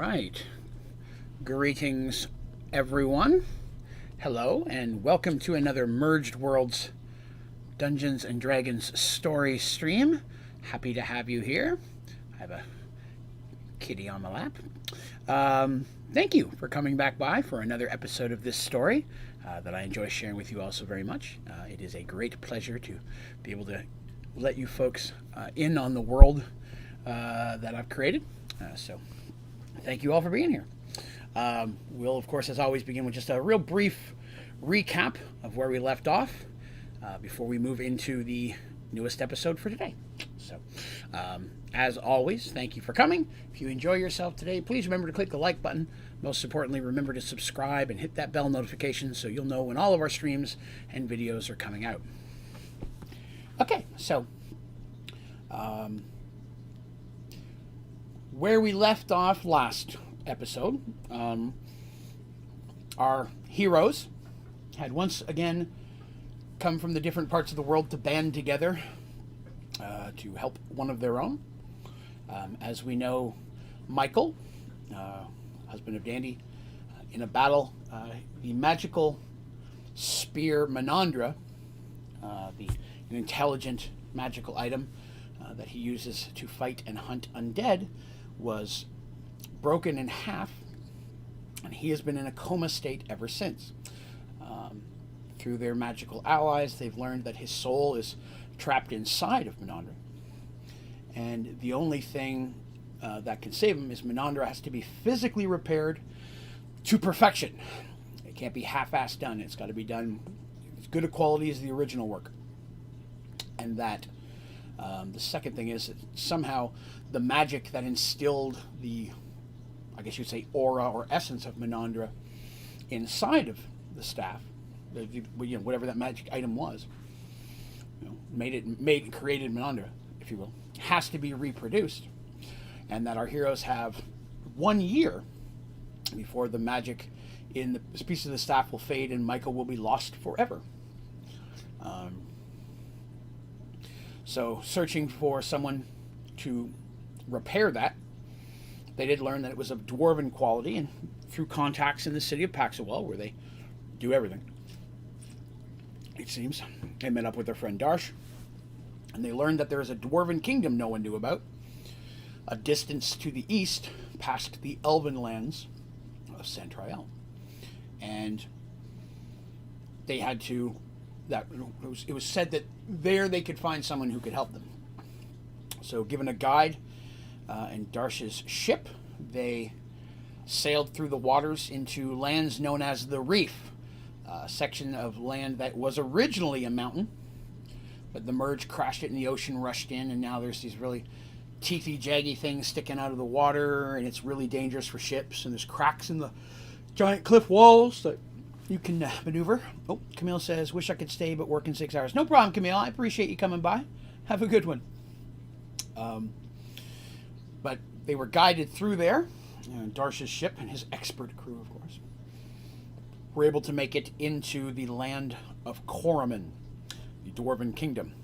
right. Greetings, everyone. Hello, and welcome to another Merged Worlds Dungeons and Dragons story stream. Happy to have you here. I have a kitty on my lap. Thank you for coming back by for another episode of this story that I enjoy sharing with you also very much. It is a great pleasure to be able to let you folks in on the world that I've created. So thank you all for being here. We'll, of course, as always, begin with just a real brief recap of where we left off before we move into the newest episode for today. So, as always, thank you for coming. If you enjoy yourself today, please remember to click the like button. Most importantly, remember to subscribe and hit that bell notification so you'll know when all of our streams and videos are coming out. Okay, so where we left off last episode, our heroes had once again come from the different parts of the world to band together to help one of their own. As we know, Michael, husband of Dandy, in a battle, the magical spear Menandra, an intelligent magical item that he uses to fight and hunt undead, was broken in half, and he has been in a coma state ever since. Through their magical allies, they've learned that his soul is trapped inside of Menandra, and the only thing that can save him is Menandra has to be physically repaired to perfection. It can't be half-assed done. It's got to be done as good a quality as the original work. And that the second thing is that somehow the magic that instilled the, I guess you'd say, aura or essence of Menandra inside of the staff, whatever that magic item was, created Menandra, if you will, has to be reproduced, and that our heroes have 1 year before the magic in the piece of the staff will fade and Michael will be lost forever. So searching for someone to repair that, they did learn that it was of dwarven quality, and through contacts in the city of Paxawell, where they do everything, it seems, they met up with their friend Darsh, and they learned that there is a dwarven kingdom no one knew about, a distance to the east, past the elven lands of Centrael. And they had to, it was said that there they could find someone who could help them. So given a guide and Darsh's ship, they sailed through the waters into lands known as the Reef, a section of land that was originally a mountain, but the merge crashed it in the ocean, rushed in, and now there's these really teethy, jaggy things sticking out of the water, and it's really dangerous for ships, and there's cracks in the giant cliff walls that you can maneuver. Oh, Camille says, wish I could stay but work in 6 hours. No problem, Camille. I appreciate you coming by. Have a good one. But they were guided through there. Darsh's ship and his expert crew, of course, were able to make it into the land of Corriman, the Dwarven Kingdom.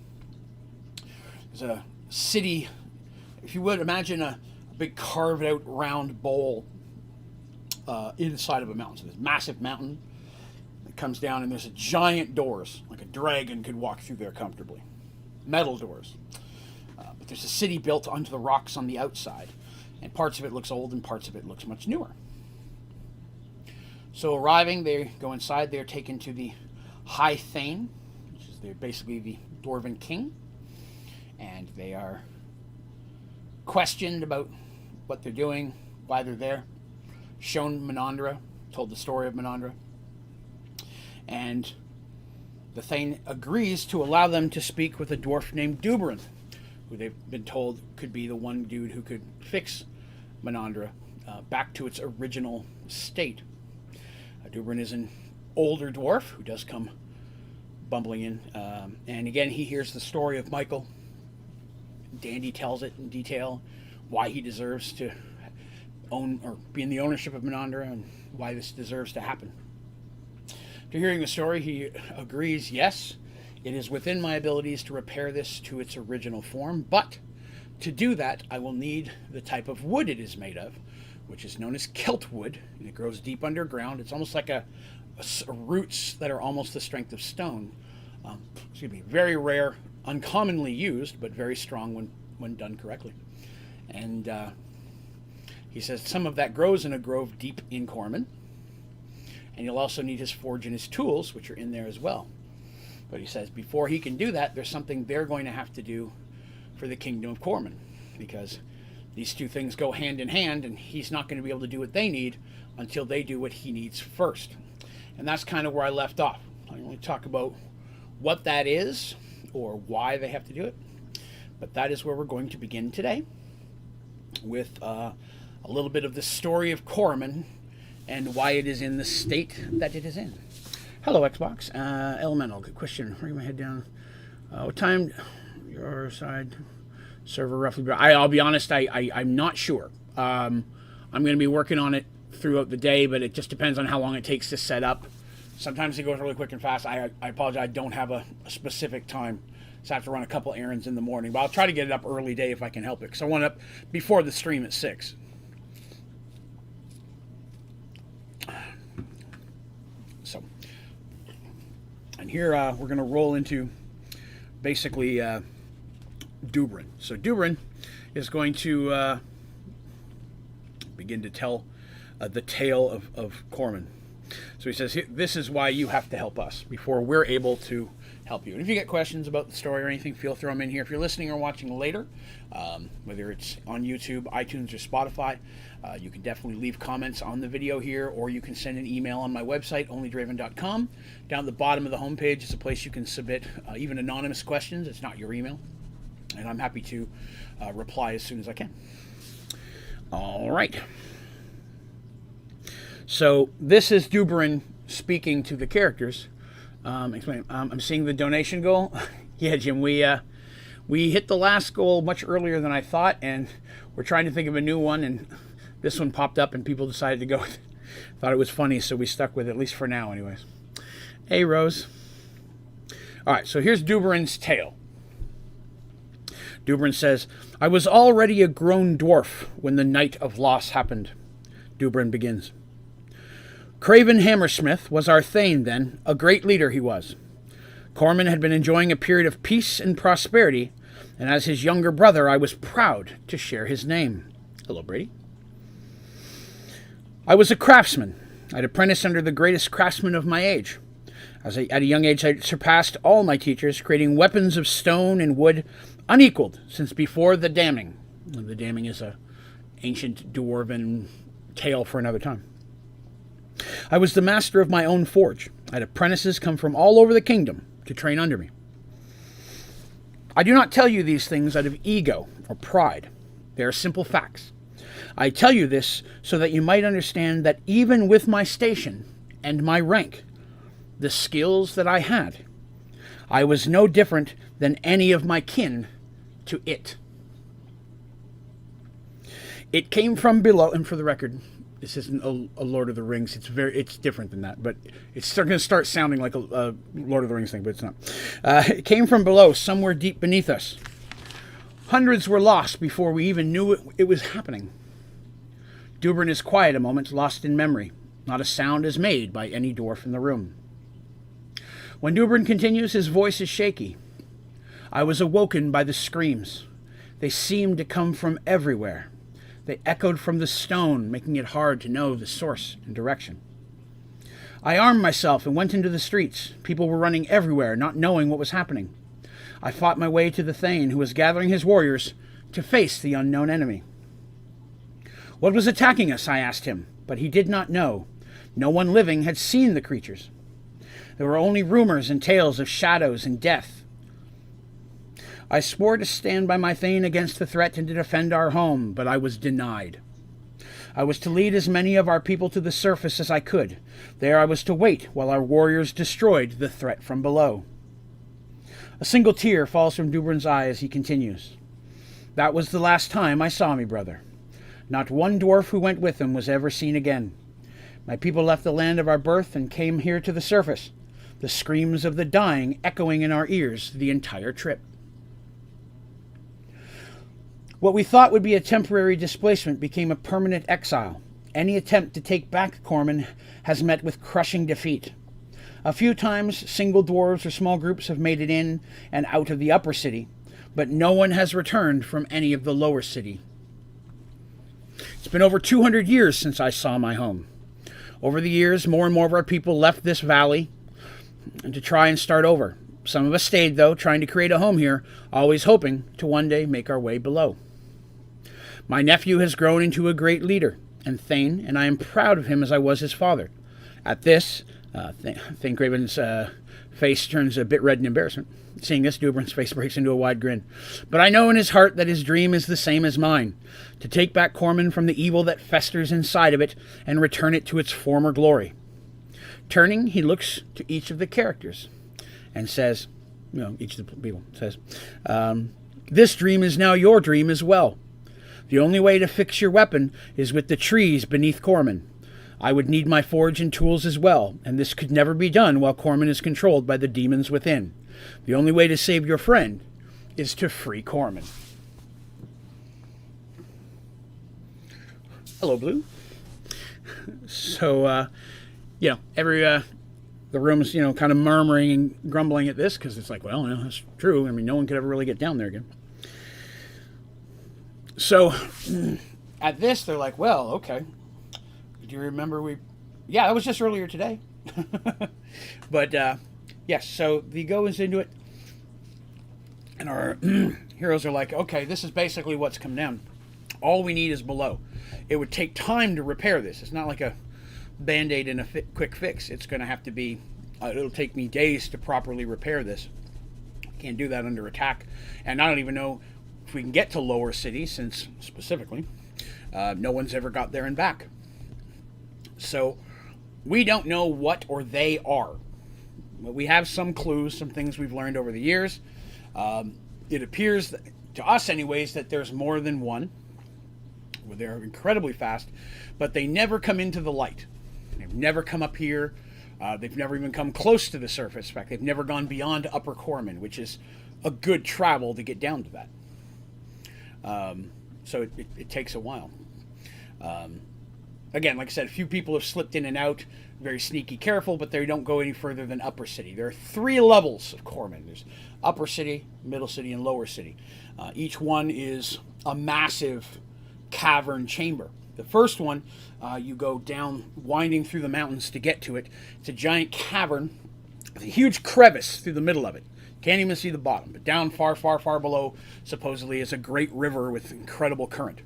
There's a city, if you would imagine a big carved out round bowl inside of a mountain. So this massive mountain that comes down, and there's a giant doors, like a dragon could walk through there comfortably. Metal doors. But there's a city built onto the rocks on the outside, and parts of it looks old and parts of it looks much newer. So arriving, they go inside. They're taken to the High Thane, which is basically the Dwarven King, and they are questioned about what they're doing, why they're there, shown Menandra, told the story of Menandra, and the Thane agrees to allow them to speak with a dwarf named Duberin, who they've been told could be the one dude who could fix Menandra back to its original state. Duberin is an older dwarf who does come bumbling in, and again he hears the story of Michael. Dandy tells it in detail, why he deserves to own or be in the ownership of Menandra and why this deserves to happen. After hearing the story, he agrees, yes, it is within my abilities to repair this to its original form, but to do that, I will need the type of wood it is made of, which is known as kiltwood, and it grows deep underground. It's almost like a roots that are almost the strength of stone. Excuse me, very rare, uncommonly used, but very strong when done correctly. And he says some of that grows in a grove deep in Corman. And you'll also need his forge and his tools, which are in there as well. But he says before he can do that, there's something they're going to have to do for the kingdom of Corman, because these two things go hand in hand, and he's not going to be able to do what they need until they do what he needs first. And that's kind of where I left off. I don't really talk about what that is or why they have to do it, but that is where we're going to begin today, with a little bit of the story of Corman and why it is in the state that it is in. Hello, Xbox. Elemental, good question. Bring my head down. What time your side server roughly? I'll be honest, I'm not sure. I'm going to be working on it throughout the day, but it just depends on how long it takes to set up. Sometimes it goes really quick and fast. I apologize, I don't have a specific time. So I have to run a couple errands in the morning, but I'll try to get it up early day if I can help it, because I want it up before the stream at 6. So, and here we're going to roll into basically Dubrin. So Dubrin is going to begin to tell the tale of Corman. So he says, this is why you have to help us before we're able to help you. And if you get questions about the story or anything, feel throw them in here. If you're listening or watching later, whether it's on YouTube, iTunes, or Spotify, you can definitely leave comments on the video here, or you can send an email on my website, onlydraven.com. Down at the bottom of the homepage is a place you can submit even anonymous questions. It's not your email. And I'm happy to reply as soon as I can. All right. So this is Dubrin speaking to the characters. Explain. I'm seeing the donation goal. Yeah, Jim, we hit the last goal much earlier than I thought, and we're trying to think of a new one, and this one popped up, and people decided to go with it. Thought it was funny, so we stuck with it, at least for now anyways. Hey, Rose. All right, so here's Dubrin's tale. Dubrin says, I was already a grown dwarf when the night of loss happened. Dubrin begins. Craven Hammersmith was our Thane then, a great leader he was. Corman had been enjoying a period of peace and prosperity, and as his younger brother I was proud to share his name. Hello, Brady. I was a craftsman. I'd apprenticed under the greatest craftsman of my age. At a young age I surpassed all my teachers, creating weapons of stone and wood unequaled since before the damning. The damning is an ancient dwarven tale for another time. I was the master of my own forge. I had apprentices come from all over the kingdom to train under me. I do not tell you these things out of ego or pride. They are simple facts. I tell you this so that you might understand that even with my station and my rank, the skills that I had, I was no different than any of my kin to it. It came from below, and for the record, this isn't a Lord of the Rings. It's different than that, but it's going to start sounding like a Lord of the Rings thing, but it's not. It came from below, somewhere deep beneath us. Hundreds were lost before we even knew it was happening. Dubrin is quiet a moment, lost in memory. Not a sound is made by any dwarf in the room. When Dubrin continues, his voice is shaky. I was awoken by the screams. They seemed to come from everywhere. They echoed from the stone, making it hard to know the source and direction. I armed myself and went into the streets. People were running everywhere, not knowing what was happening. I fought my way to the Thane, who was gathering his warriors to face the unknown enemy. What was attacking us, I asked him, but he did not know. No one living had seen the creatures. There were only rumors and tales of shadows and death. I swore to stand by my Thane against the threat and to defend our home, but I was denied. I was to lead as many of our people to the surface as I could. There I was to wait while our warriors destroyed the threat from below. A single tear falls from Dubrin's eye as he continues. That was the last time I saw me brother. Not one dwarf who went with him was ever seen again. My people left the land of our birth and came here to the surface, the screams of the dying echoing in our ears the entire trip. What we thought would be a temporary displacement became a permanent exile. Any attempt to take back Corman has met with crushing defeat. A few times, single dwarves or small groups have made it in and out of the upper city, but no one has returned from any of the lower city. It's been over 200 years since I saw my home. Over the years, more and more of our people left this valley and to try and start over. Some of us stayed, though, trying to create a home here, always hoping to one day make our way below. My nephew has grown into a great leader and Thane, and I am proud of him as I was his father. At this, Thane Craven's face turns a bit red in embarrassment. Seeing this, Dubrin's face breaks into a wide grin. But I know in his heart that his dream is the same as mine, to take back Corman from the evil that festers inside of it and return it to its former glory. Turning, he looks to each of the characters and says, each of the people says, this dream is now your dream as well. The only way to fix your weapon is with the trees beneath Corman. I would need my forge and tools as well, and this could never be done while Corman is controlled by the demons within. The only way to save your friend is to free Corman. Hello, Blue. So, the room's, kind of murmuring and grumbling at this because it's like, well, that's true. I mean, no one could ever really get down there again. So, at this, they're like, well, okay. Do you remember Yeah, that was just earlier today. But, yes, so he goes into it, and our heroes are like, okay, this is basically what's come down. All we need is below. It would take time to repair this. It's not like a Band-Aid and a quick fix. It's going to have to be, it'll take me days to properly repair this. Can't do that under attack. And I don't even know if we can get to lower city, since, specifically, no one's ever got there and back. So, we don't know what or they are. But we have some clues, some things we've learned over the years. It appears, to us anyways, that there's more than one. They're incredibly fast, but they never come into the light. They've never come up here. They've never even come close to the surface. In fact, they've never gone beyond Upper Corman, which is a good travel to get down to that. So it takes a while. Again, like I said, a few people have slipped in and out, very sneaky, careful, but they don't go any further than Upper City. There are 3 levels of Corman. There's Upper City, Middle City, and Lower City. Each one is a massive cavern chamber. The first one, you go down, winding through the mountains to get to it. It's a giant cavern with a huge crevice through the middle of it. Can't even see the bottom, but down far, far, far below, supposedly, is a great river with incredible current.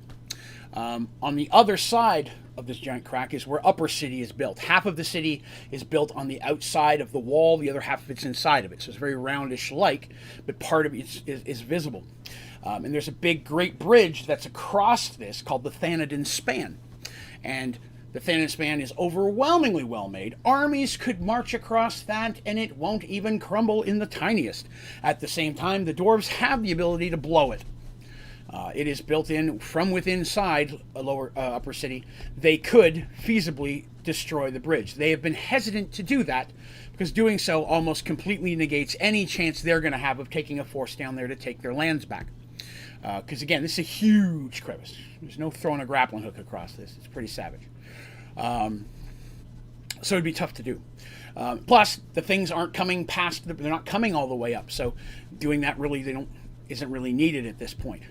On the other side of this giant crack is where Upper City is built. Half of the city is built on the outside of the wall, the other half of it's inside of it. So it's very roundish-like, but part of it is visible. And there's a big, great bridge that's across this called the Thanadin Span. And the Thanadin Span is overwhelmingly well made. Armies could march across that, and it won't even crumble in the tiniest. At the same time, the dwarves have the ability to blow it. It is built in from within inside Upper City. They could feasibly destroy the bridge. They have been hesitant to do that because doing so almost completely negates any chance they're going to have of taking a force down there to take their lands back. Because again, this is a huge crevice. There's no throwing a grappling hook across this. It's pretty savage. So it'd be tough to do. Plus, the things aren't coming past. They're not coming all the way up. So doing that really isn't really needed at this point.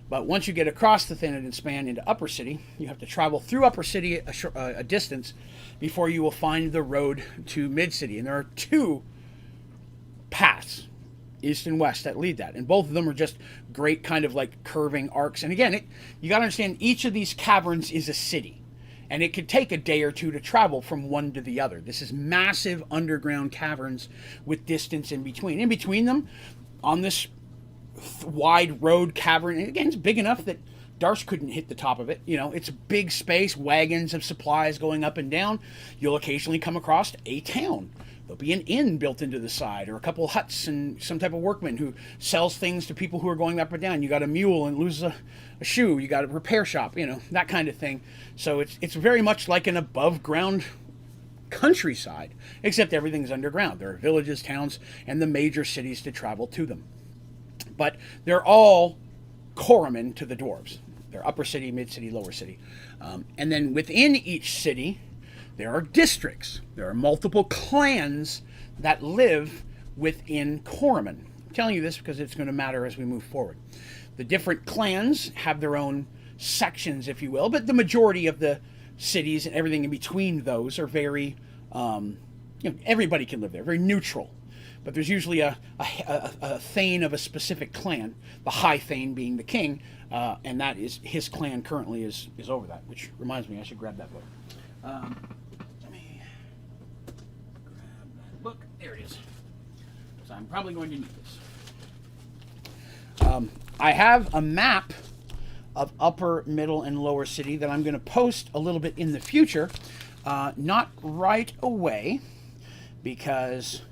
But once you get across the Thanadin Span into Upper City, you have to travel through Upper City a distance before you will find the road to Mid City. And there are 2 paths, east and west, that lead that. And both of them are just great kind of like curving arcs. And again, you got to understand each of these caverns is a city. And it could take a day or 2 to travel from one to the other. This is massive underground caverns with distance in between. In between them, on this wide road cavern, and again, it's big enough that Darsh couldn't hit the top of it. It's a big space, wagons of supplies going up and down. You'll occasionally come across a town. There'll be an inn built into the side, or a couple of huts and some type of workman who sells things to people who are going up and down. You got a mule and loses a shoe. You got a repair shop, that kind of thing. So it's very much like an above ground countryside, except everything's underground. There are villages, towns, and the major cities to travel to them. But they're all Corman to the dwarves. They're upper city, mid city, lower city. And then within each city, there are districts. There are multiple clans that live within Coromon. I'm telling you this because it's going to matter as we move forward. The different clans have their own sections, if you will, but the majority of the cities and everything in between those are very, everybody can live there, very neutral. But there's usually a thane of a specific clan, the High Thane being the king, and that is his clan currently is over that, which reminds me I should grab that book. Let me grab that book. There it is. So I'm probably going to need this. I have a map of upper, middle, and lower city that I'm going to post a little bit in the future. Not right away, because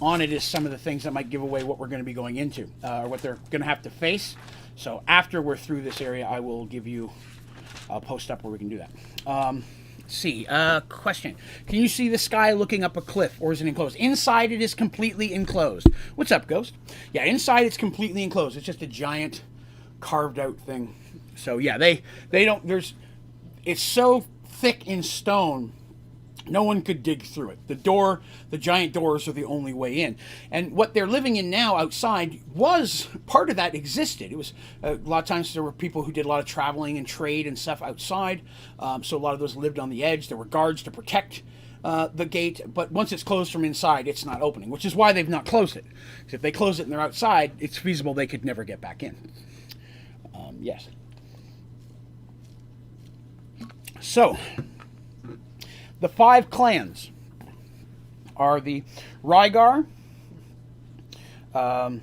on it is some of the things that might give away what we're going to be going into, or what they're going to have to face. So after we're through this area, I will give you a post up where we can do that. Let's see. Question. Can you see the sky looking up a cliff, or is it enclosed? Inside, it is completely enclosed. What's up, Ghost? Yeah, inside, it's completely enclosed. It's just a giant carved out thing. So yeah, they don't, it's so thick in stone, no one could dig through it. The giant doors are the only way in. And what they're living in now outside was, part of that existed. It was, a lot of times there were people who did a lot of traveling and trade and stuff outside. So a lot of those lived on the edge. There were guards to protect the gate. But once it's closed from inside, it's not opening, which is why they've not closed it. Because if they close it and they're outside, it's feasible they could never get back in. Yes. So, the 5 clans are the Rygar, the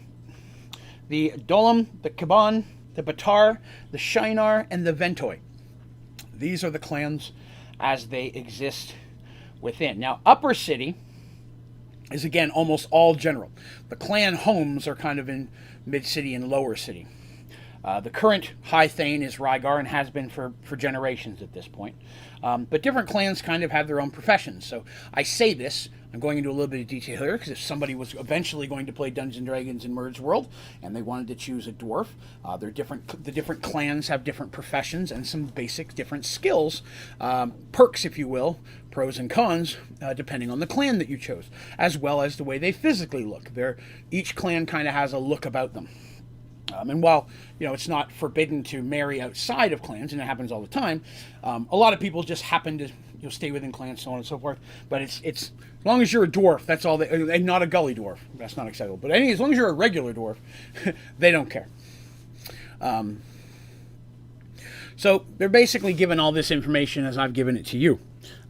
Dolam, the Kaban, the Batar, the Shinar, and the Ventoi. These are the clans as they exist within. Now, Upper City is, again, almost all general. The clan homes are kind of in Mid-City and Lower City. The current High Thane is Rygar and has been for generations at this point. But different clans kind of have their own professions. So I say this, I'm going into a little bit of detail here, because if somebody was eventually going to play Dungeons & Dragons in Mergeworld and they wanted to choose a dwarf, the different clans have different professions and some basic different skills, perks, if you will, pros and cons, depending on the clan that you chose, as well as the way they physically look. Each clan kind of has a look about them. And while, it's not forbidden to marry outside of clans, and it happens all the time, a lot of people just happen to stay within clans, so on and so forth. But it's as long as you're a dwarf, that's all and not a gully dwarf. That's not acceptable. But as long as you're a regular dwarf, they don't care. So they're basically given all this information as I've given it to you.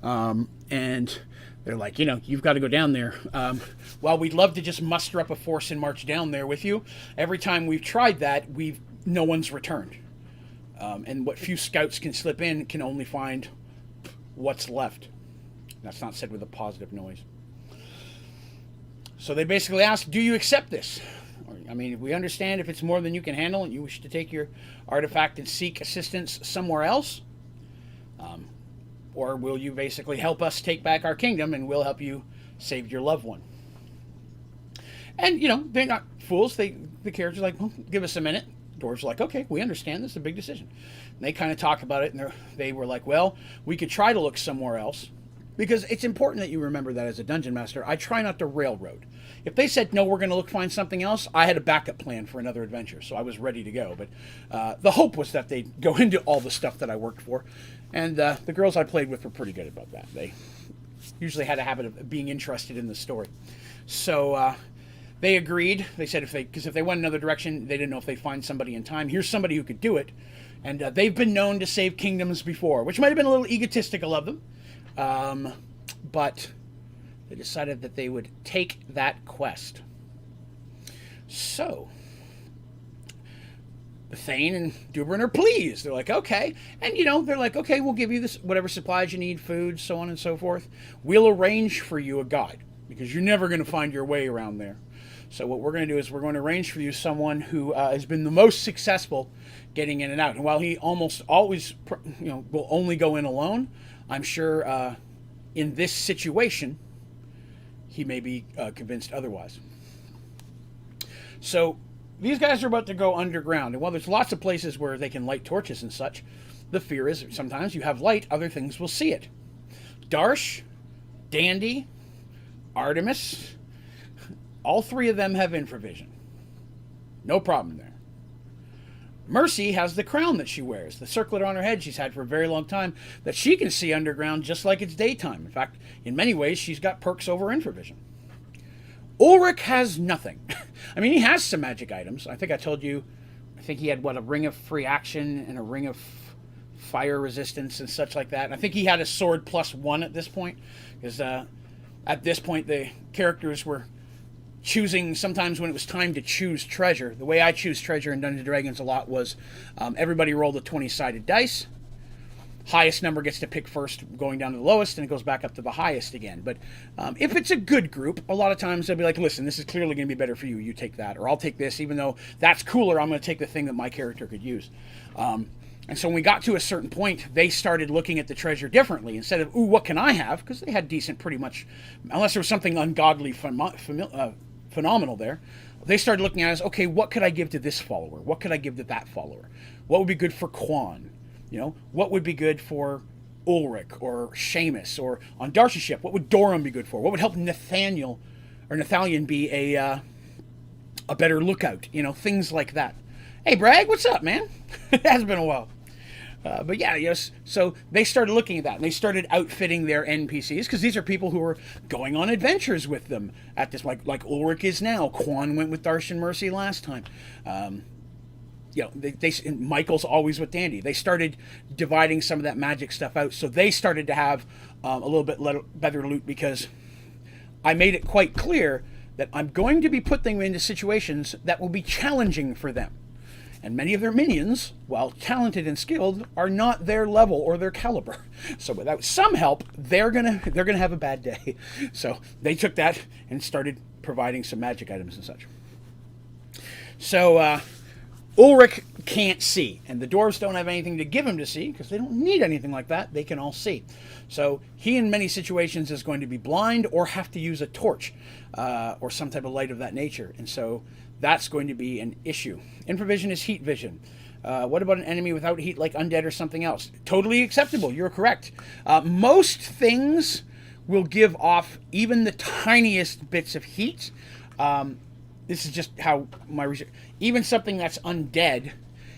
And they're like, you've got to go down there. While we'd love to just muster up a force and march down there with you, every time we've tried that, no one's returned. And what few scouts can slip in can only find what's left. That's not said with a positive noise. So they basically ask, do you accept this? We understand if it's more than you can handle and you wish to take your artifact and seek assistance somewhere else. Or will you basically help us take back our kingdom and we'll help you save your loved one? And, they're not fools. The character's like, well, give us a minute. Dwarves are like, okay, we understand. This is a big decision. And they kind of talk about it, and they were like, well, we could try to look somewhere else. Because it's important that you remember that as a dungeon master, I try not to railroad. If they said, no, we're going to find something else, I had a backup plan for another adventure, so I was ready to go. But the hope was that they'd go into all the stuff that I worked for. And the girls I played with were pretty good about that. They usually had a habit of being interested in the story. So they agreed. They said because if they went another direction, they didn't know if they'd find somebody in time. Here's somebody who could do it. And they've been known to save kingdoms before, which might have been a little egotistical of them. But they decided that they would take that quest. So the Thane and Dubrin are pleased. They're like, okay. And, they're like, okay, we'll give you this, whatever supplies you need, food, so on and so forth. We'll arrange for you a guide, because you're never going to find your way around there. So what we're going to do is we're going to arrange for you someone who has been the most successful getting in and out. And while he almost always, will only go in alone, I'm sure in this situation, he may be convinced otherwise. So these guys are about to go underground. And while there's lots of places where they can light torches and such, the fear is sometimes you have light, other things will see it. Darsh, Dandy, Artemis, all three of them have infravision. No problem there. Mercy has the crown that she wears, the circlet on her head she's had for a very long time, that she can see underground just like it's daytime. In fact, in many ways, she's got perks over infravision. Ulrich has nothing. I mean, he has some magic items. I think I told you, I think he had, a ring of free action and a ring of fire resistance and such like that. And I think he had a sword +1 at this point, because at this point, the characters were choosing, sometimes when it was time to choose treasure. The way I choose treasure in Dungeons & Dragons a lot was everybody rolled a 20-sided dice. Highest number gets to pick first, going down to the lowest, and it goes back up to the highest again. But if it's a good group, a lot of times they'll be like, listen, this is clearly going to be better for you. You take that. Or I'll take this, even though that's cooler, I'm going to take the thing that my character could use. And so when we got to a certain point, they started looking at the treasure differently. Instead of, ooh, what can I have? Because they had decent, pretty much, unless there was something ungodly phenomenal there, they started looking at it as, okay, what could I give to this follower? What could I give to that follower? What would be good for Quan? What would be good for Ulrich or Seamus? Or on Darcy's ship, what would Dorum be good for? What would help Nathaniel or Nathalion be a better lookout? Things like that. Hey, Bragg, what's up, man? It has been a while. But yeah, yes. So they started looking at that, and they started outfitting their NPCs, because these are people who are going on adventures with them at this, like Ulrich is now. Quan went with Darsh and Mercy last time. Michael's always with Dandy. They started dividing some of that magic stuff out, so they started to have a little bit better loot, because I made it quite clear that I'm going to be putting them into situations that will be challenging for them. And many of their minions, while talented and skilled, are not their level or their caliber. So without some help, they're gonna have a bad day. So they took that and started providing some magic items and such. So Ulrich can't see, and the dwarves don't have anything to give him to see, because they don't need anything like that. They can all see. So he, in many situations, is going to be blind or have to use a torch or some type of light of that nature. And so that's going to be an issue. Infravision is heat vision. What about an enemy without heat, like undead or something else? Totally acceptable. You're correct. Most things will give off even the tiniest bits of heat. This is just how my research... Even something that's undead,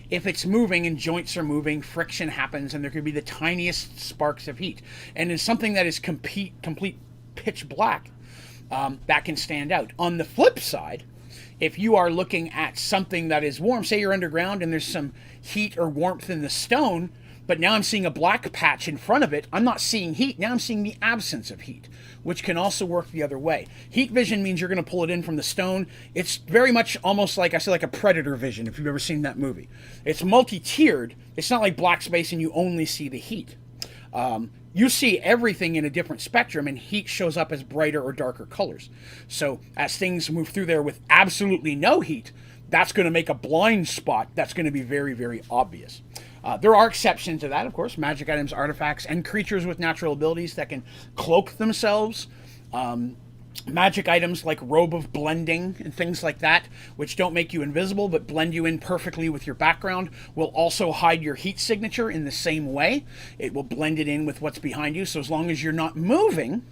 if it's moving and joints are moving, friction happens, and there could be the tiniest sparks of heat. And in something that is complete pitch black, that can stand out. On the flip side, if you are looking at something that is warm, say you're underground and there's some heat or warmth in the stone, but now I'm seeing a black patch in front of it, I'm not seeing heat, now I'm seeing the absence of heat, which can also work the other way. Heat vision means you're going to pull it in from the stone. It's very much almost like, I say, like a Predator vision, if you've ever seen that movie. It's multi-tiered. It's not like black space and you only see the heat. You see everything in a different spectrum, and heat shows up as brighter or darker colors. So as things move through there with absolutely no heat, that's going to make a blind spot that's going to be very, very obvious. There are exceptions to that, of course. Magic items, artifacts, and creatures with natural abilities that can cloak themselves. Magic items like Robe of Blending and things like that, which don't make you invisible but blend you in perfectly with your background, will also hide your heat signature in the same way. It will blend it in with what's behind you, so as long as you're not moving,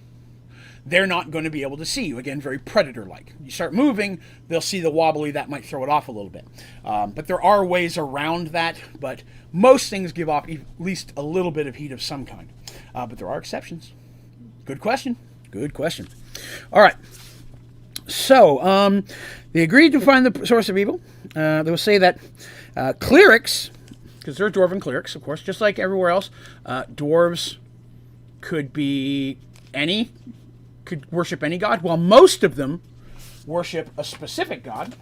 they're not going to be able to see you. Again, very Predator-like. You start moving, they'll see the wobbly, that might throw it off a little bit. But there are ways around that, but most things give off at least a little bit of heat of some kind. But there are exceptions. Good question. Good question. All right. So, they agreed to find the source of evil. They will say that clerics, because they're dwarven clerics, of course, just like everywhere else, dwarves could worship any god, while most of them worship a specific god,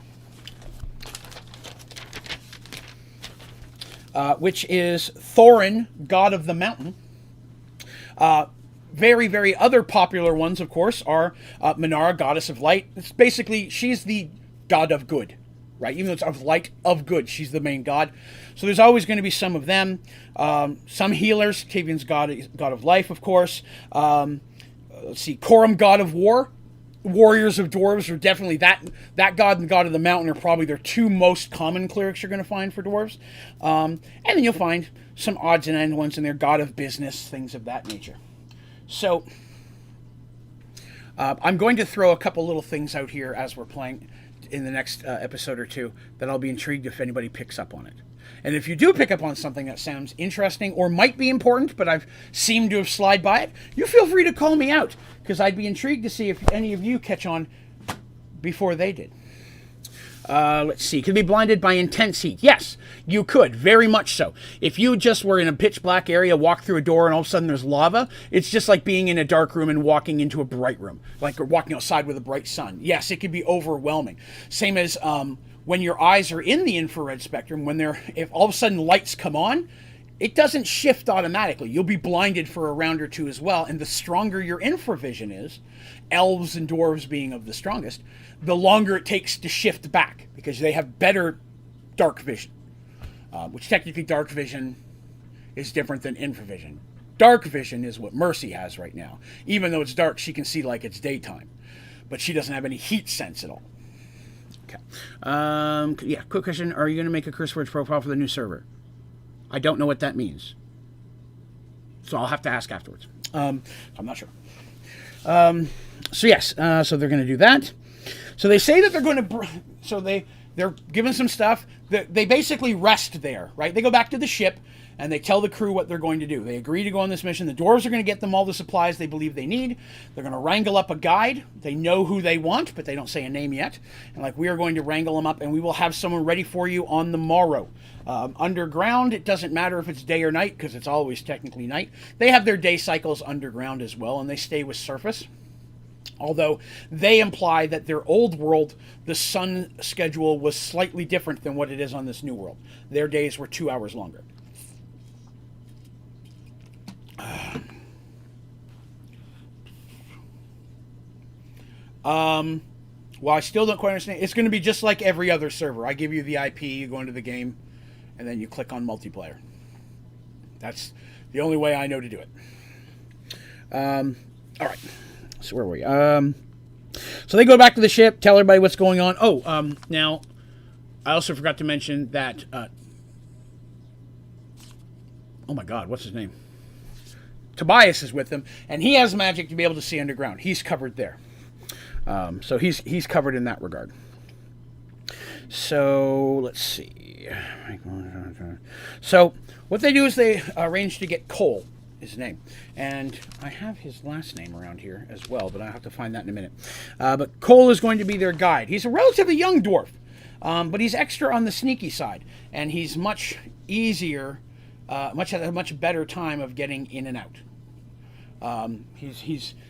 which is Thorin, god of the mountain. Very, very other popular ones, of course, are Minara, goddess of light. It's basically, she's the god of good, right? Even though it's of light, of good, she's the main god. So there's always going to be some of them. Some healers, Tavian's god of life, of course. Let's see, Corum, god of war. warriors of dwarves are definitely that god and god of the mountain are probably their two most common clerics you're going to find for dwarves. And then you'll find some odds and ends ones in there, god of business, things of that nature. So I'm going to throw a couple little things out here as we're playing in the next episode or two that I'll be intrigued if anybody picks up on it. And if you do pick up on something that sounds interesting or might be important, but I've seemed to have slid by it, you feel free to call me out, because I'd be intrigued to see if any of you catch on before they did. Let's see. Could be blinded by intense heat. Yes, you could. Very much so. If you just were in a pitch black area, walk through a door, and all of a sudden there's lava, it's just like being in a dark room and walking into a bright room, like walking outside with a bright sun. Yes, it could be overwhelming. Same as when your eyes are in the infrared spectrum, if all of a sudden lights come on, it doesn't shift automatically. You'll be blinded for a round or two as well, and the stronger your infravision is, elves and dwarves being of the strongest, the longer it takes to shift back, because they have better dark vision, which technically dark vision is different than infravision. Dark vision is what Mercy has right now. Even though it's dark, she can see like it's daytime, but she doesn't have any heat sense at all. Okay. Yeah, quick question. Are you going to make a curse words profile for the new server? I don't know what that means, so I'll have to ask afterwards. I'm not sure. So yes, so they're going to do that. So they say that they're going to, they're given some stuff. They basically rest there, right? They go back to the ship, and they tell the crew what they're going to do. They agree to go on this mission. The dwarves are going to get them all the supplies they believe they need. They're going to wrangle up a guide. They know who they want, but they don't say a name yet. And we are going to wrangle them up, and we will have someone ready for you on the morrow. Underground, it doesn't matter if it's day or night, because it's always technically night. They have their day cycles underground as well, and they stay with surface. Although they imply that their old world, the sun schedule was slightly different than what it is on this new world. Their days were 2 hours longer. Well, I still don't quite understand. It's going to be just like every other server. I give you the IP, you go into the game, and then you click on multiplayer. That's the only way I know to do it. All right. So where were we? So they go back to the ship, tell everybody what's going on. Now, I also forgot to mention that... oh my God, what's his name? Tobias is with them, and he has magic to be able to see underground. He's covered there. So he's covered in that regard. So let's see. So what they do is they arrange to get Cole, his name, and I have his last name around here as well, but I'll have to find that in a minute. But Cole is going to be their guide. He's a relatively young dwarf, but he's extra on the sneaky side, and he's much easier, a much better time of getting in and out.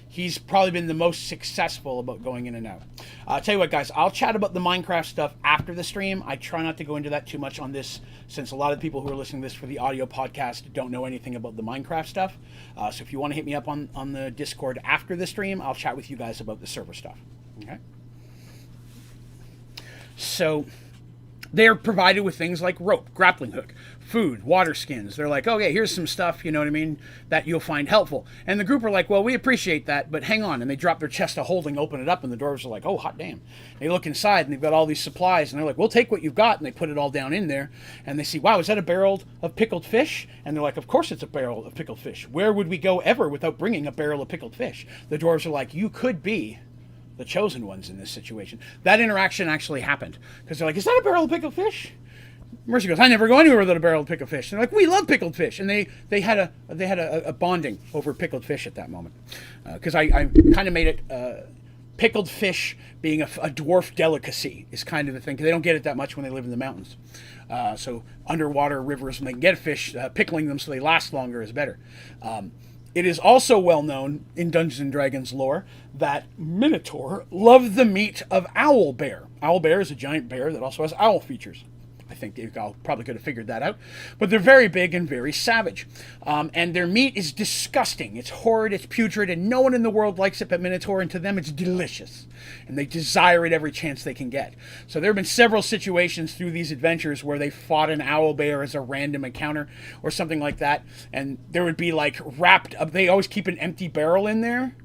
He's probably been the most successful about going in and out. I'll tell you what, guys, I'll chat about the Minecraft stuff after the stream. I try not to go into that too much on this, since a lot of the people who are listening to this for the audio podcast don't know anything about the Minecraft stuff. So if you want to hit me up on the Discord after the stream, I'll chat with you guys about the server stuff. Okay? So they're provided with things like rope, grappling hook, food, water skins. They're like, okay, here's some stuff, you know what I mean, that you'll find helpful. And the group are like, well, we appreciate that, but hang on. And they drop their chest of holding, open it up, and the dwarves are like, oh, hot damn. They look inside, and they've got all these supplies, and they're like, we'll take what you've got, and they put it all down in there. And they see, wow, is that a barrel of pickled fish? And they're like, of course it's a barrel of pickled fish. Where would we go ever without bringing a barrel of pickled fish? The dwarves are like, you could be the chosen ones in this situation. That interaction actually happened, because they're like, is that a barrel of pickled fish? Mercy goes, I never go anywhere without a barrel of pickled fish. They're like, we love pickled fish, and they had a bonding over pickled fish at that moment, because I kind of made it pickled fish being a dwarf delicacy is kind of the thing, because they don't get it that much when they live in the mountains. So underwater rivers, when they can get fish, pickling them so they last longer is better. It is also well known in Dungeons and Dragons lore that Minotaur loved the meat of owl bear. Owl bear is a giant bear that also has owl features. I think you probably could have figured that out. But they're very big and very savage. And their meat is disgusting. It's horrid, it's putrid, and no one in the world likes it but Minotaur, and to them it's delicious. And they desire it every chance they can get. So there have been several situations through these adventures where they fought an owl bear as a random encounter or something like that. And there would be like wrapped up, they always keep an empty barrel in there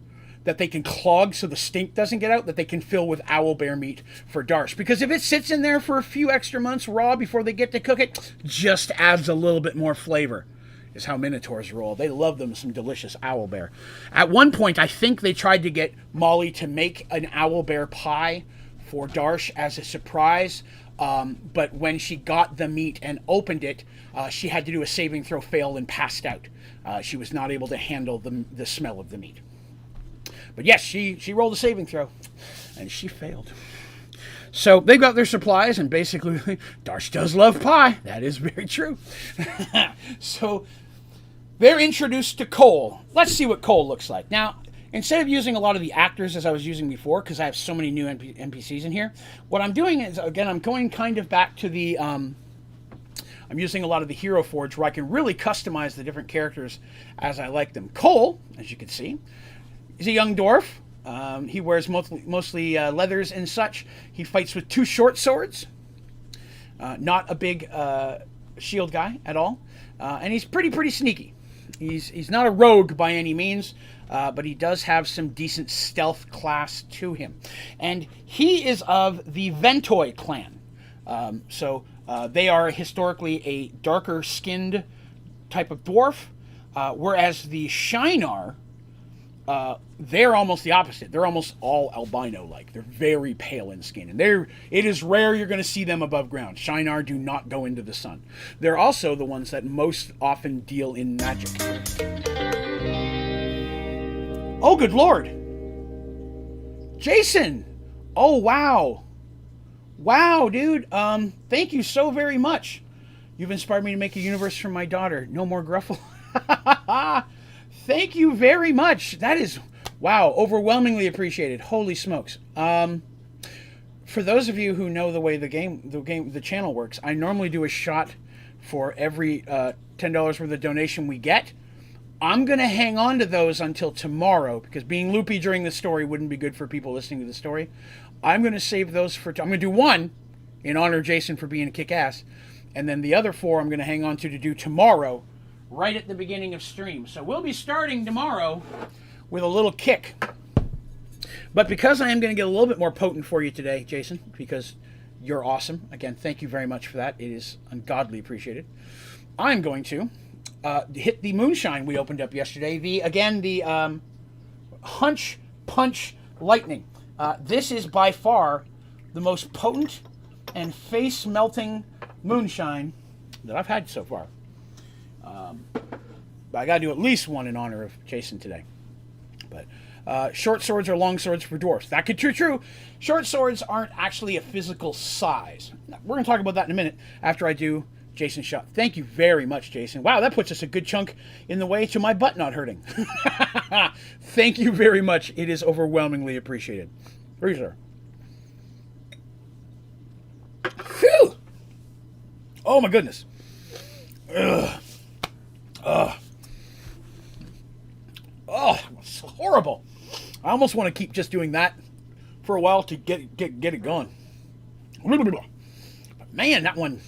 that they can clog so the stink doesn't get out, that they can fill with owlbear meat for Darsh. Because if it sits in there for a few extra months raw before they get to cook it, just adds a little bit more flavor, is how Minotaurs roll. They love them some delicious owlbear. At one point, I think they tried to get Molly to make an owlbear pie for Darsh as a surprise, but when she got the meat and opened it, she had to do a saving throw, failed, and passed out. She was not able to handle the smell of the meat. But yes, she rolled a saving throw, and she failed. So they've got their supplies, and basically, Darsh does love pie. That is very true. So they're introduced to Cole. Let's see what Cole looks like. Now, instead of using a lot of the actors as I was using before, because I have so many new NPCs in here, what I'm doing is, again, I'm going kind of back to the... I'm using a lot of the Hero Forge where I can really customize the different characters as I like them. Cole, as you can see, is a young dwarf. He wears mostly leathers and such. He fights with 2 short swords. Not a big shield guy at all. And he's pretty sneaky. He's not a rogue by any means, but he does have some decent stealth class to him. And he is of the Ventoy clan. They are historically a darker skinned type of dwarf, whereas the Shinar, they're almost the opposite. They're almost all albino-like. They're very pale in skin. And it is rare you're going to see them above ground. Shinar do not go into the sun. They're also the ones that most often deal in magic. Oh, good Lord. Jason. Oh, wow. Wow, dude. Thank you so very much. You've inspired me to make a universe for my daughter. No more Gruffle. Thank you very much. That is, wow, overwhelmingly appreciated. Holy smokes. For those of you who know the way the channel works, I normally do a shot for every $10 worth of donation we get. I'm going to hang on to those until tomorrow, because being loopy during the story wouldn't be good for people listening to the story. I'm going to save those for... I'm going to do one in honor of Jason for being a kick-ass, and then the other 4 I'm going to hang on to do tomorrow, right at the beginning of stream. So we'll be starting tomorrow with a little kick. But because I am going to get a little bit more potent for you today, Jason, because you're awesome. Again, thank you very much for that. It is ungodly appreciated. I'm going to hit the moonshine we opened up yesterday. The Hunch Punch Lightning. This is by far the most potent and face-melting moonshine that I've had so far. But I got to do at least one in honor of Jason today. But short swords or long swords for dwarfs. That could be true. Short swords aren't actually a physical size. We're going to talk about that in a minute after I do Jason's shot. Thank you very much, Jason. Wow, that puts us a good chunk in the way to my butt not hurting. Thank you very much. It is overwhelmingly appreciated. For sure. Phew! Oh my goodness. Ugh. Ugh. Oh, it's horrible. I almost want to keep just doing that for a while to get it going. But man, that one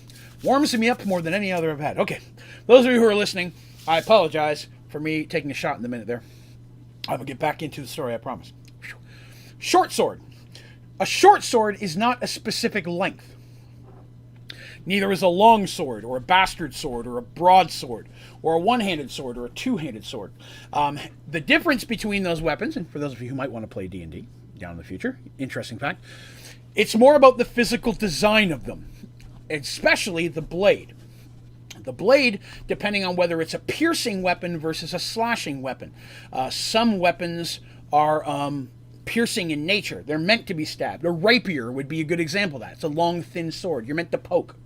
warms me up more than any other I've had. Okay, those of you who are listening, I apologize for me taking a shot in the minute there. I will get back into the story, I promise. Short sword. A short sword is not a specific length. Neither is a long sword, or a bastard sword, or a broadsword, or a one-handed sword, or a two-handed sword. The difference between those weapons, and for those of you who might want to play D&D down in the future, interesting fact, it's more about the physical design of them, especially the blade. The blade, depending on whether it's a piercing weapon versus a slashing weapon. Some weapons are piercing in nature. They're meant to be stabbed. A rapier would be a good example of that. It's a long, thin sword. You're meant to poke.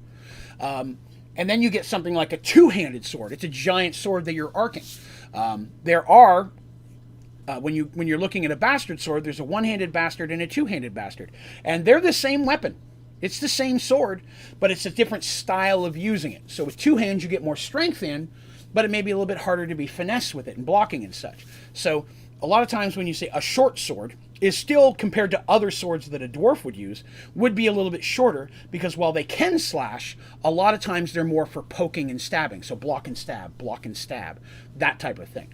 And then you get something like a two-handed sword. It's a giant sword that you're arcing. There are, when you're looking at a bastard sword, there's a one-handed bastard and a two-handed bastard. And they're the same weapon. It's the same sword, but it's a different style of using it. So with two hands, you get more strength in, but it may be a little bit harder to be finesse with it and blocking and such. So a lot of times when you say a short sword is still, compared to other swords that a dwarf would use, would be a little bit shorter, because while they can slash, a lot of times they're more for poking and stabbing. So block and stab, that type of thing.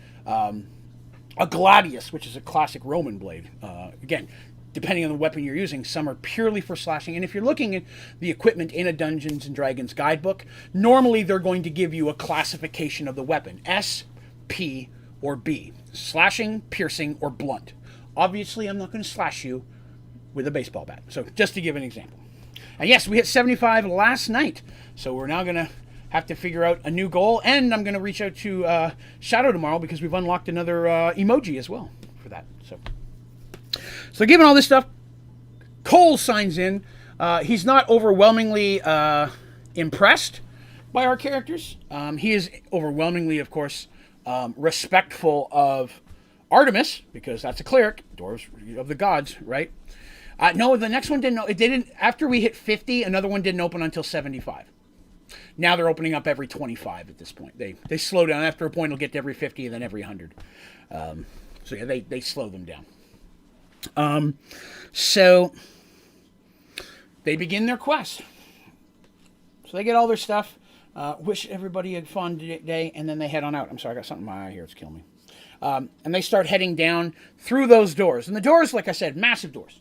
a gladius, which is a classic Roman blade. Again, depending on the weapon you're using, some are purely for slashing. And if you're looking at the equipment in a Dungeons and Dragons guidebook, normally they're going to give you a classification of the weapon: S, P, or B. Slashing, piercing, or blunt. Obviously, I'm not going to slash you with a baseball bat. So just to give an example. And yes, we hit 75 last night. So we're now going to have to figure out a new goal. And I'm going to reach out to Shadow tomorrow because we've unlocked another emoji as well for that. So given all this stuff, Cole signs in. He's not overwhelmingly impressed by our characters. He is overwhelmingly, of course, respectful of Artemis, because that's a cleric, doors of the gods, right? No, the next one didn't. It didn't. After we hit 50, another one didn't open until 75. Now they're opening up every 25 at this point. They slow down. After a point, it'll get to every 50 and then every 100. So yeah, they slow them down. So they begin their quest. So they get all their stuff. Wish everybody a fun day, and then they head on out. I'm sorry, I got something in my eye here. It's killing me. And they start heading down through those doors. And the doors, like I said, massive doors.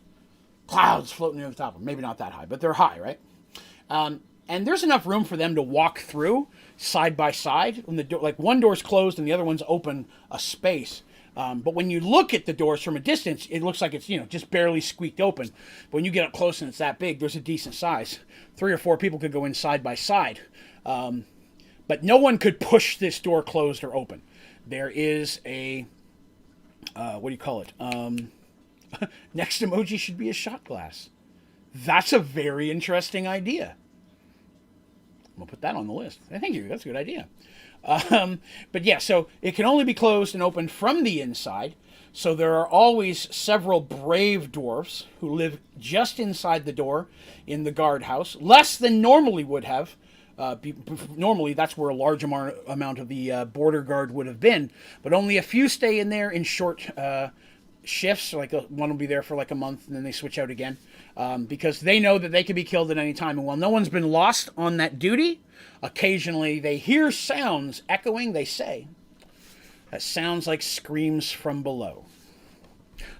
Clouds floating over the top of them. Maybe not that high, but they're high, right? And there's enough room for them to walk through side by side. When the door, like one door's closed and the other one's open a space. But when you look at the doors from a distance, it looks like it's, just barely squeaked open. But when you get up close and it's that big, there's a decent size. 3 or 4 people could go in side by side. But no one could push this door closed or open. There is a, what do you call it? Next emoji should be a shot glass. That's a very interesting idea. I'm going to put that on the list. Thank you. That's a good idea. But yeah, so it can only be closed and opened from the inside. So there are always several brave dwarfs who live just inside the door in the guardhouse, less than normally would have. Normally, that's where a large amount of the border guard would have been, but only a few stay in there in short shifts. Like one will be there for like a month, and then they switch out again because they know that they can be killed at any time. And while no one's been lost on that duty, occasionally they hear sounds echoing. They say that sounds like screams from below.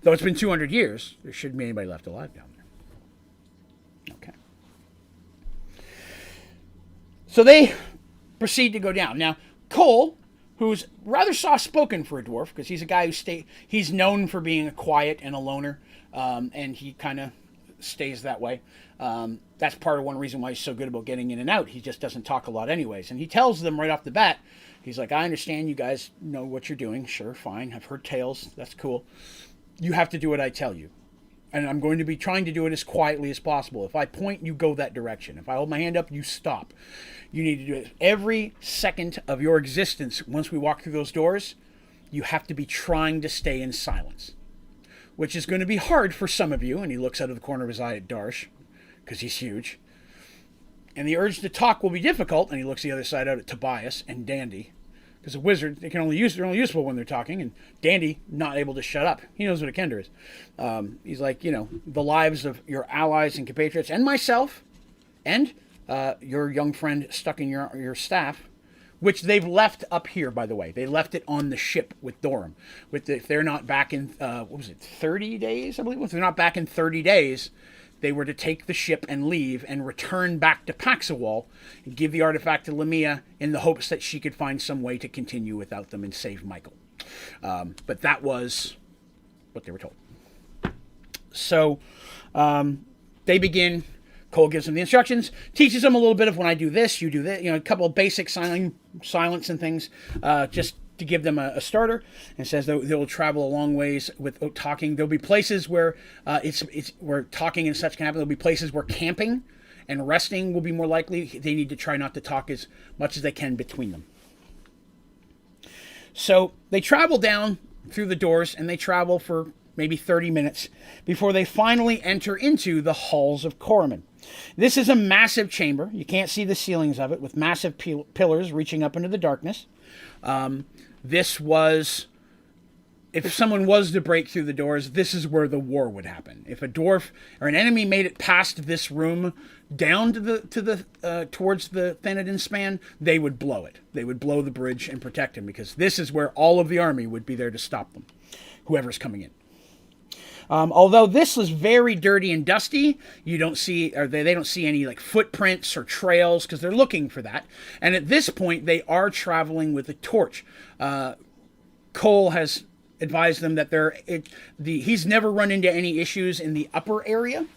Though it's been 200 years, there shouldn't be anybody left alive down there. Okay. So they proceed to go down. Now, Cole, who's rather soft-spoken for a dwarf, because he's a guy he's known for being a quiet and a loner, and he kind of stays that way. That's part of one reason why he's so good about getting in and out. He just doesn't talk a lot anyways. And he tells them right off the bat, he's like, I understand you guys know what you're doing. Sure, fine. I've heard tales. That's cool. You have to do what I tell you. And I'm going to be trying to do it as quietly as possible. If I point, you go that direction. If I hold my hand up, you stop. You need to do it every second of your existence. Once we walk through those doors, you have to be trying to stay in silence, which is going to be hard for some of you. And he looks out of the corner of his eye at Darsh, because he's huge. And the urge to talk will be difficult. And he looks the other side out at Tobias and Dandy, because a wizard, they're only useful when they're talking. And Dandy, not able to shut up. He knows what a Kender is. He's like, the lives of your allies and compatriots and myself and your young friend stuck in your staff, which they've left up here, by the way. They left it on the ship with Dorum. If they're not back in, 30 days, I believe? If they're not back in 30 days, they were to take the ship and leave and return back to Paxawal and give the artifact to Lamia in the hopes that she could find some way to continue without them and save Michael. But that was what they were told. So they begin. Cole gives them the instructions, teaches them a little bit of when I do this, you do that, a couple of basic silence and things, just to give them a starter, and says they will travel a long ways without talking. There'll be places where where talking and such can happen. There'll be places where camping and resting will be more likely. They need to try not to talk as much as they can between them. So they travel down through the doors, and they travel for maybe 30 minutes before they finally enter into the halls of Corman. This is a massive chamber. You can't see the ceilings of it, with massive pillars reaching up into the darkness. This was if someone was to break through the doors, this is where the war would happen. If a dwarf or an enemy made it past this room down to the towards the Thanadin span, they would blow it. They would blow the bridge and protect him, because this is where all of the army would be there to stop them, whoever's coming in. Although this was very dirty and dusty, you don't see, or they don't see any like footprints or trails, because they're looking for that. And at this point, they are traveling with a torch. Cole has advised them that he's never run into any issues in the upper area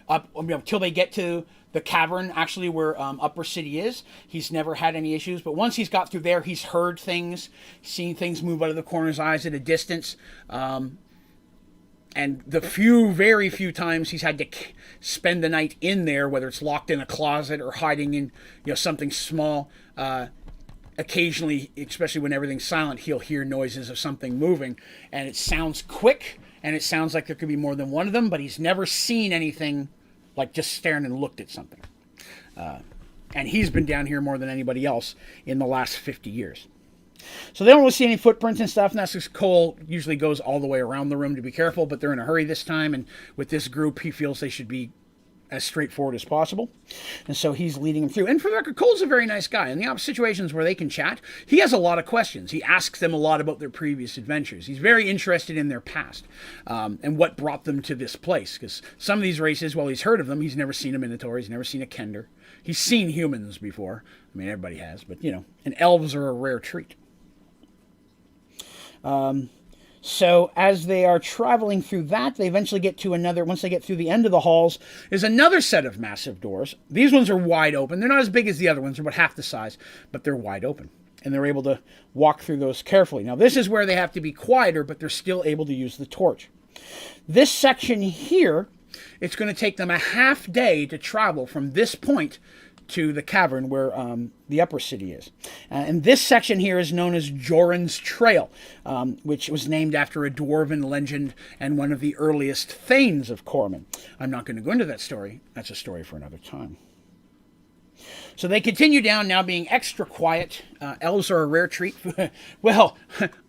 up until they get to the cavern, actually, where Upper City is. He's never had any issues, but once he's got through there, he's heard things, seen things move out of the corner of his eyes at a distance. And the very few times he's had to spend the night in there, whether it's locked in a closet or hiding in something small, occasionally, especially when everything's silent, he'll hear noises of something moving, and it sounds quick, and it sounds like there could be more than one of them, but he's never seen anything like just staring and looked at something. And he's been down here more than anybody else in the last 50 years. So they don't really see any footprints and stuff, and that's because Cole usually goes all the way around the room to be careful, but they're in a hurry this time, and with this group, he feels they should be as straightforward as possible. And so he's leading them through. And for the record, Cole's a very nice guy. In the situations where they can chat, he has a lot of questions. He asks them a lot about their previous adventures. He's very interested in their past and what brought them to this place. Because some of these races, while he's heard of them, he's never seen a Minotaur, he's never seen a Kender. He's seen humans before. I mean, everybody has, but, and elves are a rare treat. So as they are traveling through that, they eventually get to once they get through the end of the halls, is another set of massive doors. These ones are wide open. They're not as big as the other ones. They're about half the size, but they're wide open. And they're able to walk through those carefully. Now, this is where they have to be quieter, but they're still able to use the torch. This section here, it's going to take them a half day to travel from this point to the cavern where the Upper City is. And this section here is known as Joran's Trail, which was named after a dwarven legend and one of the earliest thanes of Corman. I'm not going to go into that story. That's a story for another time. So they continue down, now being extra quiet. Elves are a rare treat. Well,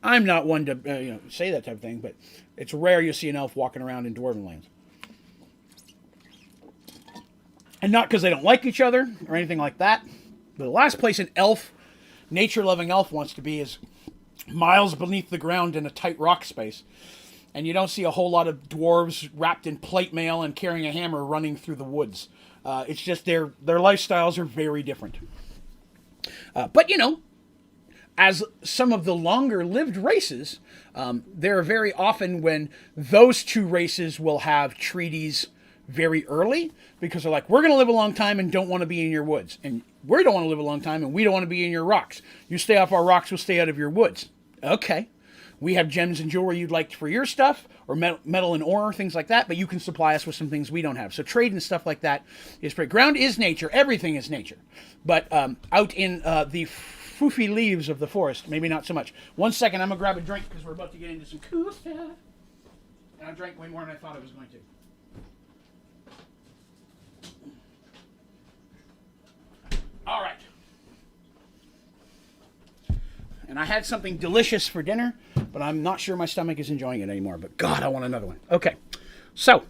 I'm not one to say that type of thing, but it's rare you see an elf walking around in dwarven lands. And not because they don't like each other or anything like that. But the last place an elf, nature-loving elf, wants to be is miles beneath the ground in a tight rock space. And you don't see a whole lot of dwarves wrapped in plate mail and carrying a hammer running through the woods. It's just their lifestyles are very different. But, as some of the longer-lived races, there are very often when those two races will have treaties very early, because they're like, we're going to live a long time and don't want to be in your woods. And we don't want to live a long time and we don't want to be in your rocks. You stay off our rocks, we'll stay out of your woods. Okay. We have gems and jewelry you'd like for your stuff, or metal and ore, things like that, but you can supply us with some things we don't have. So trade and stuff like that is great. Ground is nature. Everything is nature. But out in the foofy leaves of the forest, maybe not so much. 1 second, I'm going to grab a drink because we're about to get into some cool stuff. And I drank way more than I thought I was going to. All right. And I had something delicious for dinner, but I'm not sure my stomach is enjoying it anymore. But God, I want another one. Okay. So,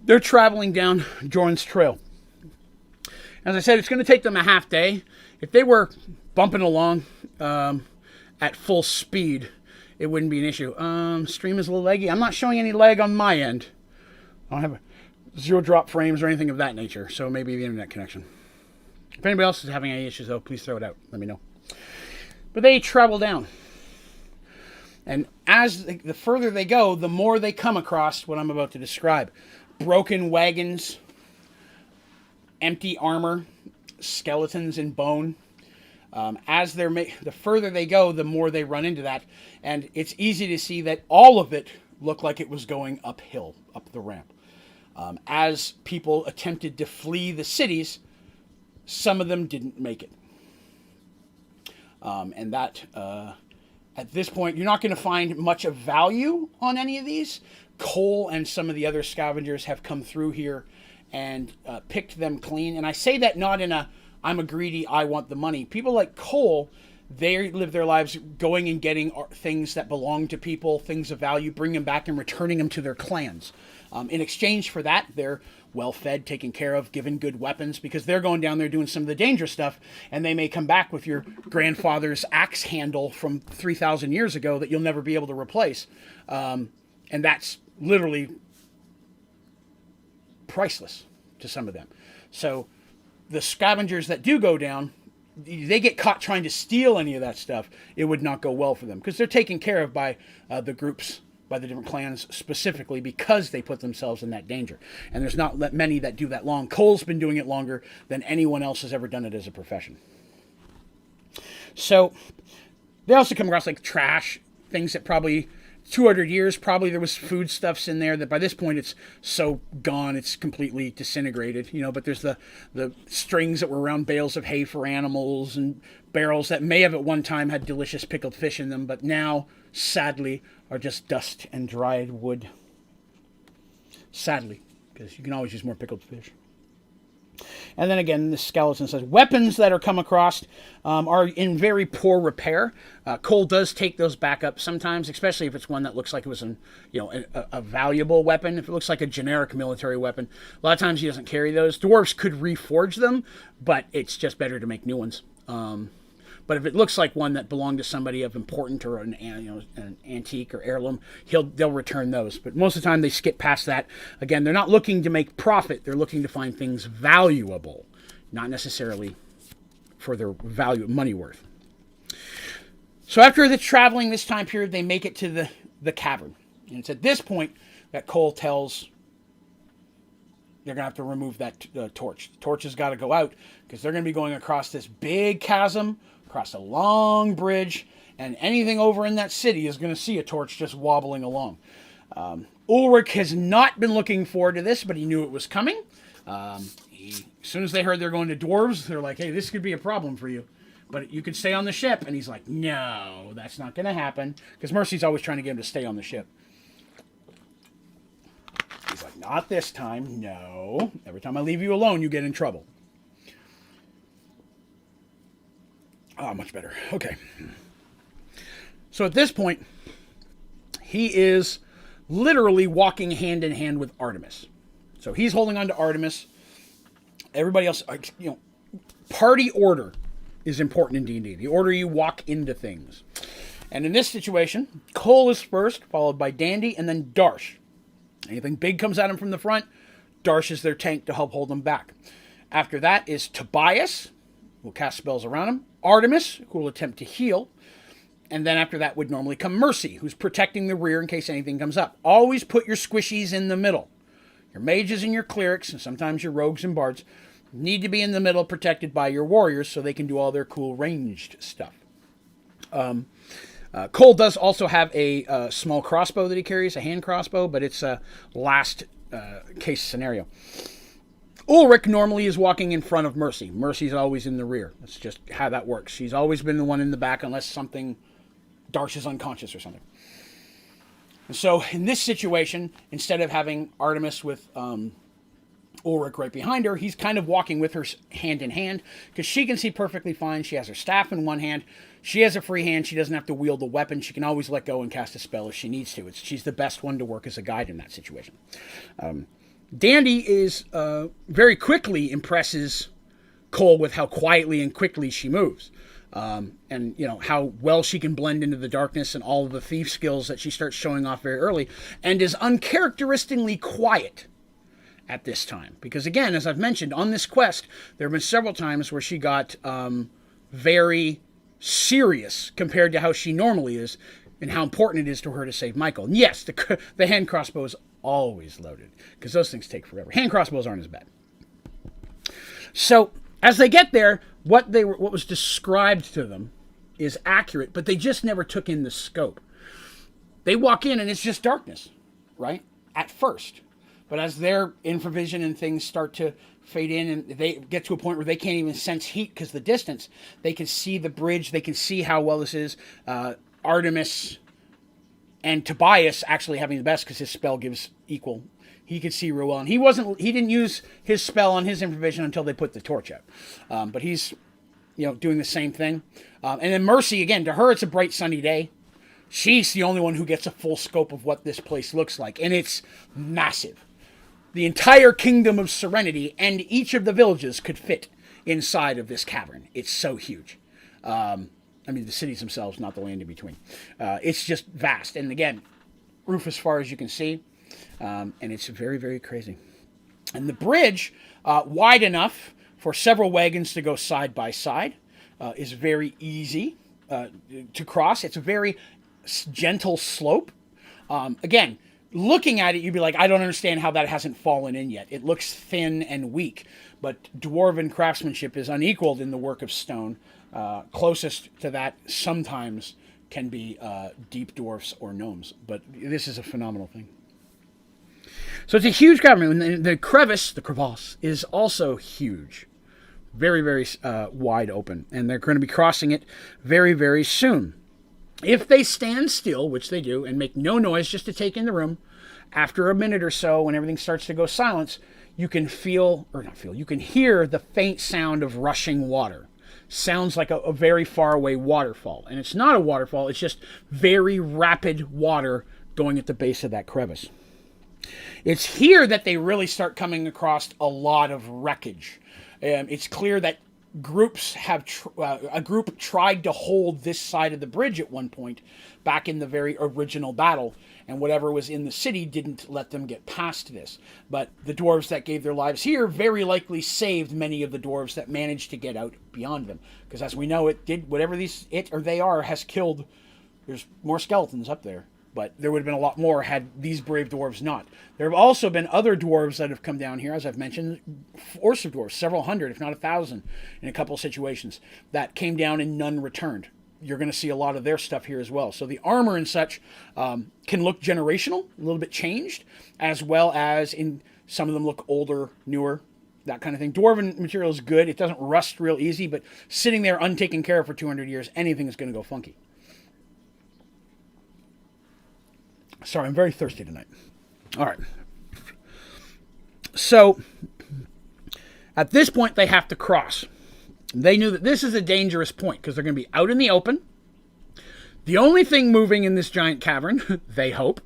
they're traveling down Joran's Trail. As I said, it's going to take them a half day. If they were bumping along at full speed, it wouldn't be an issue. Stream is a little leggy. I'm not showing any lag on my end. I don't have zero drop frames or anything of that nature, so maybe the internet connection. If anybody else is having any issues, though, please throw it out. Let me know. But they travel down. And as the further they go, the more they come across what I'm about to describe. Broken wagons, empty armor, skeletons and bone. The further they go, the more they run into that. And it's easy to see that all of it looked like it was going uphill, up the ramp. As people attempted to flee the cities, some of them didn't make it. And that, at this point, you're not going to find much of value on any of these. Cole and some of the other scavengers have come through here and picked them clean. And I say that not in I'm a greedy, I want the money. People like Cole They live their lives going and getting things that belong to people, things of value, bring them back and returning them to their clans. In exchange for that, they're well fed, taken care of, given good weapons, because they're going down there doing some of the dangerous stuff, and they may come back with your grandfather's axe handle from 3,000 years ago that you'll never be able to replace. And that's literally priceless to some of them. So the scavengers that do go down, they get caught trying to steal any of that stuff, it would not go well for them, because they're taken care of by the groups, by the different clans specifically, because they put themselves in that danger. And there's not many that do that long. Cole's been doing it longer than anyone else has ever done it as a profession. So they also come across like trash, things that probably 200 years, probably there was foodstuffs in there that by this point it's so gone, it's completely disintegrated, but there's the strings that were around bales of hay for animals and barrels that may have at one time had delicious pickled fish in them, but now, sadly, are just dust and dried wood. Sadly, because you can always use more pickled fish. And then again, the skeleton says weapons that are come across are in very poor repair. Cole does take those back up sometimes, especially if it's one that looks like it was a valuable weapon. If it looks like a generic military weapon, a lot of times he doesn't carry those. Dwarves could reforge them, but it's just better to make new ones. But if it looks like one that belonged to somebody of important or an antique or heirloom, they'll return those. But most of the time they skip past that. Again, they're not looking to make profit. They're looking to find things valuable, not necessarily for their money worth. So after the traveling this time period, they make it to the cavern. And it's at this point that Cole tells they're going to have to remove that torch. The torch has got to go out because they're going to be going across this big chasm, across a long bridge, and anything over in that city is going to see a torch just wobbling along. Ulrich has not been looking forward to this, but he knew it was coming. As soon as they heard they're going to dwarves, they're like, hey, this could be a problem for you. But you could stay on the ship. And he's like, no, that's not going to happen. Because Mercy's always trying to get him to stay on the ship. He's like, not this time. No. Every time I leave you alone, you get in trouble. Much better. Okay. So at this point, he is literally walking hand in hand with Artemis. So he's holding on to Artemis. Everybody else, party order is important in D&D. The order you walk into things. And in this situation, Cole is first, followed by Dandy, and then Darsh. Anything big comes at him from the front, Darsh is their tank to help hold them back. After that is Tobias, who will cast spells around him. Artemis, who will attempt to heal. And then after that would normally come Mercy, who's protecting the rear in case anything comes up. Always put your squishies in the middle. Your mages and your clerics, and sometimes your rogues and bards, need to be in the middle protected by your warriors so they can do all their cool ranged stuff. Cole does also have a small crossbow that he carries, a hand crossbow, but it's a last case scenario. Ulrich normally is walking in front of Mercy. Mercy's always in the rear. That's just how that works. She's always been the one in the back unless Darsh is unconscious or something. And so in this situation, instead of having Artemis with Ulrich right behind her, he's kind of walking with her hand in hand because she can see perfectly fine. She has her staff in one hand. She has a free hand. She doesn't have to wield the weapon. She can always let go and cast a spell if she needs to. She's the best one to work as a guide in that situation. Dandy is very quickly impresses Cole with how quietly and quickly she moves. And how well she can blend into the darkness and all of the thief skills that she starts showing off very early, and is uncharacteristically quiet at this time. Because again, as I've mentioned, on this quest, there have been several times where she got very serious compared to how she normally is and how important it is to her to save Michael. And yes, the hand crossbow is always loaded because those things take forever. Hand crossbows aren't as bad. So as they get there, what was described to them is accurate, but they just never took in the scope. They walk in and it's just darkness, right? At first. But as their infravision and things start to fade in and they get to a point where they can't even sense heat because of the distance, they can see the bridge, they can see how well this is. Artemis and Tobias actually having the best because his spell gives equal. He could see real well. And he didn't use his spell on his infravision until they put the torch out. But he's doing the same thing. And then Mercy, again, to her, it's a bright sunny day. She's the only one who gets a full scope of what this place looks like. And it's massive. The entire kingdom of Serenity and each of the villages could fit inside of this cavern. It's so huge. The cities themselves, not the land in between. It's just vast. And again, roof as far as you can see. And it's very, very crazy. And the bridge, wide enough for several wagons to go side by side, is very easy to cross. It's a very gentle slope. Again, looking at it, you'd be like, I don't understand how that hasn't fallen in yet. It looks thin and weak, but dwarven craftsmanship is unequaled in the work of stone. Closest to that sometimes can be deep dwarfs or gnomes, but this is a phenomenal thing. So it's a huge cavern, and the crevasse, is also huge. Very, very wide open, and they're going to be crossing it very, very soon. If they stand still, which they do, and make no noise just to take in the room, after a minute or so, when everything starts to go silent, you can you can hear the faint sound of rushing water. Sounds like a very far away waterfall. And it's not a waterfall, it's just very rapid water going at the base of that crevice. It's here that they really start coming across a lot of wreckage. It's clear that a group tried to hold this side of the bridge at one point back in the very original battle, and whatever was in the city didn't let them get past this. But the dwarves that gave their lives here very likely saved many of the dwarves that managed to get out beyond them, because as we know, they has killed. There's more skeletons up there, but there would have been a lot more had these brave dwarves not. There have also been other dwarves that have come down here, as I've mentioned, force of dwarves, several hundred, if not 1,000, in a couple of situations, that came down and none returned. You're going to see a lot of their stuff here as well. So the armor and such can look generational, a little bit changed, as well as in some of them look older, newer, that kind of thing. Dwarven material is good. It doesn't rust real easy, but sitting there untaken care of for 200 years, anything is going to go funky. Sorry, I'm very thirsty tonight. All right. So, at this point, they have to cross. They knew that this is a dangerous point because they're going to be out in the open. The only thing moving in this giant cavern, they hope,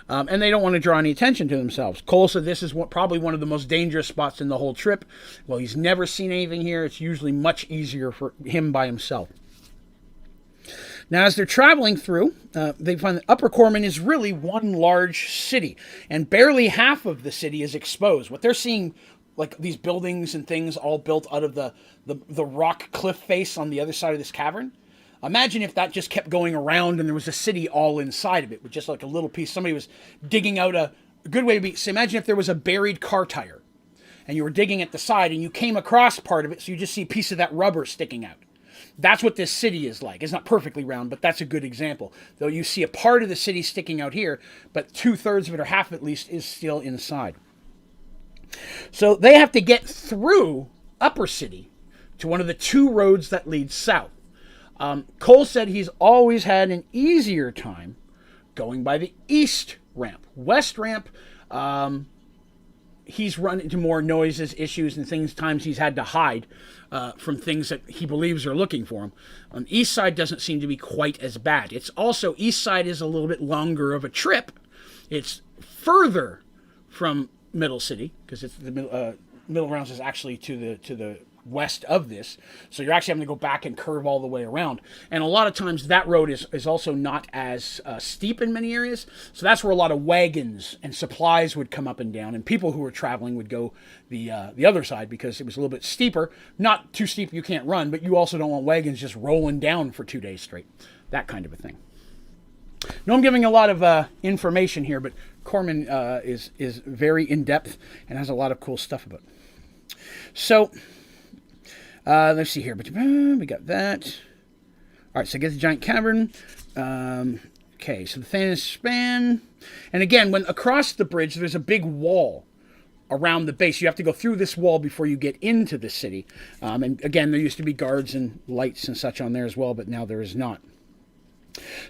and they don't want to draw any attention to themselves. Cole said this is probably one of the most dangerous spots in the whole trip. Well, he's never seen anything here. It's usually much easier for him by himself. Now, as they're traveling through, they find that Upper Corman is really one large city, and barely half of the city is exposed. What they're seeing, like these buildings and things all built out of the rock cliff face on the other side of this cavern. Imagine if that just kept going around and there was a city all inside of it with just like a little piece. Somebody was digging out a good way to be. So imagine if there was a buried car tire and you were digging at the side and you came across part of it, so you just see a piece of that rubber sticking out. That's what this city is like. It's not perfectly round, but that's a good example. Though you see a part of the city sticking out here, but 2/3 of it, or half at least, is still inside. So they have to get through Upper City to one of the 2 roads that lead south. Cole said he's always had an easier time going by the east ramp. West ramp, he's run into more noises, issues, and times he's had to hide from things that he believes are looking for him. East side doesn't seem to be quite as bad. It's also, east side is a little bit longer of a trip. It's further from Middle City, because it's the Middle Rounds is actually to the west of this, so you're actually having to go back and curve all the way around. And a lot of times that road is also not as steep in many areas, so that's where a lot of wagons and supplies would come up and down, and people who were traveling would go the other side because it was a little bit steeper. Not too steep you can't run, but you also don't want wagons just rolling down for 2 days straight. That kind of a thing. No, I'm giving a lot of information here, but Corman is very in-depth and has a lot of cool stuff about it. So, let's see here. We got that. All right, so get the giant cavern. Okay, so the thinnest span. And again, when across the bridge, there's a big wall around the base. You have to go through this wall before you get into the city. And again, there used to be guards and lights and such on there as well, but now there is not.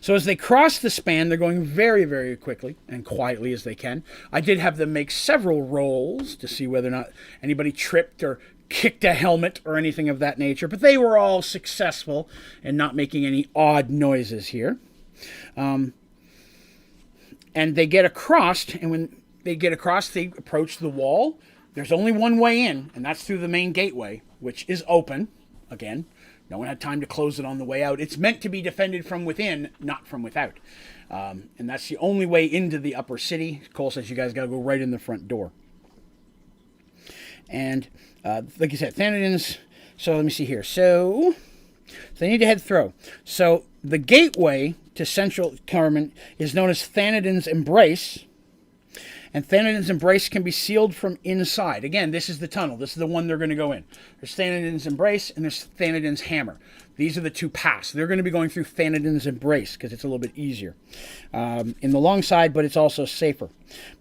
So as they cross the span, they're going very, very quickly and quietly as they can. I did have them make several rolls to see whether or not anybody tripped or kicked a helmet or anything of that nature, but they were all successful in not making any odd noises here. And they get across, and when they get across, they approach the wall. There's only one way in, and that's through the main gateway, which is open. Again, no one had time to close it on the way out. It's meant to be defended from within, not from without. And that's the only way into the upper city. Cole says you guys got to go right in the front door. And like you said, Thanadin's... So let me see here. So they need to head through. So the gateway to Central Carmen is known as Thanadin's Embrace. And Thanadin's Embrace can be sealed from inside. Again, this is the tunnel. This is the one they're going to go in. There's Thanadin's Embrace and there's Thanadin's Hammer. These are the two paths. They're going to be going through Thanadin's Embrace because it's a little bit easier in the long side, but it's also safer.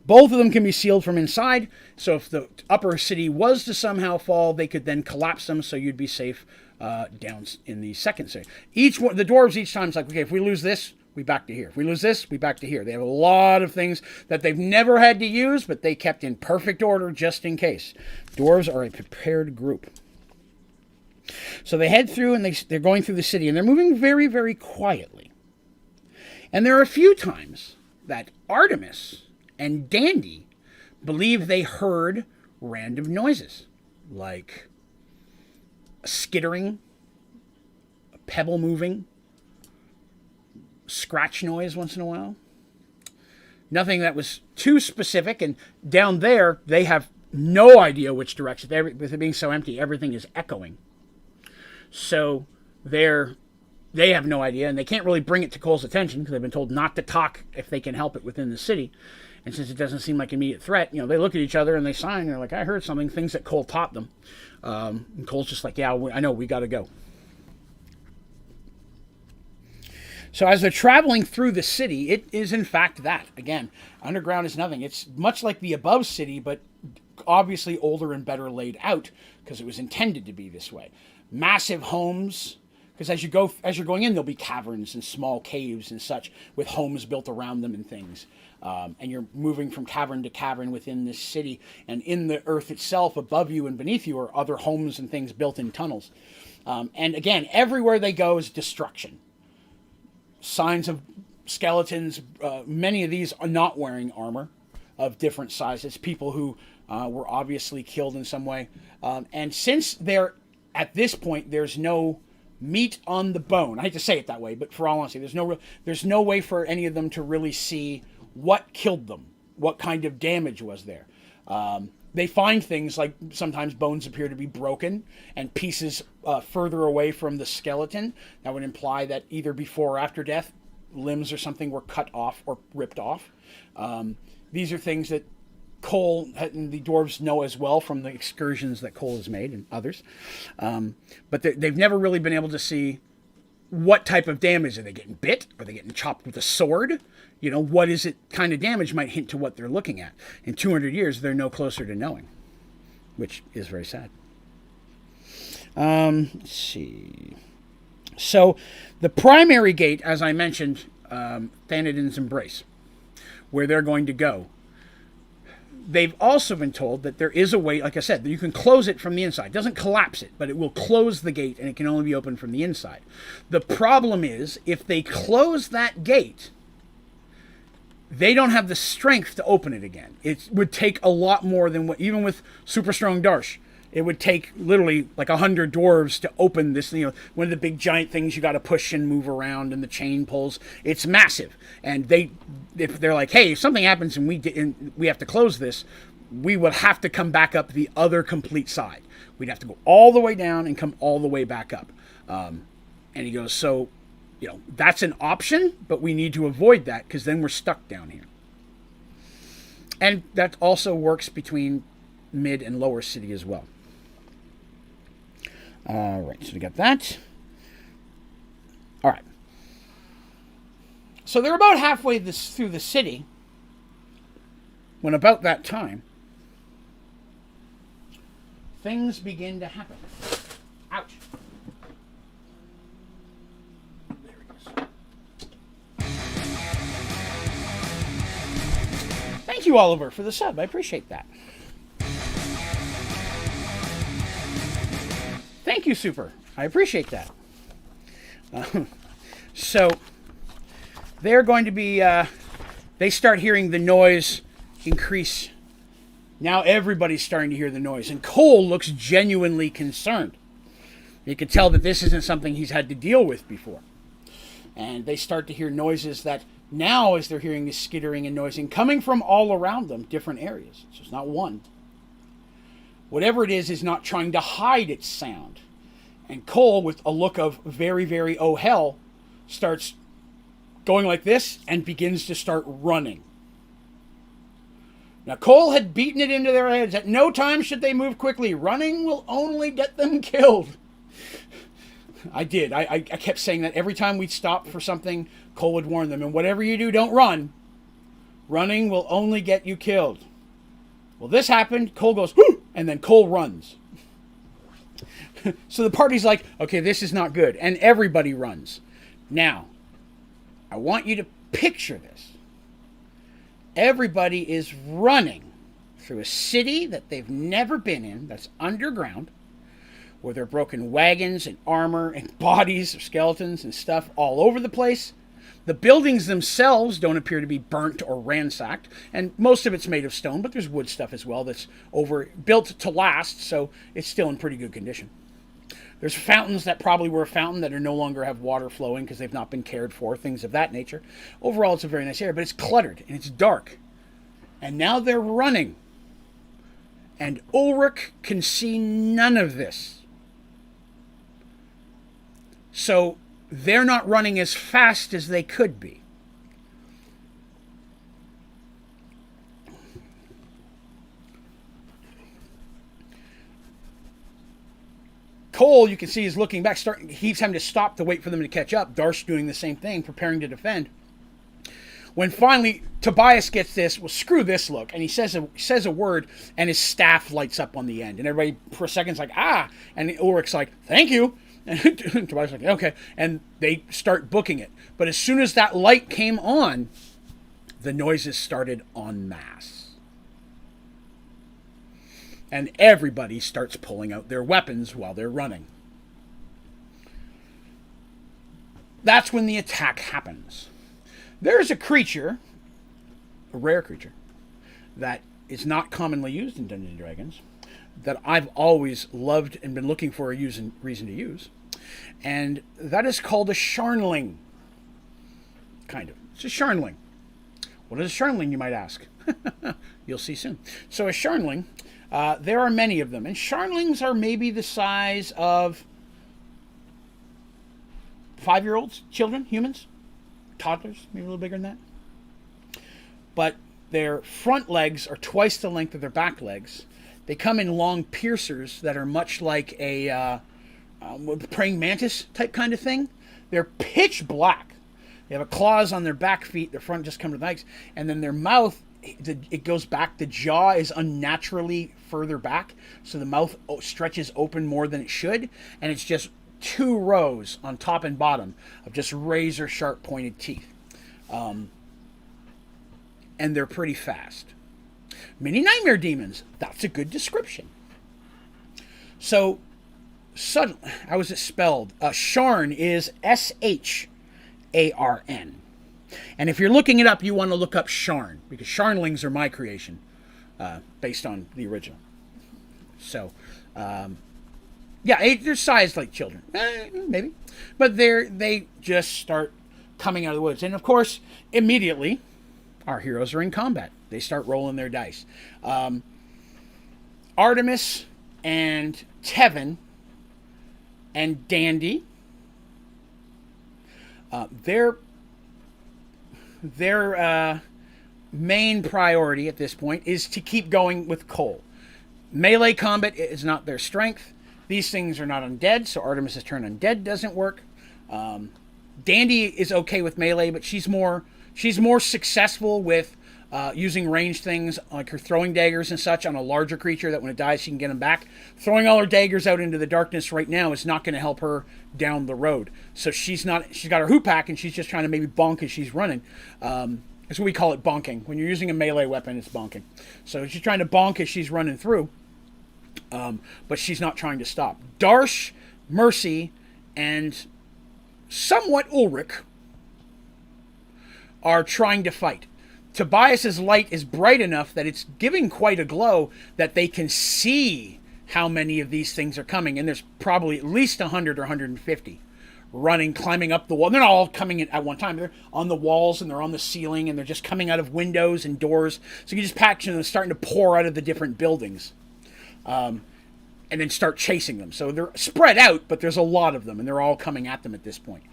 Both of them can be sealed from inside. So if the upper city was to somehow fall, they could then collapse them so you'd be safe down in the second city. Each one, the dwarves each time is like, okay, if we lose this, we back to here. If we lose this, we back to here. They have a lot of things that they've never had to use, but they kept in perfect order just in case. Dwarves are a prepared group. So they head through, and they're going through the city, and they're moving very, very quietly. And there are a few times that Artemis and Dandy believe they heard random noises, like a skittering, a pebble moving, scratch noise once in a while. Nothing that was too specific, and down there they have no idea which direction. With it being so empty, everything is echoing. So they have no idea, and they can't really bring it to Cole's attention because they've been told not to talk if they can help it within the city. And since it doesn't seem like an immediate threat, they look at each other and they sign. They're like, I heard something, things that Cole taught them. And Cole's just like, yeah, I know, we got to go. So as they're traveling through the city, it is in fact that. Again, underground is nothing. It's much like the above city, but obviously older and better laid out because it was intended to be this way. Massive homes, because as you're going in, there'll be caverns and small caves and such with homes built around them and things. And you're moving from cavern to cavern within this city. And in the earth itself, above you and beneath you, are other homes and things built in tunnels. And again, everywhere they go is destruction. Signs of skeletons. Many of these are not wearing armor of different sizes. People who were obviously killed in some way. And since they're at this point, there's no meat on the bone. I hate to say it that way, but for all honesty, there's no way for any of them to really see what killed them, what kind of damage was there. They find things like sometimes bones appear to be broken and pieces further away from the skeleton. That would imply that either before or after death, limbs or something were cut off or ripped off. These are things that Cole and the dwarves know as well from the excursions that Cole has made and others. But they've never really been able to see what type of damage. Are they getting bit? Are they getting chopped with a sword? What is it kind of damage might hint to what they're looking at. In 200 years, they're no closer to knowing, which is very sad. Let's see. So the primary gate, as I mentioned, Thanadin's Embrace, where they're going to go. They've also been told that there is a way, like I said, that you can close it from the inside. It doesn't collapse it, but it will close the gate, and it can only be opened from the inside. The problem is, if they close that gate, they don't have the strength to open it again. It would take a lot more than what, even with super strong Darsh, it would take literally like 100 dwarves to open this. One of the big giant things you got to push and move around, and the chain pulls. It's massive, and if they're like, hey, if something happens and we have to close this, we would have to come back up the other complete side. We'd have to go all the way down and come all the way back up. And he goes, so, that's an option, but we need to avoid that because then we're stuck down here. And that also works between mid and lower city as well. All right, so we got that. All right. So they're about halfway through the city when about that time, things begin to happen. Ouch. There he goes. Thank you, Oliver, for the sub. I appreciate that. you, Super. I appreciate that. So they're going to be, they start hearing the noise increase. Now everybody's starting to hear the noise, and Cole looks genuinely concerned. You can tell that this isn't something he's had to deal with before. And they start to hear noises that now, as they're hearing this skittering and noising, coming from all around them, different areas. So it's not one. Whatever it is not trying to hide its sound. And Cole, with a look of very, very oh hell, starts going like this and begins to start running. Now, Cole had beaten it into their heads. At no time should they move quickly. Running will only get them killed. I did. I kept saying that every time we'd stop for something, Cole would warn them. And whatever you do, don't run. Running will only get you killed. Well, this happened. Cole goes, whoo! And then Cole runs. So the party's like, okay, this is not good. And everybody runs. Now, I want you to picture this. Everybody is running through a city that they've never been in, that's underground, where there are broken wagons and armor and bodies of skeletons and stuff all over the place. The buildings themselves don't appear to be burnt or ransacked, and most of it's made of stone, but there's wood stuff as well that's built to last, so it's still in pretty good condition. There's fountains that probably were a fountain that are no longer have water flowing because they've not been cared for, things of that nature. Overall, it's a very nice area, but it's cluttered and it's dark. And now they're running. And Ulrich can see none of this. So they're not running as fast as they could be. Cole, you can see, is looking back. He's having to stop to wait for them to catch up. Darsh doing the same thing, preparing to defend. When finally Tobias gets this, well, screw this look, and he says a word, and his staff lights up on the end, and everybody for a second's like, ah, and Ulrich's like, thank you, and Tobias is like, okay, and they start booking it. But as soon as that light came on, the noises started en masse. And everybody starts pulling out their weapons while they're running. That's when the attack happens. There's a creature, a rare creature, that is not commonly used in Dungeons & Dragons, that I've always loved and been looking for a reason to use. And that is called a Sharnling. Kind of. It's a Sharnling. What is a Sharnling, you might ask? You'll see soon. So a Sharnling... there are many of them, and Sharnlings are maybe the size of 5-year-olds, children, humans, toddlers, maybe a little bigger than that. But their front legs are twice the length of their back legs. They come in long piercers that are much like a praying mantis type kind of thing. They're pitch black. They have claws on their back feet. Their front just come to the legs, and then their mouth, it goes back. The jaw is unnaturally further back, so the mouth stretches open more than it should, and it's just 2 rows on top and bottom of just razor sharp pointed teeth. And they're pretty fast. Mini nightmare demons. That's a good description. So suddenly, how is it spelled? Sharn is Sharn. And if you're looking it up, you want to look up Sharn, because Sharnlings are my creation, based on the original. So, yeah, they're sized like children, maybe, but they just start coming out of the woods, and of course, immediately, our heroes are in combat. They start rolling their dice. Artemis and Tevin and Dandy, their main priority at this point is to keep going with Cole. Melee combat is not their strength. These things are not undead, so Artemis's turn undead doesn't work. Dandy is okay with melee, but she's more successful with using ranged things like her throwing daggers and such on a larger creature that when it dies she can get them back. Throwing all her daggers out into the darkness right now is not going to help her down the road. So she's got her hoop pack and she's just trying to maybe bonk as she's running. That's what we call it, bonking. When you're using a melee weapon, it's bonking. So she's trying to bonk as she's running through, but she's not trying to stop. Darsh Mercy and somewhat Ulrich are trying to fight. Tobias's light is bright enough that it's giving quite a glow that they can see how many of these things are coming. And there's probably at least 100 or 150 running, climbing up the wall. They're not all coming in at one time. They're on the walls and they're on the ceiling and they're just coming out of windows and doors. So you just picture them starting to pour out of the different buildings. And then start chasing them. So they're spread out, but there's a lot of them and they're all coming at them at this point.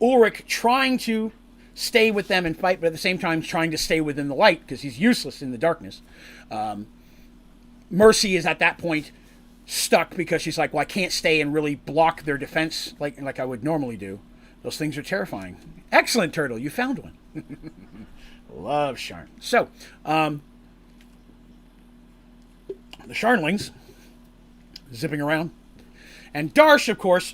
Ulrich trying to stay with them and fight, but at the same time trying to stay within the light because he's useless in the darkness. Mercy is at that point stuck because she's like, well, I can't stay and really block their defense like I would normally do. Those things are terrifying. Excellent, Turtle. You found one. Love Sharn. So, the Sharnlings zipping around. And Darsh, of course,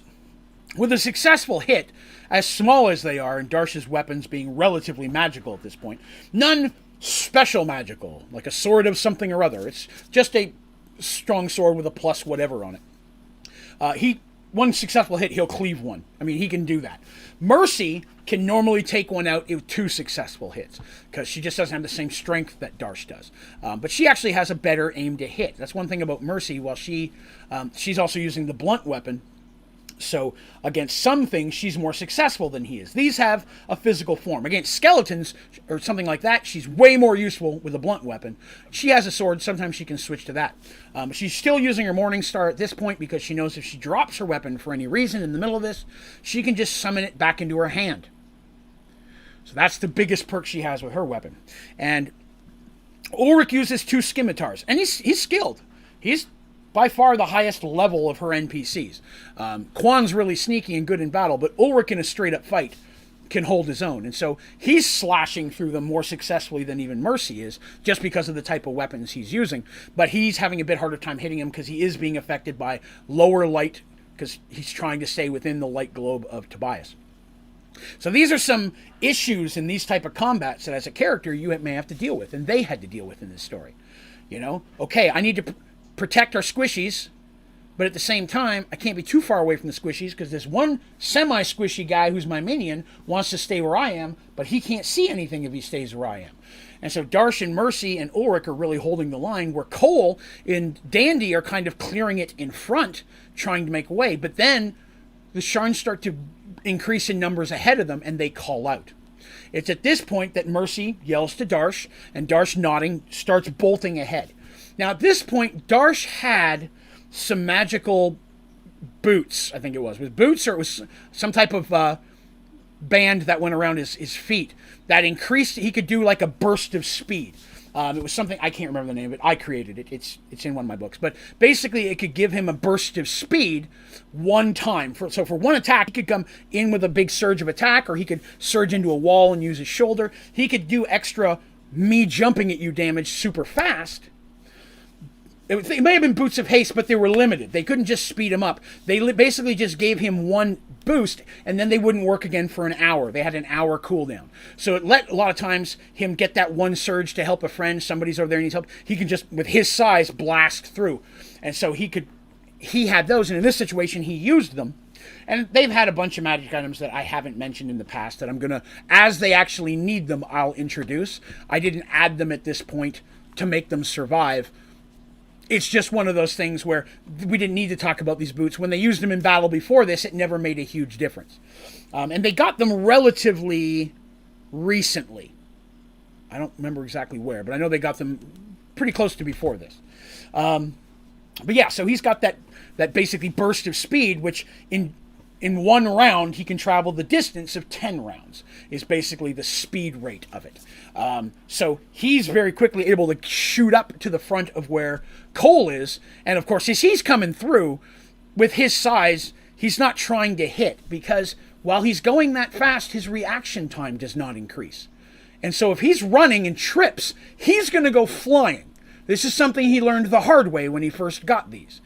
with a successful hit, as small as they are, and Darsh's weapons being relatively magical at this point. None special magical, like a sword of something or other. It's just a strong sword with a plus whatever on it. One successful hit, he'll cleave one. I mean, he can do that. Mercy can normally take one out with 2 successful hits, because she just doesn't have the same strength that Darsh does. But she actually has a better aim to hit. That's one thing about Mercy, while she's also using the blunt weapon. So against some things, she's more successful than he is. These have a physical form. Against skeletons or something like that, she's way more useful with a blunt weapon. She has a sword. Sometimes she can switch to that. She's still using her Morning Star at this point because she knows if she drops her weapon for any reason in the middle of this, she can just summon it back into her hand. So that's the biggest perk she has with her weapon. And Ulrich uses 2 scimitars. And he's skilled. He's by far the highest level of her NPCs. Quan's really sneaky and good in battle, but Ulrich in a straight-up fight can hold his own. And so he's slashing through them more successfully than even Mercy is, just because of the type of weapons he's using. But he's having a bit harder time hitting him because he is being affected by lower light, because he's trying to stay within the light globe of Tobias. So these are some issues in these type of combats that as a character you may have to deal with, and they had to deal with in this story. You know, okay, I need to protect our squishies, but at the same time, I can't be too far away from the squishies because this one semi-squishy guy who's my minion wants to stay where I am, but he can't see anything if he stays where I am. And so Darsh and Mercy and Ulrich are really holding the line, where Cole and Dandy are kind of clearing it in front, trying to make a way, but then the Sharns start to increase in numbers ahead of them, and they call out. It's at this point that Mercy yells to Darsh, and Darsh, nodding, starts bolting ahead. Now, at this point, Darsh had some magical boots, I think it was. With boots, or it was some type of band that went around his feet that increased, he could do like a burst of speed. It was something, I can't remember the name of it. I created it. It's in one of my books. But basically, it could give him a burst of speed one time. So for one attack, he could come in with a big surge of attack, or he could surge into a wall and use his shoulder. He could do extra me jumping at you damage super fast. It may have been boots of haste, but they were limited. They couldn't just speed him up. They basically just gave him one boost, and then they wouldn't work again for an hour. They had an hour cooldown. So it let, a lot of times, him get that one surge to help a friend. Somebody's over there and needs help. He can just, with his size, blast through. And so he had those, and in this situation, he used them. And they've had a bunch of magic items that I haven't mentioned in the past that I'm going to, as they actually need them, I'll introduce. I didn't add them at this point to make them survive. It's just one of those things where we didn't need to talk about these boots. When they used them in battle before this, it never made a huge difference. And they got them relatively recently. I don't remember exactly where, but I know they got them pretty close to before this. But yeah, so he's got that basically burst of speed, which in one round, he can travel the distance of 10 rounds, is basically the speed rate of it. So he's very quickly able to shoot up to the front of where Cole is. And of course, as he's coming through, with his size, he's not trying to hit, because while he's going that fast, his reaction time does not increase. And so if he's running and trips, he's going to go flying. This is something he learned the hard way when he first got these.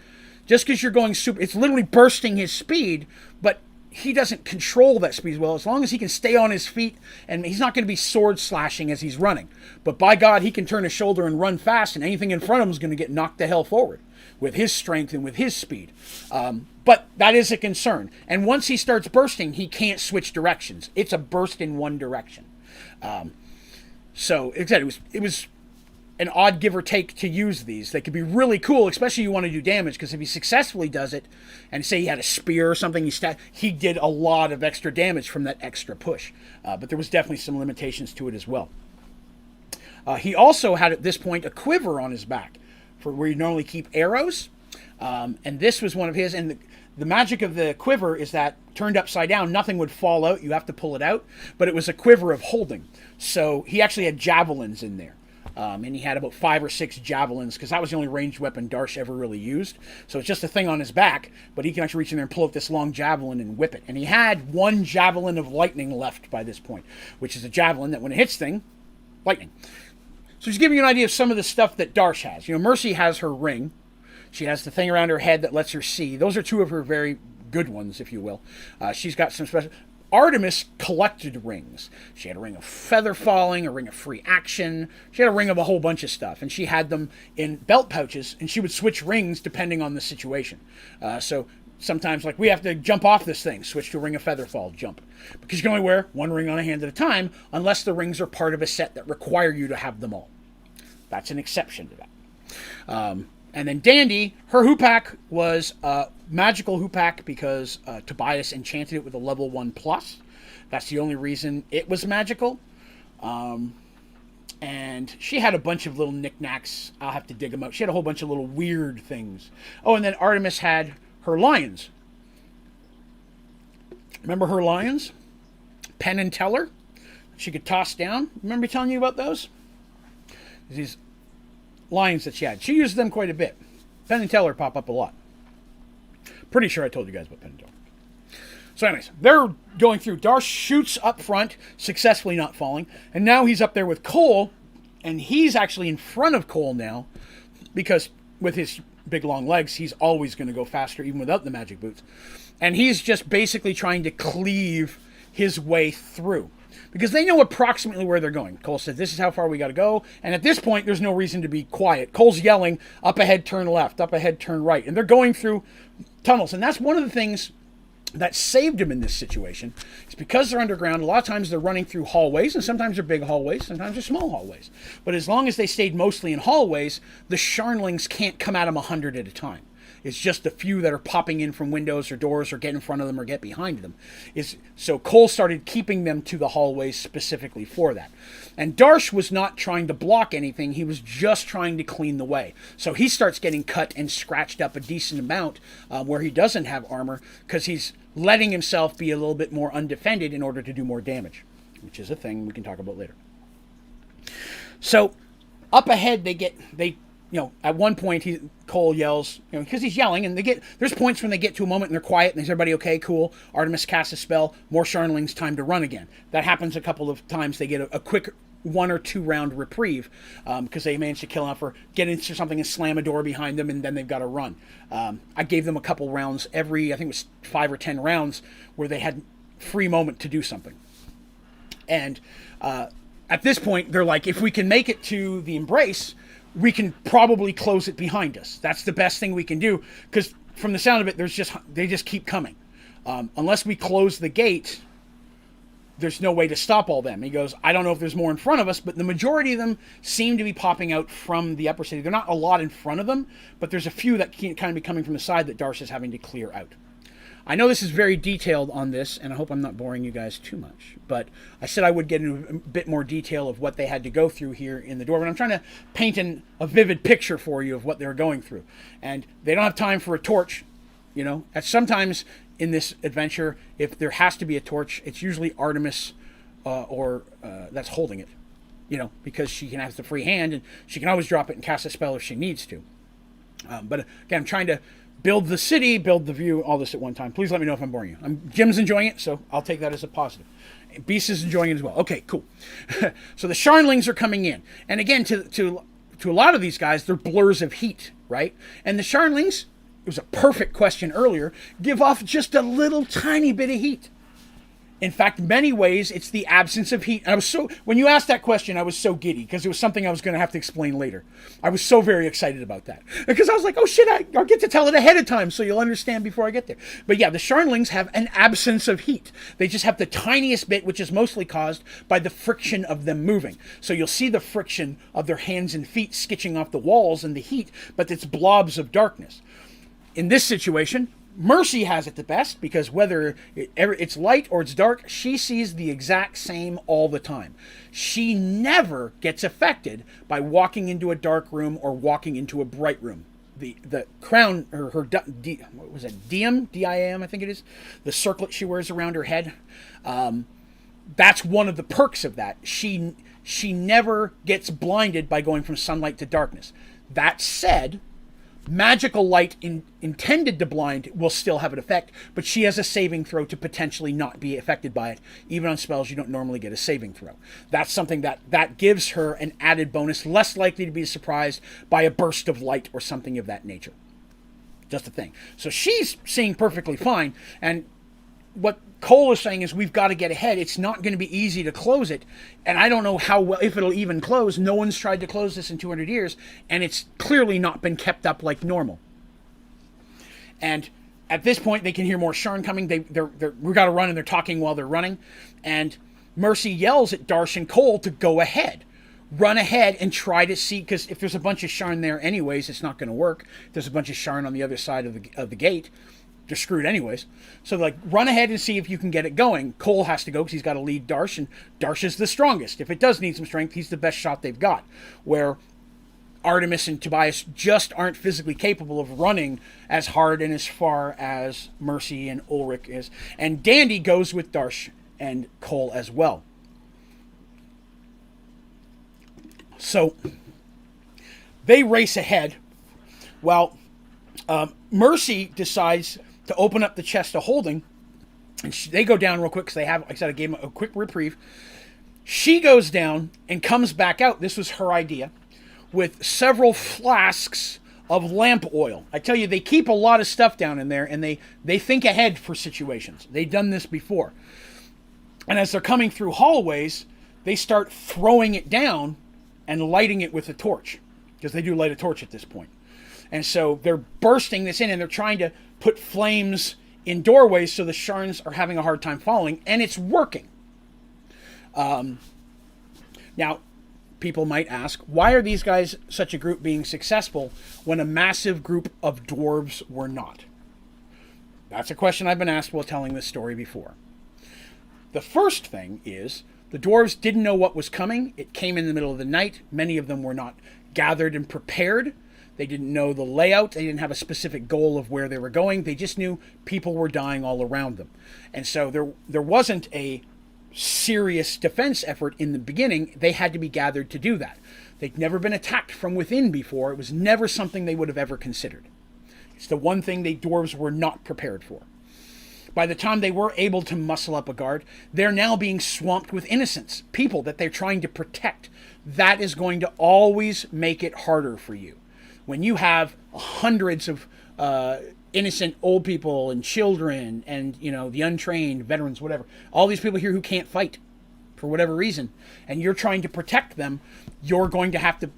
Just because you're going super, it's literally bursting his speed, but he doesn't control that speed well. As long as he can stay on his feet, and he's not going to be sword slashing as he's running. But by God, he can turn his shoulder and run fast, and anything in front of him is going to get knocked the hell forward. with his strength and with his speed. But that is a concern. And once he starts bursting, he can't switch directions. It's a burst in one direction. So it was an odd give or take to use these. They could be really cool, especially if you want to do damage, because if he successfully does it, and say he had a spear or something, he did a lot of extra damage from that extra push. But there was definitely some limitations to it as well. He also had, at this point, a quiver on his back, for where you normally keep arrows. And this was one of his, and the magic of the quiver is that turned upside down, nothing would fall out. You have to pull it out, but it was a quiver of holding. So he actually had javelins in there. And he had about 5 or 6 javelins, because that was the only ranged weapon Darsh ever really used. So it's just a thing on his back, but he can actually reach in there and pull out this long javelin and whip it. And he had 1 javelin of lightning left by this point, which is a javelin that when it hits thing, lightning. So just giving you an idea of some of the stuff that Darsh has. You know, Mercy has her ring. She has the thing around her head that lets her see. Those are 2 of her very good ones, if you will. She's got some special... Artemis collected rings. She had a ring of feather falling, a ring of free action. She had a ring of a whole bunch of stuff, and she had them in belt pouches, and she would switch rings depending on the situation. So sometimes, like, we have to jump off this thing, switch to a ring of feather fall, jump. Because you can only wear 1 ring on a hand at a time, unless the rings are part of a set that require you to have them all. That's an exception to that. And then Dandy, her hoopak was a magical hoopak because Tobias enchanted it with a level 1+. That's the only reason it was magical. And she had a bunch of little knickknacks. I'll have to dig them out. She had a whole bunch of little weird things. Oh, and then Artemis had her lions. Remember her lions? Penn and Teller. She could toss down. Remember me telling you about those? These lions that she had. She used them quite a bit. Penn and Teller pop up a lot. Pretty sure I told you guys about Penn and Teller. So anyways, they're going through. Darsh shoots up front, successfully not falling. And now he's up there with Cole. And he's actually in front of Cole now. Because with his big long legs, he's always going to go faster even without the magic boots. And he's just basically trying to cleave his way through. Because they know approximately where they're going. Cole said, this is how far we got to go. And at this point, there's no reason to be quiet. Cole's yelling, up ahead, turn left, up ahead, turn right. And they're going through tunnels. And that's one of the things that saved him in this situation. It's because they're underground. A lot of times they're running through hallways. And sometimes they're big hallways. Sometimes they're small hallways. But as long as they stayed mostly in hallways, the Sharnlings can't come at them 100 at a time. It's just a few that are popping in from windows or doors or get in front of them or get behind them. So Cole started keeping them to the hallways specifically for that. And Darsh was not trying to block anything. He was just trying to clean the way. So he starts getting cut and scratched up a decent amount where he doesn't have armor because he's letting himself be a little bit more undefended in order to do more damage, which is a thing we can talk about later. So up ahead, at one point, Cole yells, because he's yelling, and there's points when they get to a moment and they're quiet, and is everybody okay? Cool. Artemis casts a spell, more Sharnlings, time to run again. That happens a couple of times. They get a quick 1 or 2 round reprieve, because they managed to kill enough or get into something and slam a door behind them, and then they've got to run. I gave them a couple rounds I think it was 5 or 10 rounds, where they had free moment to do something. And at this point, they're like, if we can make it to the embrace, we can probably close it behind us. That's the best thing we can do, because from the sound of it, they just keep coming. Unless we close the gate, there's no way to stop all them. He goes, I don't know if there's more in front of us, but the majority of them seem to be popping out from the upper city. They're not a lot in front of them, but there's a few that can kind of be coming from the side that Darsh is having to clear out. I know this is very detailed on this, and I hope I'm not boring you guys too much, but I said I would get into a bit more detail of what they had to go through here in the door, but I'm trying to paint a vivid picture for you of what they're going through. And they don't have time for a torch, Sometimes in this adventure, if there has to be a torch, it's usually Artemis or that's holding it, because she can have the free hand, and she can always drop it and cast a spell if she needs to. But again, I'm trying to build the city, build the view, all this at one time. Please let me know if I'm boring you. Jim's enjoying it, so I'll take that as a positive. Beast is enjoying it as well. Okay, cool. So the Sharnlings are coming in. And again, to a lot of these guys, they're blurs of heat, right? And the Sharnlings, it was a perfect question earlier, give off just a little tiny bit of heat. In fact, many ways, it's the absence of heat. And when you asked that question, I was so giddy because it was something I was going to have to explain later. I was so very excited about that because I was like, oh shit, I'll get to tell it ahead of time so you'll understand before I get there. But yeah, the Sharnlings have an absence of heat. They just have the tiniest bit, which is mostly caused by the friction of them moving. So you'll see the friction of their hands and feet skitching off the walls and the heat, but it's blobs of darkness. In this situation, Mercy has it the best because whether it's light or it's dark, she sees the exact same all the time. She never gets affected by walking into a dark room or walking into a bright room. The crown, or her, what was it, Diam, D-I-A-M, I think it is, the circlet she wears around her head, that's one of the perks of that. She never gets blinded by going from sunlight to darkness. That said, magical light intended to blind will still have an effect, but she has a saving throw to potentially not be affected by it. Even on spells, you don't normally get a saving throw. That's something that gives her an added bonus, less likely to be surprised by a burst of light or something of that nature. Just a thing. So she's seeing perfectly fine, and what Cole is saying is we've got to get ahead. It's not going to be easy to close it, and I don't know how well, if it'll even close. No one's tried to close this in 200 years, and it's clearly not been kept up like normal. And at this point, they can hear more Sharn coming. We got to run, and they're talking while they're running. And Mercy yells at Darsh and Cole to go ahead. Run ahead and try to see, because if there's a bunch of Sharn there anyways, it's not going to work. If there's a bunch of Sharn on the other side of the gate, they're screwed anyways. So like, run ahead and see if you can get it going. Cole has to go because he's got to lead Darsh, and Darsh is the strongest. If it does need some strength, he's the best shot they've got. Where Artemis and Tobias just aren't physically capable of running as hard and as far as Mercy and Ulrich is. And Dandy goes with Darsh and Cole as well. So they race ahead while Mercy decides to open up the chest of holding, and they go down real quick because like I said, I gave them a quick reprieve. She goes down and comes back out. This was her idea, with several flasks of lamp oil. I tell you, they keep a lot of stuff down in there, and they think ahead for situations. They've done this before. And as they're coming through hallways, they start throwing it down and lighting it with a torch, because they do light a torch at this point. And so they're bursting this in, and they're trying to put flames in doorways so the Sharns are having a hard time following, and it's working. Now, people might ask, why are these guys, such a group, being successful when a massive group of dwarves were not? That's a question I've been asked while telling this story before. The first thing is, the dwarves didn't know what was coming. It came in the middle of the night. Many of them were not gathered and prepared. They didn't know the layout. They didn't have a specific goal of where they were going. They just knew people were dying all around them. And so there wasn't a serious defense effort in the beginning. They had to be gathered to do that. They'd never been attacked from within before. It was never something they would have ever considered. It's the one thing the dwarves were not prepared for. By the time they were able to muscle up a guard, they're now being swamped with innocents, people that they're trying to protect. That is going to always make it harder for you. When you have hundreds of innocent old people and children and, the untrained veterans, whatever, all these people here who can't fight for whatever reason, and you're trying to protect them, you're going to have to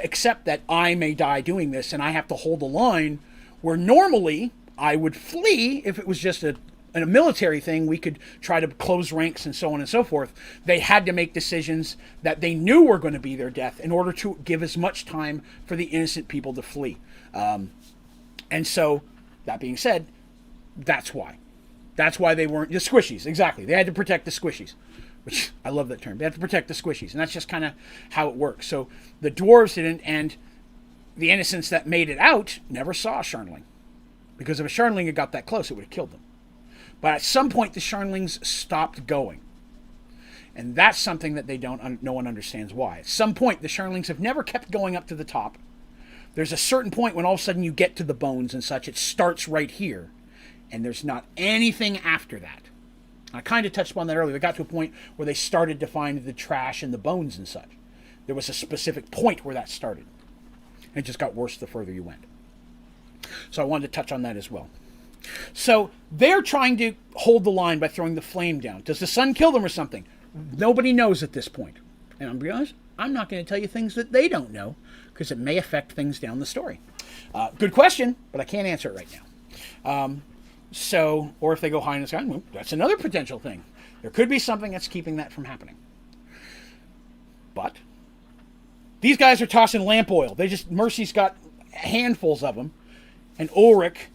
accept that I may die doing this, and I have to hold the line where normally I would flee if it was just a military thing. We could try to close ranks and so on and so forth. They had to make decisions that they knew were going to be their death in order to give as much time for the innocent people to flee. And so, that being said, that's why. That's why they weren't... The squishies, exactly. They had to protect the squishies. Which, I love that term. They had to protect the squishies. And that's just kind of how it works. So, the dwarves didn't, and the innocents that made it out never saw a Sharnling. Because if a Sharnling had got that close, it would have killed them. But at some point, the Sharnlings stopped going. And that's something that no one understands why. At some point, the Sharnlings have never kept going up to the top. There's a certain point when all of a sudden you get to the bones and such. It starts right here. And there's not anything after that. I kind of touched upon that earlier. They got to a point where they started to find the trash and the bones and such. There was a specific point where that started. And it just got worse the further you went. So I wanted to touch on that as well. So they're trying to hold the line by throwing the flame down. Does the sun kill them or something? Nobody knows at this point. And I'm being honest, I'm not going to tell you things that they don't know because it may affect things down the story. Good question, but I can't answer it right now. Or if they go high in the sky, well, that's another potential thing. There could be something that's keeping that from happening. But these guys are tossing lamp oil. Mercy's got handfuls of them, and Ulrich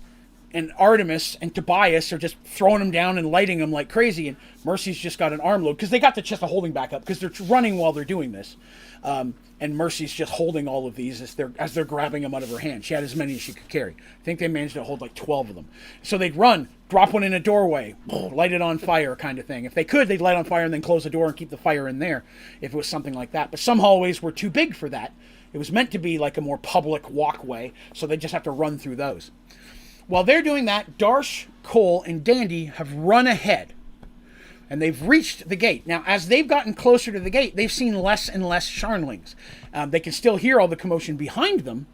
and Artemis and Tobias are just throwing them down and lighting them like crazy, and Mercy's just got an armload because they got the chest of holding back up because they're running while they're doing this, and Mercy's just holding all of these as they're grabbing them out of her hand. She had as many as she could carry. I think they managed to hold like 12 of them. So they'd run, drop one in a doorway, light it on fire kind of thing. If they could, they'd light on fire and then close the door and keep the fire in there if it was something like that. But some hallways were too big for that. It was meant to be like a more public walkway, so they just have to run through those. While they're doing that, Darsh, Cole, and Dandy have run ahead. And they've reached the gate. Now, as they've gotten closer to the gate, they've seen less and less Sharnlings. They can still hear all the commotion behind them,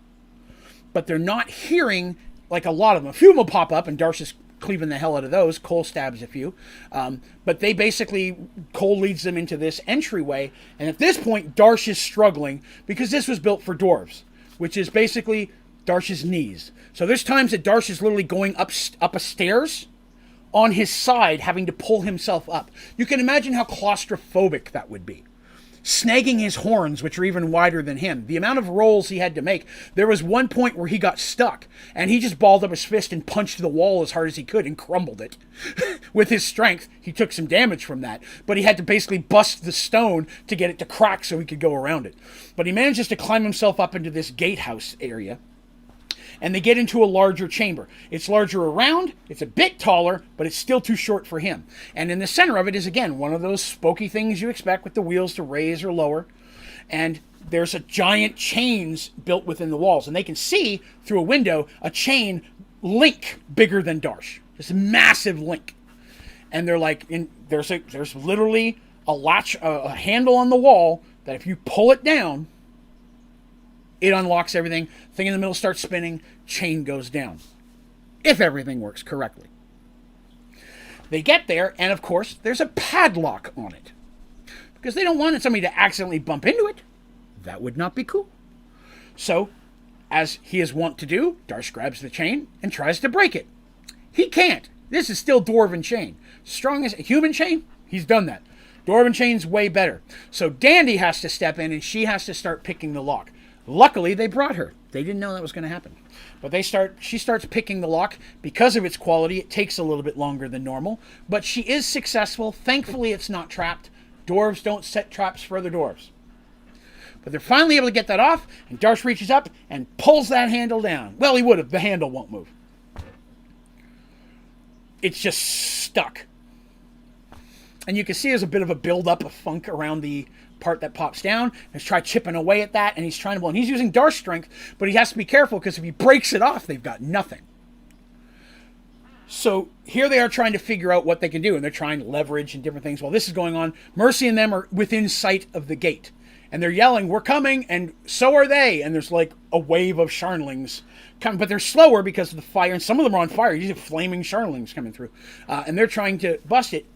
but they're not hearing like a lot of them. A few of them will pop up, and Darsh is cleaving the hell out of those. Cole stabs a few. But they basically, Cole leads them into this entryway. And at this point, Darsh is struggling because this was built for dwarves, which is basically Darsh's knees. So there's times that Darsh is literally going up a stairs on his side, having to pull himself up. You can imagine how claustrophobic that would be. Snagging his horns, which are even wider than him. The amount of rolls he had to make. There was one point where he got stuck, and he just balled up his fist and punched the wall as hard as he could and crumbled it. With his strength, he took some damage from that, but he had to basically bust the stone to get it to crack so he could go around it. But he manages to climb himself up into this gatehouse area, and they get into a larger chamber. It's larger around, it's a bit taller, but it's still too short for him. And in the center of it is, again, one of those spokey things you expect with the wheels to raise or lower. And there's a giant chains built within the walls. And they can see, through a window, a chain link bigger than Darsh. This massive link. And they're like, there's literally a latch, a handle on the wall that if you pull it down, it unlocks everything. Thing in the middle starts spinning. Chain goes down. If everything works correctly. They get there, and of course, there's a padlock on it. Because they don't want somebody to accidentally bump into it. That would not be cool. So, as he is wont to do, Darsh grabs the chain and tries to break it. He can't. This is still dwarven chain. Strong as a human chain, he's done that. Dwarven chain's way better. So Dandy has to step in, and she has to start picking the lock. Luckily, they brought her. They didn't know that was going to happen. But she starts picking the lock. Because of its quality, it takes a little bit longer than normal. But she is successful. Thankfully, it's not trapped. Dwarves don't set traps for other dwarves. But they're finally able to get that off, and Darsh reaches up and pulls that handle down. Well, he would have. The handle won't move. It's just stuck. And you can see there's a bit of a buildup of funk around the part that pops down. He's trying chipping away at that, and he's trying to blow. And he's using Darsh strength, but he has to be careful because if he breaks it off, they've got nothing. So here they are trying to figure out what they can do, and they're trying to leverage and different things. While this is going on, Mercy and them are within sight of the gate. And they're yelling, "We're coming!" And so are they. And there's like a wave of Sharnlings coming, but they're slower because of the fire. And some of them are on fire. You see flaming Sharnlings coming through. And they're trying to bust it.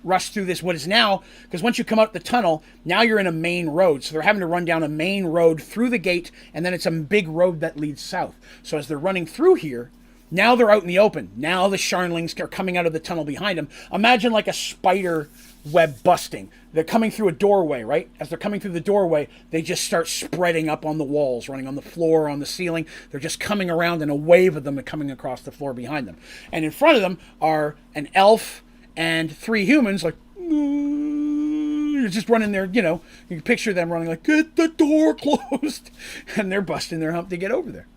Rush through this, what is now, because once you come out the tunnel, now you're in a main road. So they're having to run down a main road through the gate, and then it's a big road that leads south. So as they're running through here, now they're out in the open. Now the Sharnlings are coming out of the tunnel behind them. Imagine like a spider web busting. They're coming through a doorway, right? As they're coming through the doorway, they just start spreading up on the walls, running on the floor, on the ceiling. They're just coming around, and a wave of them are coming across the floor behind them. And in front of them are an elf and 3 humans, like, you're just running there, you can picture them running like, "Get the door closed." And they're busting their hump to get over there.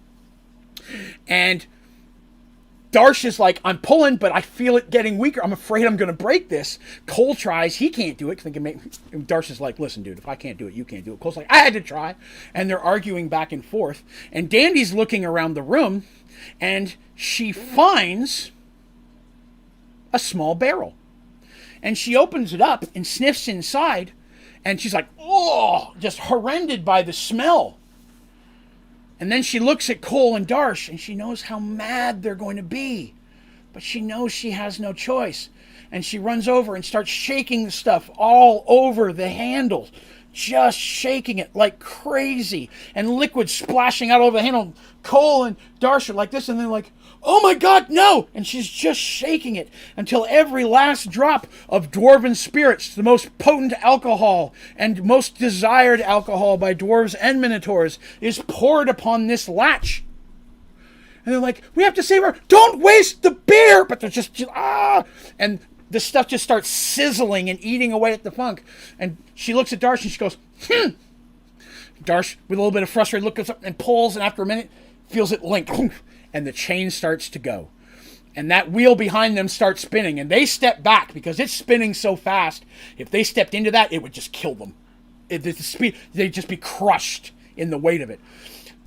And Darsh is like, "I'm pulling, but I feel it getting weaker. I'm afraid I'm going to break this." Cole tries. He can't do it. Darsh is like, "Listen, dude, if I can't do it, you can't do it." Cole's like, "I had to try." And they're arguing back and forth. And Dandy's looking around the room, and she finds a small barrel. And she opens it up and sniffs inside, and she's like, "Oh," just horrended by the smell. And then she looks at Cole and Darsh, and she knows how mad they're going to be. but she knows she has no choice. And she runs over and starts shaking the stuff all over the handle, just shaking it like crazy, and liquid splashing out over the handle. Cole and Darsh are like this, and they're like, oh my God, no! And she's just shaking it until every last drop of dwarven spirits, the most potent alcohol and most desired alcohol by dwarves and minotaurs, is poured upon this latch. And they're like, we have to save her. Don't waste the beer! But they're just and the stuff just starts sizzling and eating away at the funk. And she looks at Darsh and she goes, Darsh, with a little bit of frustrated look, goes up and pulls, and after a minute, feels it link. And the chain starts to go. And that wheel behind them starts spinning. And they step back because it's spinning so fast. If they stepped into that, it would just kill them. They'd just be crushed in the weight of it.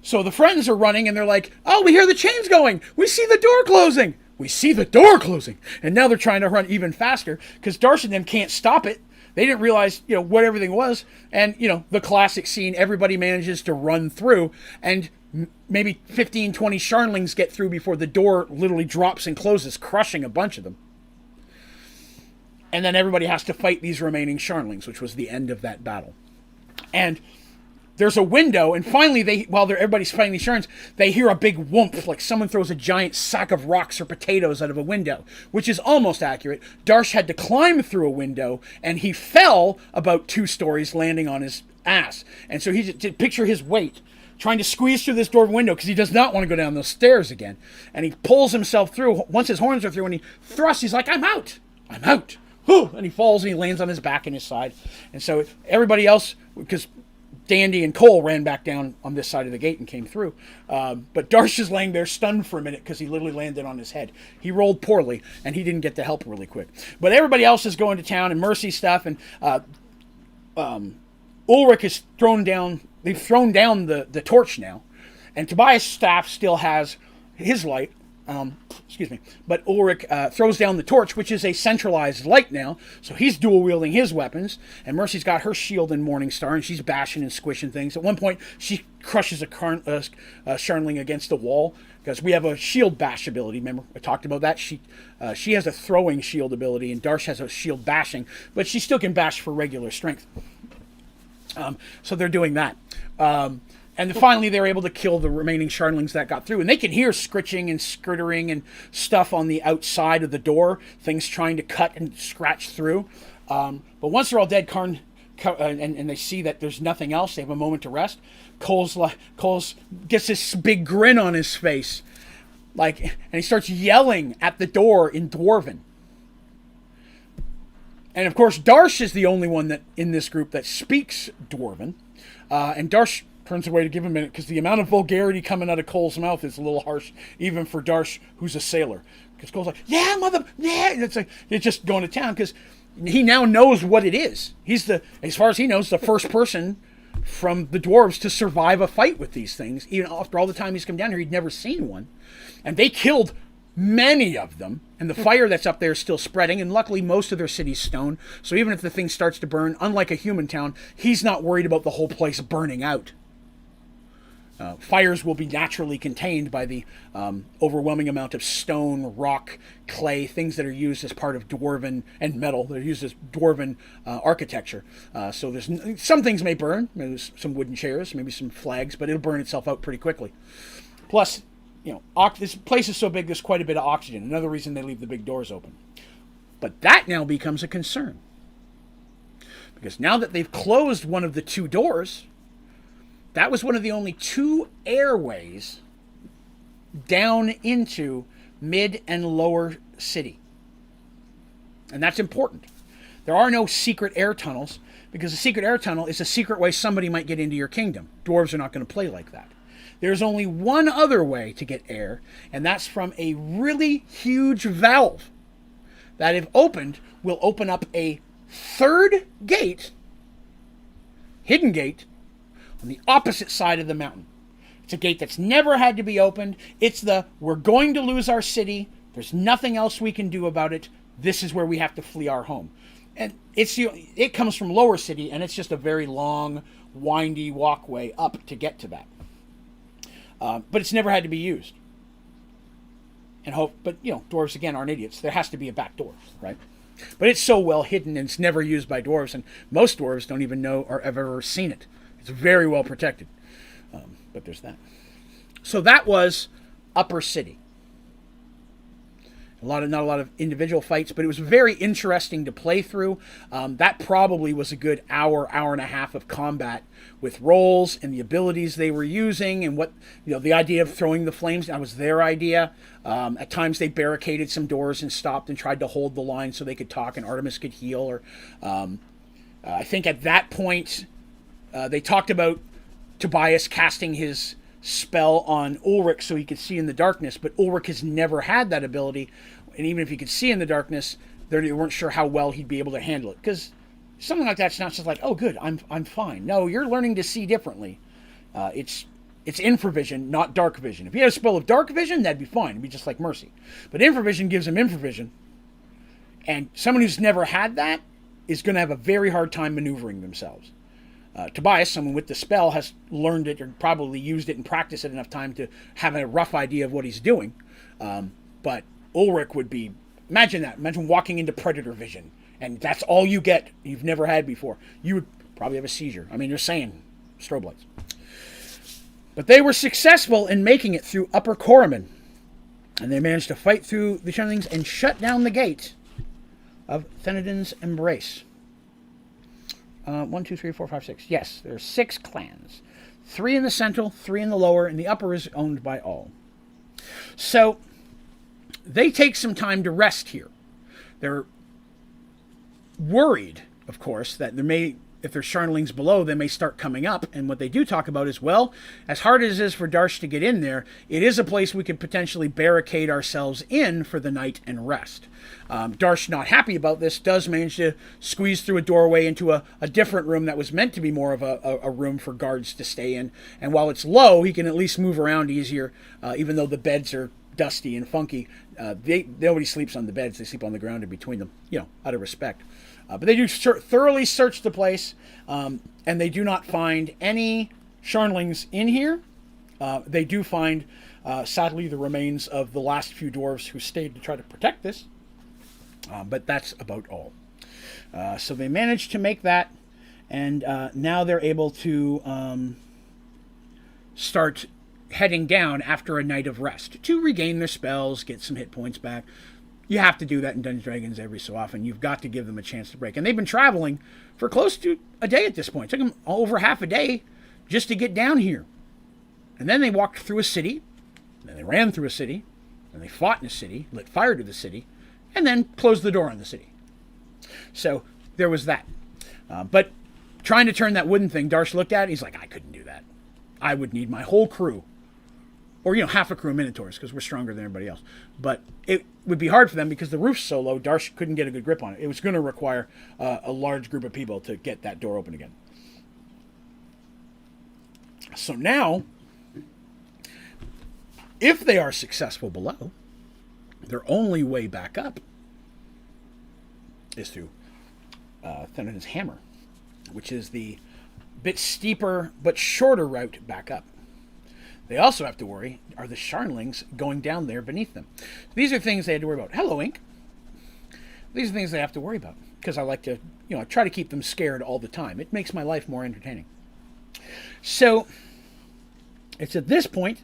So the friends are running, and they're like, oh, we hear the chains going. We see the door closing. We see the door closing. And now they're trying to run even faster because Darsh and them can't stop it. They didn't realize, what everything was. And, the classic scene, everybody manages to run through, and maybe 15, 20 Sharnlings get through before the door literally drops and closes, crushing a bunch of them. And then everybody has to fight these remaining Sharnlings, which was the end of that battle. And there's a window, and finally, while everybody's fighting these Sharns, they hear a big whoomp, like someone throws a giant sack of rocks or potatoes out of a window, which is almost accurate. Darsh had to climb through a window, and he fell about 2 stories, landing on his ass. And so he just picture his weight, trying to squeeze through this door window because he does not want to go down those stairs again. And he pulls himself through. Once his horns are through and he thrusts, he's like, I'm out. Whew! And he falls and he lands on his back and his side. And so everybody else, because Dandy and Cole ran back down on this side of the gate and came through. But Darsh is laying there stunned for a minute because he literally landed on his head. He rolled poorly and he didn't get the help really quick. But everybody else is going to town and Mercy stuff. And Ulrich is thrown down. They've thrown down the torch now. And Tobias' staff still has his light. But Ulrich throws down the torch, which is a centralized light now. So he's dual wielding his weapons. And Mercy's got her shield and Morningstar, and she's bashing and squishing things. At one point, she crushes a Sharnling against the wall because we have a shield bash ability. Remember, I talked about that. She has a throwing shield ability, and Darsh has a shield bashing, but she still can bash for regular strength. So they're doing that. And finally, they're able to kill the remaining Sharnlings that got through. And they can hear scritching and skittering and stuff on the outside of the door, things trying to cut and scratch through. But once they're all dead, Karn, and they see that there's nothing else, they have a moment to rest. Cole's gets this big grin on his face, and he starts yelling at the door in Dwarven. And of course, Darsh is the only one that in this group that speaks Dwarven. And Darsh turns away to give him a minute because the amount of vulgarity coming out of Cole's mouth is a little harsh, even for Darsh, who's a sailor. Because Cole's like, yeah, mother, yeah. It's like they're just going to town because he now knows what it is. He's as far as he knows, the first person from the dwarves to survive a fight with these things. Even after all the time he's come down here, he'd never seen one. And they killed many of them, and the fire that's up there is still spreading, and luckily most of their city's stone, so even if the thing starts to burn, unlike a human town, he's not worried about the whole place burning out. Fires will be naturally contained by the overwhelming amount of stone, rock, clay, things that are used as part of Dwarven, and metal, that are used as Dwarven architecture. So there's some things may burn, maybe some wooden chairs, maybe some flags, but it'll burn itself out pretty quickly. Plus, this place is so big, there's quite a bit of oxygen. Another reason they leave the big doors open. But that now becomes a concern. Because now that they've closed one of the 2 doors, that was one of the only 2 airways down into mid and lower city. And that's important. There are no secret air tunnels, because a secret air tunnel is a secret way somebody might get into your kingdom. Dwarves are not going to play like that. There's only one other way to get air, and that's from a really huge valve that, if opened, will open up a 3rd gate, hidden gate, on the opposite side of the mountain. It's a gate that's never had to be opened. It's we're going to lose our city. There's nothing else we can do about it. This is where we have to flee our home. And it comes from lower city, and it's just a very long, windy walkway up to get to that. But it's never had to be used. and hope. But dwarves again aren't idiots. There has to be a back door, right? But it's so well hidden, and it's never used by dwarves, and most dwarves don't even know or have ever seen it. It's very well protected. But there's that. So that was Upper City. Not a lot of individual fights, but it was very interesting to play through. That probably was a good hour and a half of combat with rolls and the abilities they were using, and what the idea of throwing the flames. That was their idea. At times they barricaded some doors and stopped and tried to hold the line so they could talk and Artemis could heal. Or I think at that point they talked about Tobias casting his spell on Ulrich so he could see in the darkness, but Ulrich has never had that ability, and even if he could see in the darkness, they weren't sure how well he'd be able to handle it, because something like that's not just like, oh good, I'm fine. No, you're learning to see differently. It's infravision, not dark vision. If he had a spell of dark vision, that'd be fine. It'd be just like Mercy. But infravision gives him infravision, and someone who's never had that is going to have a very hard time maneuvering themselves. Tobias, someone with the spell, has learned it or probably used it and practiced it enough time to have a rough idea of what he's doing. But Ulrich would be, imagine that. Imagine walking into predator vision, and that's all you get you've never had before. You would probably have a seizure. I mean, you're saying strobe lights. But they were successful in making it through Upper Corriman, and they managed to fight through the Shunlings and shut down the gate of Thenodin's Embrace. 1, 2, 3, 4, 5, 6. Yes, there are 6 clans. 3 in the central, 3 in the lower, and the upper is owned by all. So they take some time to rest here. They're worried, of course, that if there's Sharnlings below, they may start coming up. And what they do talk about is, well, as hard as it is for Darsh to get in there, it is a place we could potentially barricade ourselves in for the night and rest. Darsh, not happy about this, does manage to squeeze through a doorway into a different room that was meant to be more of a room for guards to stay in. And while it's low, he can at least move around easier, even though the beds are dusty and funky. Nobody sleeps on the beds. They sleep on the ground in between them, out of respect. But they do thoroughly search the place, and they do not find any Sharnlings in here. They do find, sadly, the remains of the last few dwarves who stayed to try to protect this. But that's about all. So they managed to make that, and now they're able to start heading down after a night of rest to regain their spells, get some hit points back. You have to do that in Dungeons & Dragons every so often. You've got to give them a chance to break. And they've been traveling for close to a day at this point. It took them over half a day just to get down here. And then they walked through a city, and then they ran through a city, and they fought in a city, lit fire to the city, and then closed the door on the city. So there was that. But trying to turn that wooden thing, Darsh looked at it, he's like, I couldn't do that. I would need my whole crew. Or, half a crew of Minotaurs, because we're stronger than everybody else. But it would be hard for them because the roof's so low, Darsh couldn't get a good grip on it. It was going to require a large group of people to get that door open again. So now, if they are successful below, their only way back up is through Thenodin's Hammer, which is the bit steeper but shorter route back up. They also have to worry, are the Sharnlings going down there beneath them? These are things they had to worry about. Hello, Ink. These are things they have to worry about, because I like to, I try to keep them scared all the time. It makes my life more entertaining. So, it's at this point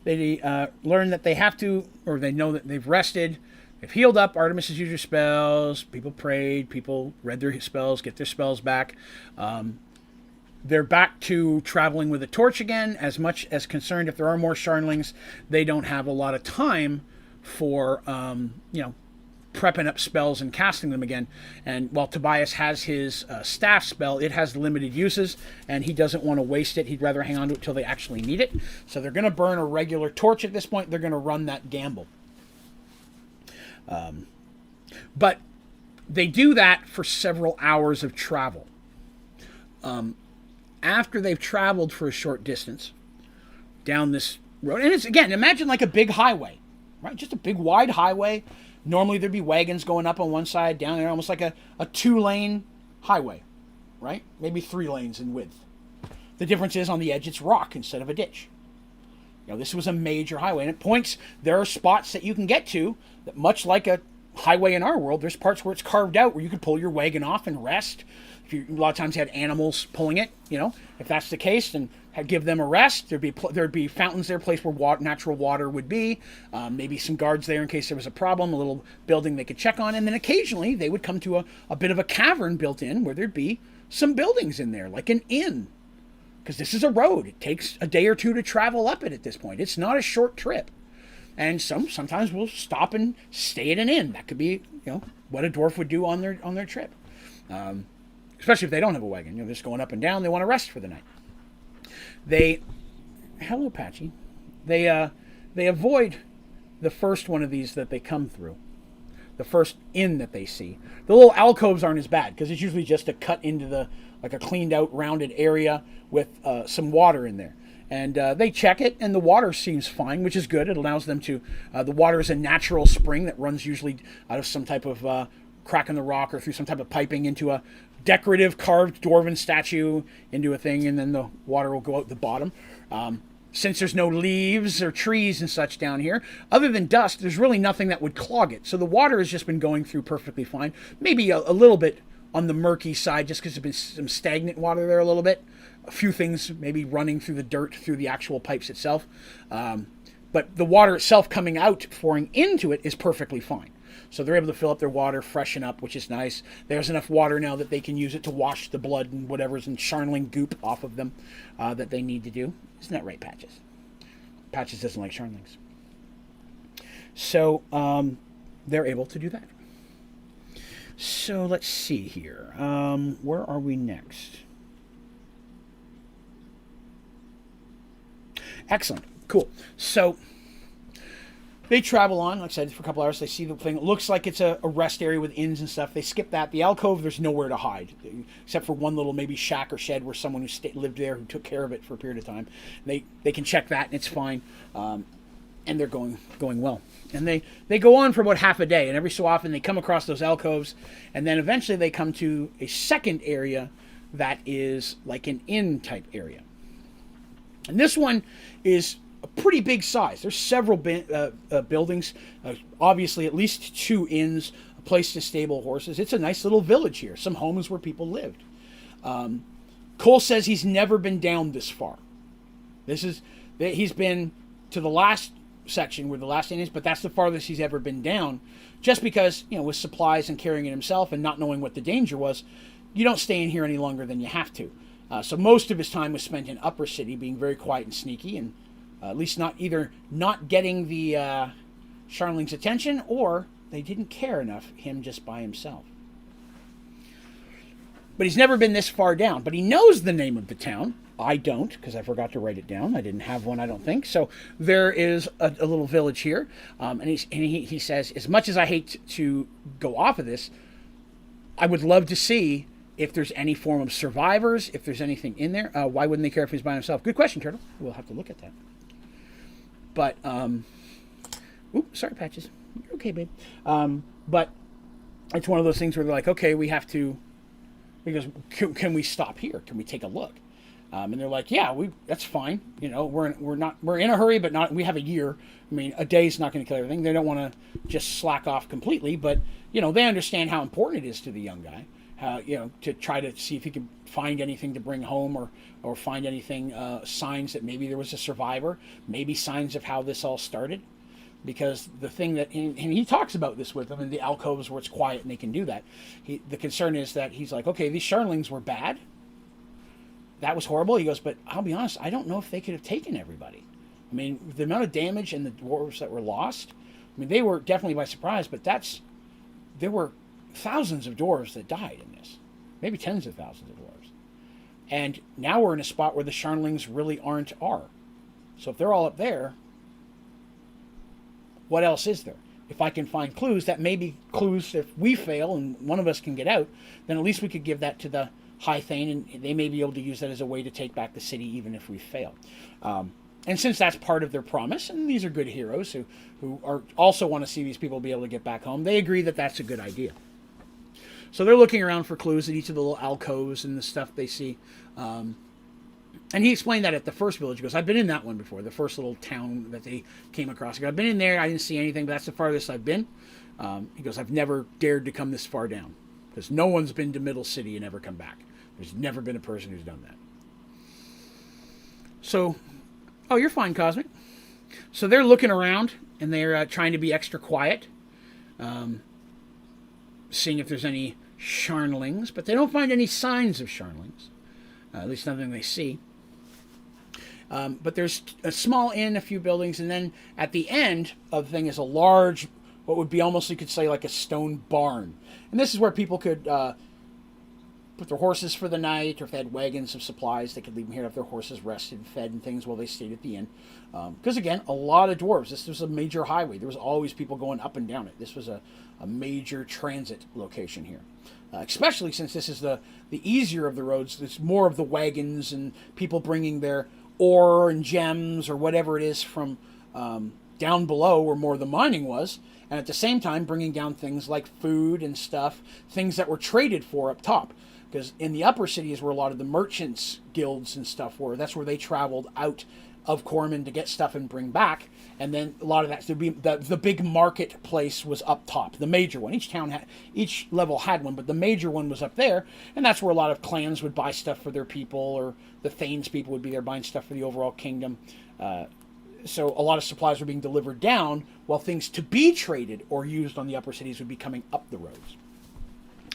they learn that they have to, or they know that they've rested, they've healed up. Artemis has used her spells, people prayed, people read their spells, get their spells back. They're back to traveling with a torch again, as much as concerned if there are more Sharnlings. They don't have a lot of time for, prepping up spells and casting them again. And while Tobias has his staff spell, it has limited uses, and he doesn't want to waste it. He'd rather hang on to it till they actually need it. So they're going to burn a regular torch at this point. They're going to run that gamble. But they do that for several hours of travel. After they've traveled for a short distance down this road, and it's, again, imagine like a big highway, right? Just a big wide highway. Normally there'd be wagons going up on one side, down there, almost like a 2-lane highway, right? Maybe 3 lanes in width. The difference is on the edge it's rock instead of a ditch. This was a major highway, and it points. There are spots that you can get to that, much like a highway in our world, there's parts where it's carved out where you could pull your wagon off and rest. A lot of times you had animals pulling it. If that's the case, then give them a rest. There'd be fountains there, place where natural water would be. Maybe some guards there in case there was a problem. A little building they could check on, and then occasionally they would come to a bit of a cavern built in where there'd be some buildings in there, like an inn, because this is a road. It takes a day or two to travel up it at this point. It's not a short trip. And sometimes we'll stop and stay at an inn. That could be, what a dwarf would do on their trip. Especially if they don't have a wagon. They're just going up and down. They want to rest for the night. Hello, Patchy. They avoid the first one of these that they come through. The first inn that they see. The little alcoves aren't as bad because it's usually just a cut into a cleaned out, rounded area with some water in there. And they check it, and the water seems fine, which is good. It allows them to... the water is a natural spring that runs usually out of some type of crack in the rock or through some type of piping into a decorative carved dwarven statue into a thing, and then the water will go out the bottom. Since there's no leaves or trees and such down here, other than dust, there's really nothing that would clog it. So the water has just been going through perfectly fine. Maybe a little bit on the murky side just because there's been some stagnant water there a little bit. A few things maybe running through the dirt, through the actual pipes itself. But the water itself coming out, pouring into it, is perfectly fine. So they're able to fill up their water, freshen up, which is nice. There's enough water now that they can use it to wash the blood and whatever's in Sharnling goop off of them that they need to do. Isn't that right, Patches? Patches doesn't like Sharnlings. So they're able to do that. So let's see here. Where are we next? Excellent. Cool. So they travel on, like I said, for a couple hours. They see the thing. It looks like it's a rest area with inns and stuff. They skip that. The alcove, there's nowhere to hide, except for one little maybe shack or shed where someone who lived there, who took care of it for a period of time. They can check that, and it's fine. And they're going well. And they go on for about half a day, and every so often they come across those alcoves, and then eventually they come to a second area that is like an inn-type area. And this one is a pretty big size. There's several buildings, obviously at least 2 inns, a place to stable horses. It's a nice little village here, some homes where people lived. Cole says he's never been down this far. He's been to the last section where the last inn is, but that's the farthest he's ever been down, just because, with supplies and carrying it himself and not knowing what the danger was, you don't stay in here any longer than you have to. So most of his time was spent in Upper City, being very quiet and sneaky, and at least not getting the Sharnling's attention, or they didn't care enough, him just by himself. But he's never been this far down. But he knows the name of the town. I don't, because I forgot to write it down. I didn't have one, I don't think. So there is a little village here, and he says, as much as I hate to go off of this, I would love to see if there's any form of survivors, if there's anything in there. Why wouldn't they care if he's by himself? Good question, Turtle. We'll have to look at that. But, oops, sorry, Patches. You're okay, babe. But it's one of those things where they're like, okay, we have to, because can we stop here? Can we take a look? And they're like, yeah, that's fine. We're in a hurry, but not. We have a year. I mean, a day's not going to kill everything. They don't want to just slack off completely, but they understand how important it is to the young guy. To try to see if he can find anything to bring home, or find anything, signs that maybe there was a survivor, maybe signs of how this all started. Because the thing that, and he talks about this with them in the alcoves where it's quiet and they can do that. The concern is that he's like, okay, these Sharnlings were bad. That was horrible. He goes, but I'll be honest, I don't know if they could have taken everybody. I mean, the amount of damage and the dwarves that were lost, I mean, they were definitely by surprise, but there were thousands of dwarves that died in this. Maybe tens of thousands of dwarves. And now we're in a spot where the Sharnlings really aren't. So if they're all up there, what else is there? If I can find clues, that may be clues. If we fail and one of us can get out, then at least we could give that to the High Thane, and they may be able to use that as a way to take back the city even if we fail. And since that's part of their promise, and these are good heroes who are also want to see these people be able to get back home, they agree that that's a good idea. So they're looking around for clues at each of the little alcoves and the stuff they see. And he explained that at the first village. He goes, I've been in that one before, the first little town that they came across. He goes, I've been in there. I didn't see anything, but that's the farthest I've been. He goes, I've never dared to come this far down because no one's been to Middle City and ever come back. There's never been a person who's done that. So, oh, you're fine, Cosmic. So they're looking around and they're trying to be extra quiet, seeing if there's any Sharnlings, but they don't find any signs of Sharnlings. At least nothing they see. But there's a small inn, a few buildings, and then at the end of the thing is a large, what would be almost, you could say, like a stone barn. And this is where people could put their horses for the night, or if they had wagons of supplies, they could leave them here if their horses rested and fed and things while they stayed at the inn. Because, again, a lot of dwarves. This was a major highway. There was always people going up and down it. This was a major transit location here. Especially since this is the easier of the roads. There's more of the wagons and people bringing their ore and gems or whatever it is from down below where more of the mining was. And at the same time, bringing down things like food and stuff, things that were traded for up top. Because in the upper cities where a lot of the merchants' guilds and stuff were, that's where they traveled out of Corman to get stuff and bring back. And then a lot of that, the big marketplace was up top, the major one. Each level had one, but the major one was up there. And that's where a lot of clans would buy stuff for their people, or the Thanes people would be there buying stuff for the overall kingdom. So a lot of supplies were being delivered down, while things to be traded or used on the upper cities would be coming up the roads.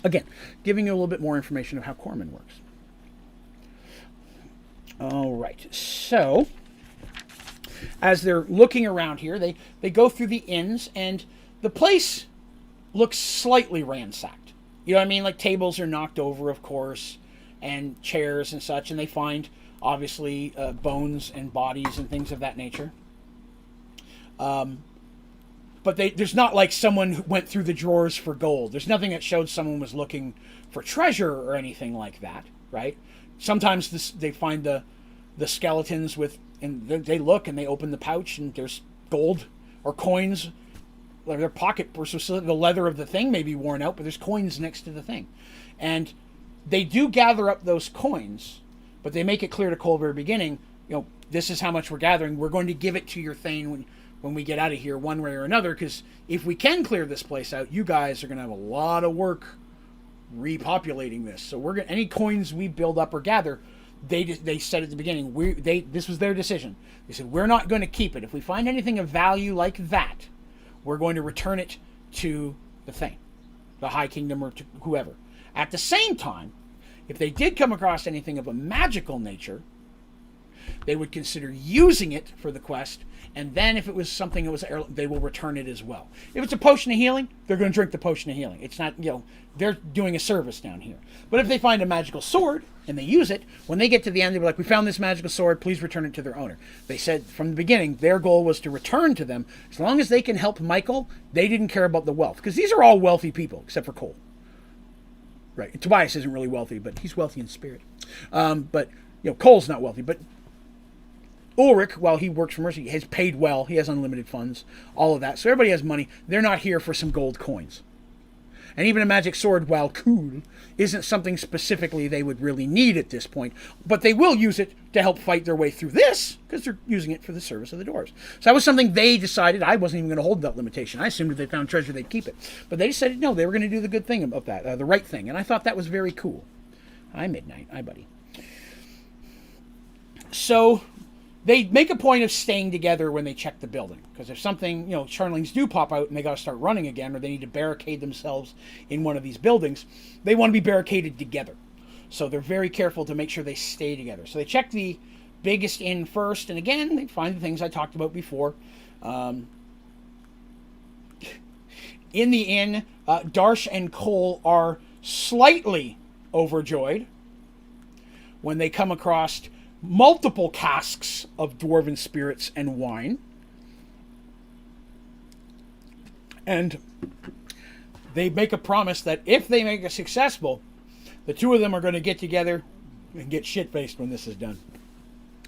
Again, giving you a little bit more information of how Corman works. All right, so as they're looking around here, they go through the inns, and the place looks slightly ransacked. You know what I mean? Like tables are knocked over, of course, and chairs and such, and they find, obviously, bones and bodies and things of that nature. But there's not like someone who went through the drawers for gold. There's nothing that showed someone was looking for treasure or anything like that, right? Sometimes they find the skeletons and they look and they open the pouch and there's gold or coins. Like their pocket, the leather of the thing may be worn out, but there's coins next to the thing. And they do gather up those coins, but they make it clear to Cole at the very beginning, this is how much we're gathering. We're going to give it to your Thane when we get out of here one way or another, because if we can clear this place out, you guys are going to have a lot of work repopulating this. So any coins we build up or gather, they said at the beginning, this was their decision. They said, we're not going to keep it. If we find anything of value like that, we're going to return it to the Thane, the High Kingdom, or to whoever. At the same time, if they did come across anything of a magical nature, they would consider using it for the quest, and then if it was something that was they will return it as well. If it's a potion of healing, they're going to drink the potion of healing. It's not, they're doing a service down here. But if they find a magical sword and they use it, when they get to the end, they'll be like, we found this magical sword, please return it to their owner. They said from the beginning their goal was to return to them. As long as they can help Michael, they didn't care about the wealth, because these are all wealthy people except for Cole. Right. Tobias isn't really wealthy, but he's wealthy in spirit. But Cole's not wealthy, but Ulrich, while he works for Mercy, has paid well. He has unlimited funds, all of that. So everybody has money. They're not here for some gold coins. And even a magic sword, while cool, isn't something specifically they would really need at this point. But they will use it to help fight their way through this, because they're using it for the service of the dwarves. So that was something they decided. I wasn't even going to hold that limitation. I assumed if they found treasure, they'd keep it. But they decided, no, they were going to do the good thing about that, the right thing. And I thought that was very cool. Hi, Midnight. Hi, buddy. So they make a point of staying together when they check the building, because if something, Sharnlings do pop out and they got to start running again, or they need to barricade themselves in one of these buildings, they want to be barricaded together. So they're very careful to make sure they stay together. So they check the biggest inn first, and again, they find the things I talked about before. In the inn, Darsh and Cole are slightly overjoyed when they come across multiple casks of dwarven spirits and wine. And they make a promise that if they make it successful, the two of them are going to get together and get shit-faced when this is done.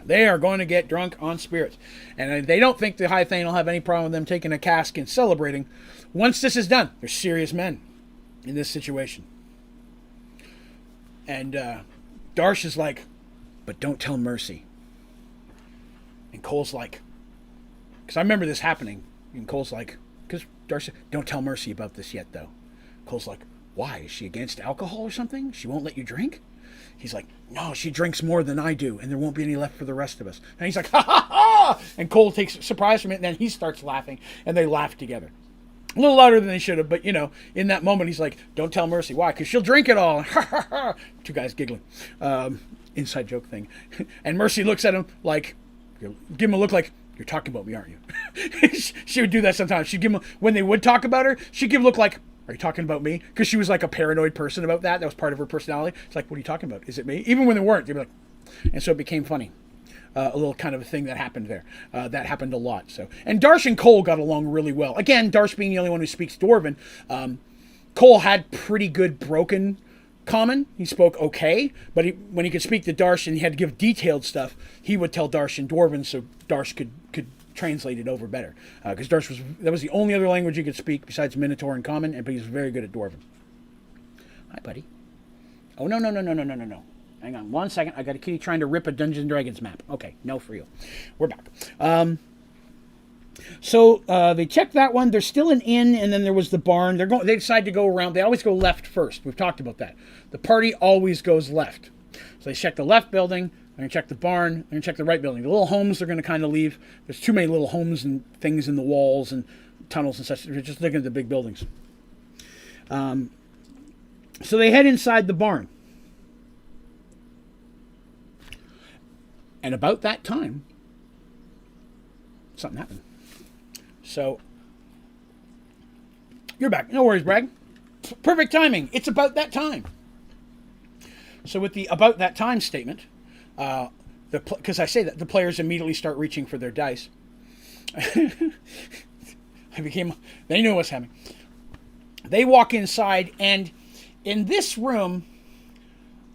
They are going to get drunk on spirits. And they don't think the High Thane will have any problem with them taking a cask and celebrating. Once this is done, they're serious men in this situation. And Darsh is like, but don't tell Mercy. And Cole's like, because I remember this happening. And Cole's like, because Darcy, don't tell Mercy about this yet, though. Cole's like, why? Is she against alcohol or something? She won't let you drink? He's like, no, she drinks more than I do, and there won't be any left for the rest of us. And he's like, ha ha ha! And Cole takes surprise from it, and then he starts laughing, and they laugh together. A little louder than they should have, but, you know, in that moment, he's like, don't tell Mercy. Why? Because she'll drink it all. Two guys giggling. Inside joke thing. And Mercy looks at him like, give him a look like, you're talking about me, aren't you? She would do that sometimes. She'd give him, when they would talk about her, she'd give a look like, are you talking about me? Because she was like a paranoid person about that. That was part of her personality. It's like, what are you talking about? Is it me? Even when they weren't, they'd be like, and so it became funny. A little kind of a thing that happened there. That happened a lot. So, and Darsh and Cole got along really well. Again, Darsh being the only one who speaks Dwarven. Cole had pretty good broken Common. He spoke okay, but when he could speak to Darsh and he had to give detailed stuff, he would tell Darsh in Dwarven so Darsh could translate it over better. Because Darsh that was the only other language he could speak besides Minotaur and Common, but he was very good at Dwarven. Hi, buddy. Oh, no. Hang on 1 second. I got a kitty trying to rip a Dungeons & Dragons map. Okay, no for you. We're back. So they checked that one. There's still an inn, and then there was the barn. They decide to go around. They always go left first. We've talked about that. The party always goes left. So they check the left building. They're going to check the barn. They're going to check the right building. The little homes they're going to kind of leave. There's too many little homes and things in the walls and tunnels and such. They're just looking at the big buildings. So they head inside the barn. And about that time, something happened. So, you're back. No worries, Bragg. Perfect timing. It's about that time. So with the about that time statement, because I say that, the players immediately start reaching for their dice. They knew what's happening. They walk inside, and in this room,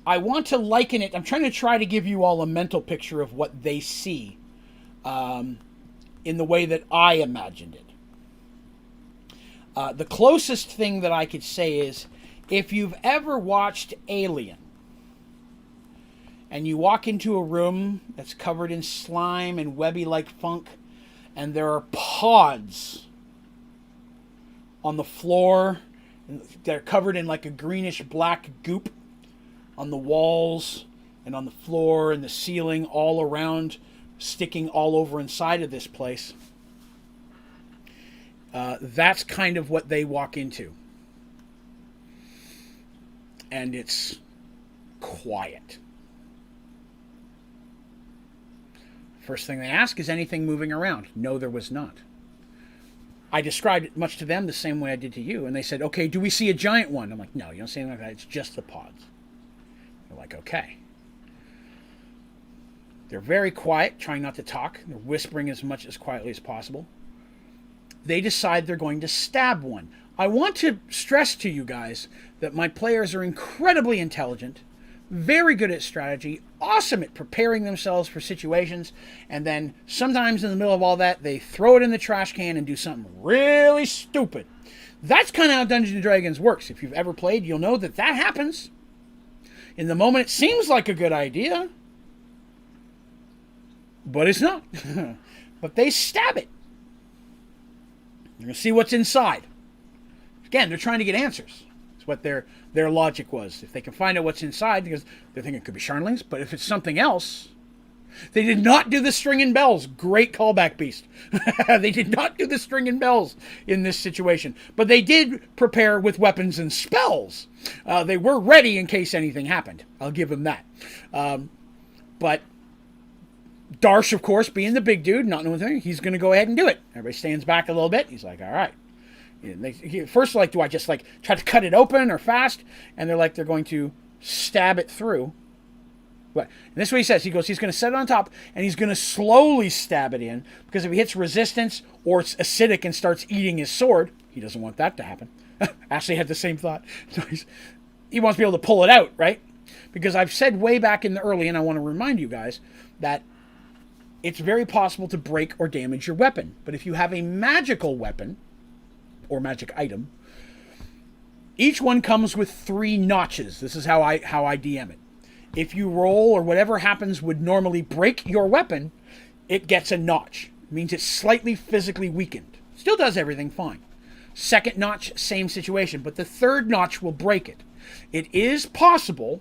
I want to liken it. I'm trying to give you all a mental picture of what they see in the way that I imagined it. The closest thing that I could say is, if you've ever watched Alien, and you walk into a room that's covered in slime and webby-like funk, and there are pods on the floor, and they're covered in like a greenish-black goop, on the walls and on the floor and the ceiling, all around, sticking all over inside of this place. That's kind of what they walk into. And it's quiet. First thing they ask, is anything moving around? No, there was not. I described it much to them the same way I did to you, and they said, okay, do we see a giant one? I'm like, no, you don't see anything like that. It's just the pods. They're like, okay. They're very quiet, trying not to talk. They're whispering as quietly as possible. They decide they're going to stab one. I want to stress to you guys that my players are incredibly intelligent, very good at strategy, awesome at preparing themselves for situations, and then sometimes in the middle of all that, they throw it in the trash can and do something really stupid. That's kind of how Dungeons & Dragons works. If you've ever played, you'll know that happens. In the moment, it seems like a good idea, but it's not. But they stab it. You're going to see what's inside. Again, they're trying to get answers. That's what their logic was. If they can find out what's inside, because they're thinking it could be Charnlings, but if it's something else, they did not do the string and bells. Great callback, Beast. They did not do the string and bells in this situation. But they did prepare with weapons and spells. They were ready in case anything happened. I'll give them that. But Darsh, of course, being the big dude, not knowing anything, he's going to go ahead and do it. Everybody stands back a little bit. He's like, all right. First, like, do I just like try to cut it open or fast? And they're like, they're going to stab it through. But and this is what he says. He goes, he's going to set it on top, and he's going to slowly stab it in, because if he hits resistance or it's acidic and starts eating his sword, he doesn't want that to happen. Ashley had the same thought. So he wants to be able to pull it out, right? Because I've said way back in the early, and I want to remind you guys, that it's very possible to break or damage your weapon. But if you have a magical weapon, or magic item, each one comes with 3 notches. This is how I DM it. if you roll or whatever happens would normally break your weapon, it gets a notch. It means it's slightly physically weakened. Still does everything fine. Second notch, same situation, but the third notch will break it. It is possible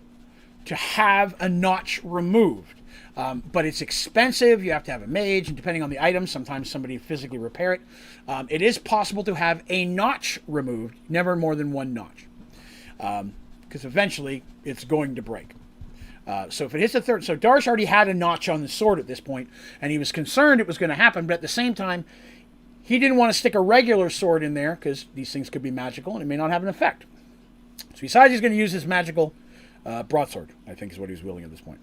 to have a notch removed, but it's expensive. You have to have a mage, and depending on the item, sometimes somebody physically repair it. It is possible to have a notch removed, never more than one notch, because eventually it's going to break. So if it hits the third, so Darsh already had a notch on the sword at this point, and he was concerned it was going to happen, but at the same time, he didn't want to stick a regular sword in there because these things could be magical and it may not have an effect. So he decides he's going to use his magical broadsword, I think is what he was wielding at this point.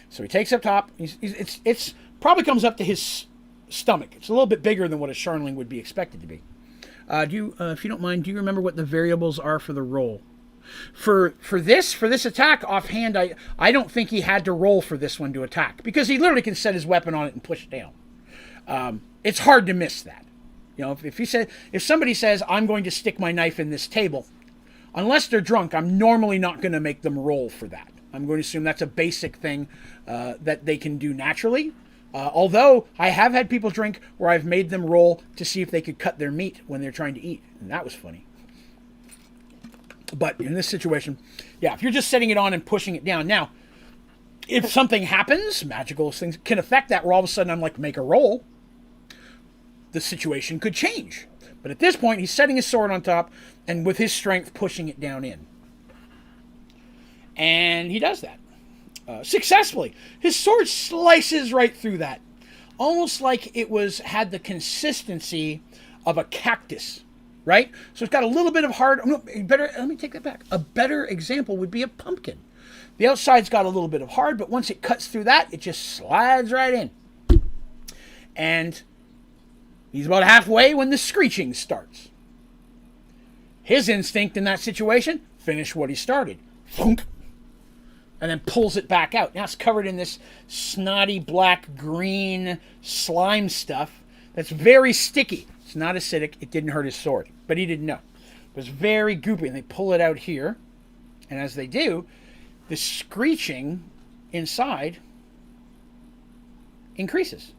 So he takes up top. It's probably comes up to his stomach. It's a little bit bigger than what a Sharnling would be expected to be. If you don't mind, do you remember what the variables are for the roll? For this attack, offhand, I don't think he had to roll for this one to attack because he literally can set his weapon on it and push down. It's hard to miss that. You know, if somebody says, I'm going to stick my knife in this table, unless they're drunk, I'm normally not going to make them roll for that. I'm going to assume that's a basic thing that they can do naturally. Although I have had people drink where I've made them roll to see if they could cut their meat when they're trying to eat. And that was funny. But in this situation, yeah, if you're just setting it on and pushing it down. Now, if something happens, magical things can affect that, where all of a sudden I'm like, make a roll, the situation could change. But at this point, he's setting his sword on top and with his strength pushing it down in. And he does that. Successfully. His sword slices right through that. Almost like it had the consistency of a cactus. Right? So it's got a little bit of hard... No, let me take that back. A better example would be a pumpkin. The outside's got a little bit of hard, but once it cuts through that, it just slides right in. And he's about halfway when the screeching starts. His instinct in that situation, finish what he started. Thunk. And then pulls it back out. Now it's covered in this snotty black green slime stuff that's very sticky. It's not acidic. It didn't hurt his sword, but he didn't know. It was very goopy, and they pull it out here. And as they do, the screeching inside increases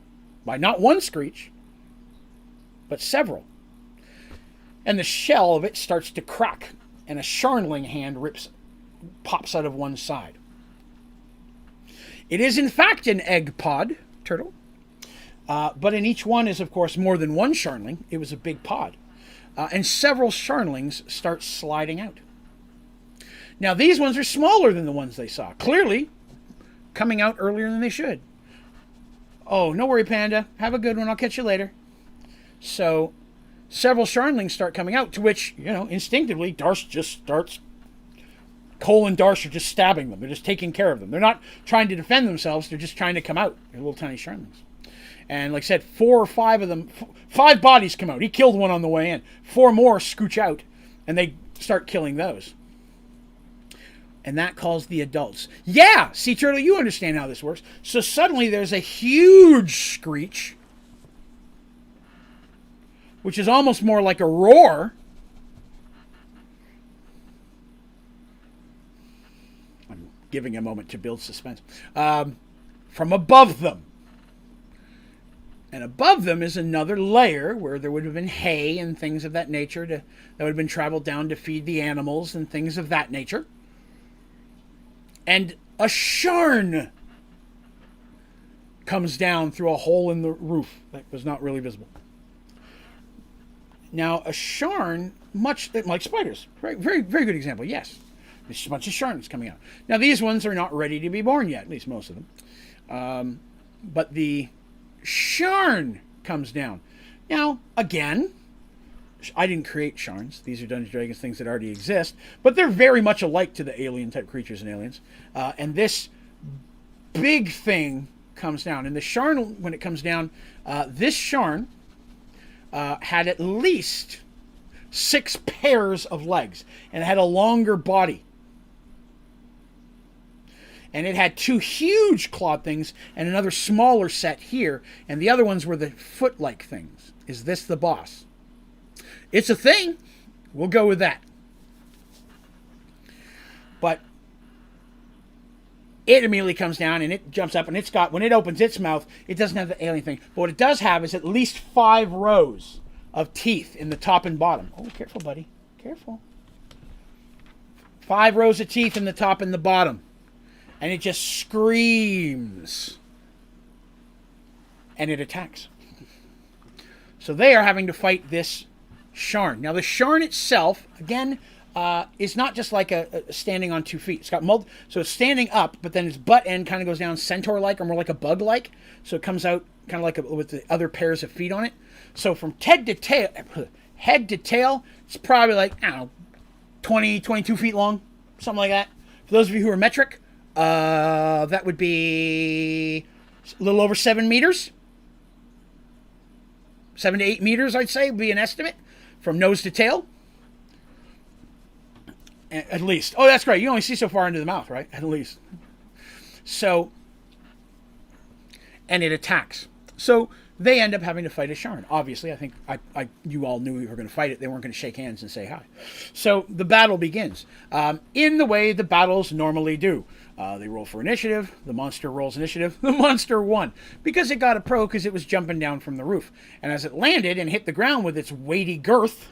by not one screech, but several. And the shell of it starts to crack, and a Sharnling hand pops out of one side. It is, in fact, an egg pod turtle. But in each one is, of course, more than one Sharnling. It was a big pod. And several Sharnlings start sliding out. Now, these ones are smaller than the ones they saw. Clearly, coming out earlier than they should. Oh, no worry, Panda. Have a good one. I'll catch you later. So, several Sharnlings start coming out, to which, instinctively, Darsh just starts... Cole and Darsh are just stabbing them. They're just taking care of them. They're not trying to defend themselves. They're just trying to come out. They're little tiny Sharnlings. And like I said, 4 or 5 of them, 5 bodies come out. He killed one on the way in. 4 more scooch out, and they start killing those. And that calls the adults. Yeah, Sea Turtle, you understand how this works. So suddenly there's a huge screech, which is almost more like a roar. I'm giving a moment to build suspense. From above them. And above them is another layer where there would have been hay and things of that nature that would have been traveled down to feed the animals and things of that nature. And a Sharn comes down through a hole in the roof that was not really visible. Now, a Sharn, much like spiders, right? Very, very good example, yes. There's a bunch of Sharns coming out. Now, these ones are not ready to be born yet, at least most of them. But the Sharn comes down. Now, again, I didn't create Sharns. These are Dungeons & Dragons things that already exist, but they're very much alike to the alien-type creatures in Aliens. And this big thing comes down. And the Sharn, when it comes down, this Sharn had at least 6 pairs of legs, and it had a longer body. And it had 2 huge clawed things and another smaller set here. And the other ones were the foot-like things. Is this the boss? It's a thing. We'll go with that. But it immediately comes down and it jumps up, and it's got, when it opens its mouth, it doesn't have the alien thing. But what it does have is at least 5 rows of teeth in the top and bottom. Oh, careful, buddy. Careful. 5 rows of teeth in the top and the bottom. And it just screams. And it attacks. So they are having to fight this Sharn. Now, the Sharn itself, again, is not just like a standing on 2 feet. It's got so it's standing up, but then its butt end kind of goes down centaur-like, or more like a bug-like. So it comes out kind of like with the other pairs of feet on it. So from head to tail, it's probably like, I don't know, 20, 22 feet long, something like that. For those of you who are metric, that would be a little over 7 meters. 7 to 8 meters, I'd say, would be an estimate from nose to tail. At least. Oh, that's great. You only see so far into the mouth, right? At least. So, and it attacks. So they end up having to fight a Sharn. Obviously, I think you all knew we were going to fight it. They weren't going to shake hands and say hi. So the battle begins in the way the battles normally do. They roll for initiative. The monster rolls initiative. The monster won because it got a pro because it was jumping down from the roof. And as it landed and hit the ground with its weighty girth,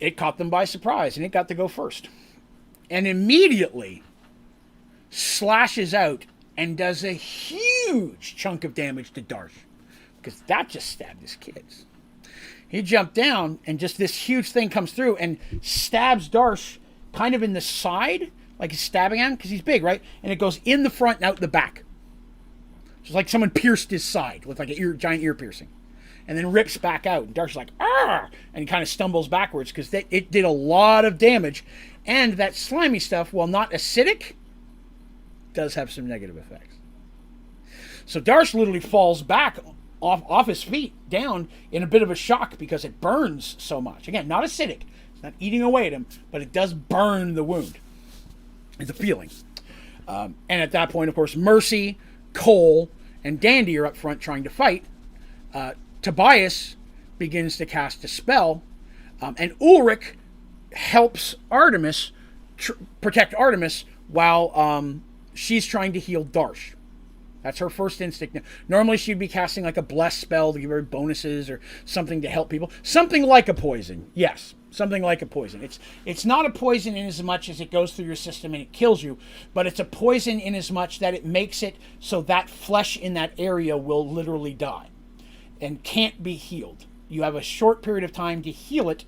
it caught them by surprise, and it got to go first. And immediately slashes out and does a huge chunk of damage to Darsh, because that just stabbed his kids. He jumped down, and just this huge thing comes through and stabs Darsh kind of in the side, like he's stabbing him, because he's big, right? And it goes in the front and out the back. It's like someone pierced his side with like a giant ear piercing. And then rips back out. And Darsh's like, "Arr!" And he kind of stumbles backwards because it did a lot of damage. And that slimy stuff, while not acidic, does have some negative effects. So Darsh literally falls back off his feet, down in a bit of a shock because it burns so much. Again, not acidic. It's not eating away at him, but it does burn the wound. It's a feeling. And at that point, of course, Mercy, Cole, and Dandy are up front trying to fight. Tobias begins to cast a spell, and Ulrich helps Artemis protect Artemis while she's trying to heal Darsh. That's her first instinct. Normally she'd be casting like a bless spell to give her bonuses or something to help people. Something like a poison, yes. Something like a poison. It's not a poison in as much as it goes through your system and it kills you, but it's a poison in as much that it makes it so that flesh in that area will literally die and can't be healed. You have a short period of time to heal it,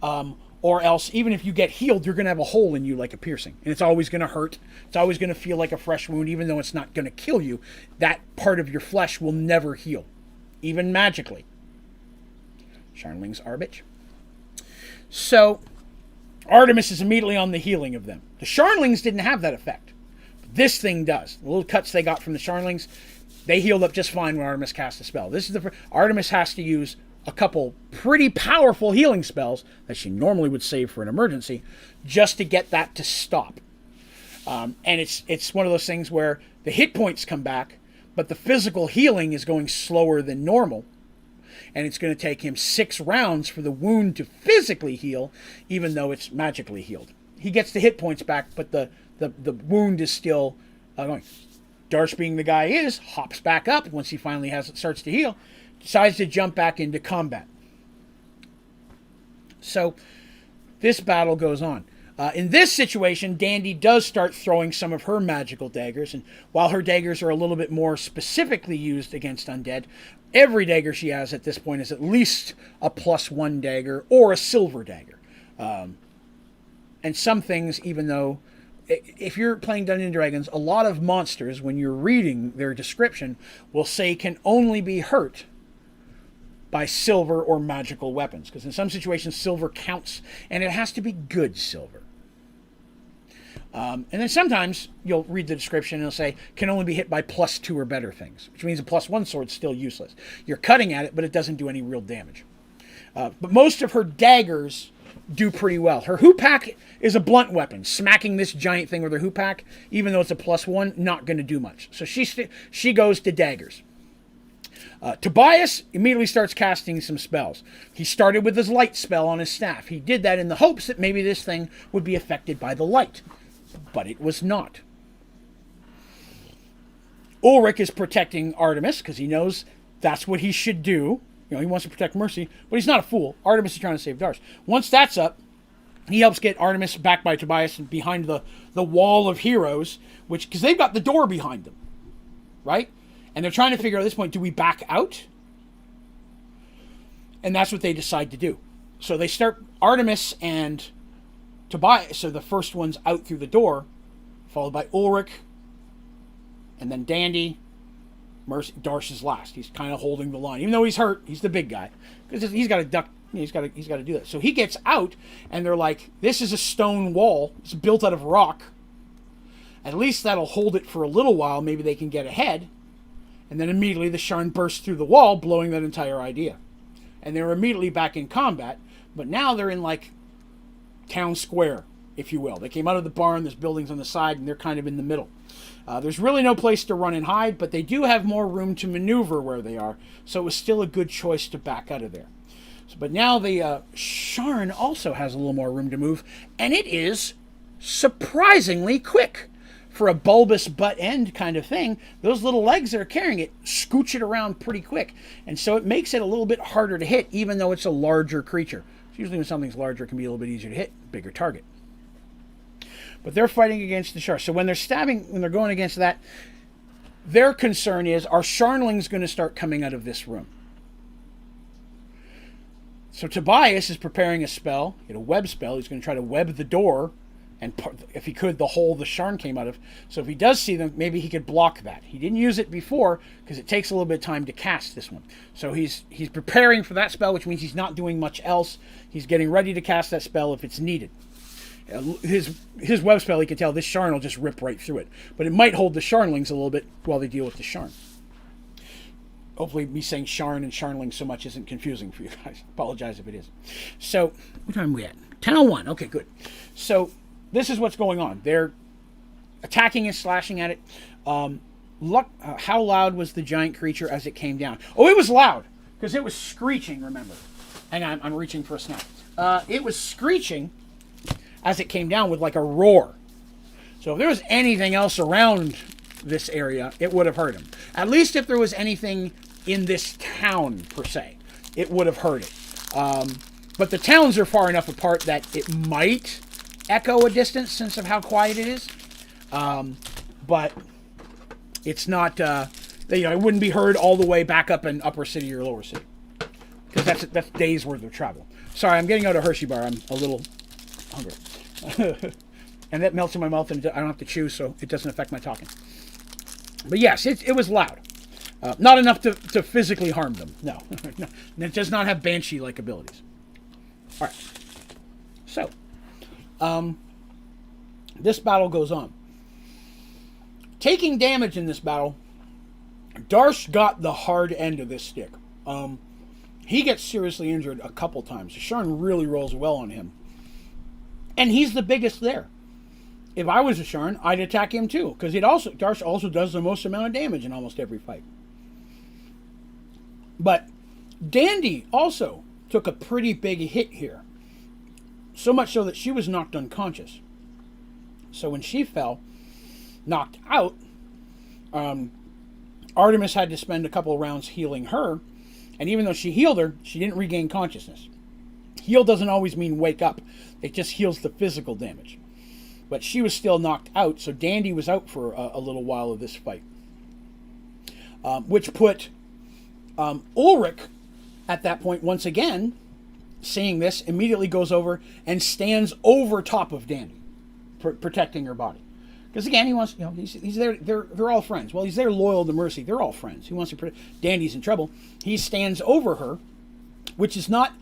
or else even if you get healed, you're going to have a hole in you like a piercing. And it's always going to hurt. It's always going to feel like a fresh wound, even though it's not going to kill you. That part of your flesh will never heal, even magically. Sharnlings are a bitch. So Artemis is immediately on the healing of them. The Sharnlings didn't have that effect. This thing does. The little cuts they got from the Sharnlings, they healed up just fine when Artemis cast a spell. This is Artemis has to use a couple pretty powerful healing spells that she normally would save for an emergency just to get that to stop. And it's one of those things where the hit points come back, but the physical healing is going slower than normal. And it's going to take him 6 rounds for the wound to physically heal, even though it's magically healed. He gets the hit points back, but the wound is still going. Darsh, being the guy he is, hops back up once he finally starts to heal, decides to jump back into combat. So this battle goes on. In this situation, Dandy does start throwing some of her magical daggers, and while her daggers are a little bit more specifically used against undead, every dagger she has at this point is at least a +1 dagger or a silver dagger. And some things, even though, if you're playing Dungeons & Dragons, a lot of monsters, when you're reading their description, will say can only be hurt by silver or magical weapons. Because in some situations, silver counts, and it has to be good silver. And then sometimes you'll read the description and it'll say, can only be hit by +2 or better things, which means a +1 sword's still useless. You're cutting at it, but it doesn't do any real damage. But most of her daggers do pretty well. Her hoopak is a blunt weapon. Smacking this giant thing with her hoopak, even though it's a +1, not going to do much. So she goes to daggers. Tobias immediately starts casting some spells. He started with his light spell on his staff. He did that in the hopes that maybe this thing would be affected by the light. but it was not. Ulrich is protecting Artemis because he knows that's what he should do. You know, he wants to protect Mercy, but he's not a fool. Artemis is trying to save Darsh. Once that's up, he helps get Artemis back by Tobias and behind the wall of heroes, which because they've got the door behind them, right? And they're trying to figure out at this point, do we back out? And that's what they decide to do. So they start, Artemis and Tobias are the first ones out through the door, followed by Ulrich, and then Dandy. Mercy, Darsh is last. He's kind of holding the line, even though he's hurt. He's the big guy because he's got to duck. He's got to do that. So he gets out, and they're like, "This is a stone wall. It's built out of rock. At least that'll hold it for a little while. Maybe they can get ahead." And then immediately the Sharn bursts through the wall, blowing that entire idea. And they're immediately back in combat, but now they're in like town square, if you will. They came out of the barn. There's buildings on the side, and they're kind of in the middle. There's really no place to run and hide, but they do have more room to maneuver where they are, so it was still a good choice to back out of there. So, but now the Sharn also has a little more room to move, and it is surprisingly quick. For a bulbous butt end kind of thing, those little legs that are carrying it scooch it around pretty quick, and so it makes it a little bit harder to hit, even though it's a larger creature. So usually when something's larger, it can be a little bit easier to hit, bigger target. But they're fighting against the Sharn. So when they're stabbing, when they're going against that, their concern is, are Sharnlings going to start coming out of this room? So Tobias is preparing a spell, a web spell. He's going to try to web the door, and if he could, the hole the Sharn came out of. So if he does see them, maybe he could block that. He didn't use it before because it takes a little bit of time to cast this one. So he's preparing for that spell, which means he's not doing much else. He's getting ready to cast that spell if it's needed. His web spell, he can tell this Sharn will just rip right through it. But it might hold the Sharnlings a little bit while they deal with the Sharn. Hopefully me saying Sharn and Sharnling so much isn't confusing for you guys. Apologize if it is. So, what time are we at? 10:01. Okay, good. So, this is what's going on. They're attacking and slashing at it. How loud was the giant creature as it came down? Oh, it was loud. Because it was screeching, remember. Hang on, I'm reaching for a snap. It was screeching as it came down with like a roar. So if there was anything else around this area, it would have hurt him. At least if there was anything in this town, per se, it would have hurt it. But the towns are far enough apart that it might echo a distance since of how quiet it is. But it's not, it wouldn't be heard all the way back up in upper city or lower city. Because that's days worth of travel. Sorry, I'm getting out a Hershey bar. I'm a little hungry. And that melts in my mouth and I don't have to chew, so it doesn't affect my talking. But yes, it was loud. Not enough to physically harm them. No. It does not have Banshee-like abilities. All right. So, this battle goes on. Taking damage in this battle, Darsh got the hard end of this stick. He gets seriously injured a couple times. The Sharn really rolls well on him. And he's the biggest there. If I was a Sharn, I'd attack him too, because Darsh also does the most amount of damage in almost every fight. But Dandy also took a pretty big hit here. So much so that she was knocked unconscious. So when she fell, knocked out, Artemis had to spend a couple of rounds healing her, and even though she healed her, she didn't regain consciousness. Heal doesn't always mean wake up. It just heals the physical damage. But she was still knocked out, so Dandy was out for a little while of this fight. Which put Ulrich, at that point, once again, seeing this, immediately goes over and stands over top of Dandy, protecting her body. Because again, he wants, he's there. They're all friends. Well, he's there loyal to Mercy. They're all friends. He wants to protect. Dandy's in trouble. He stands over her, which is not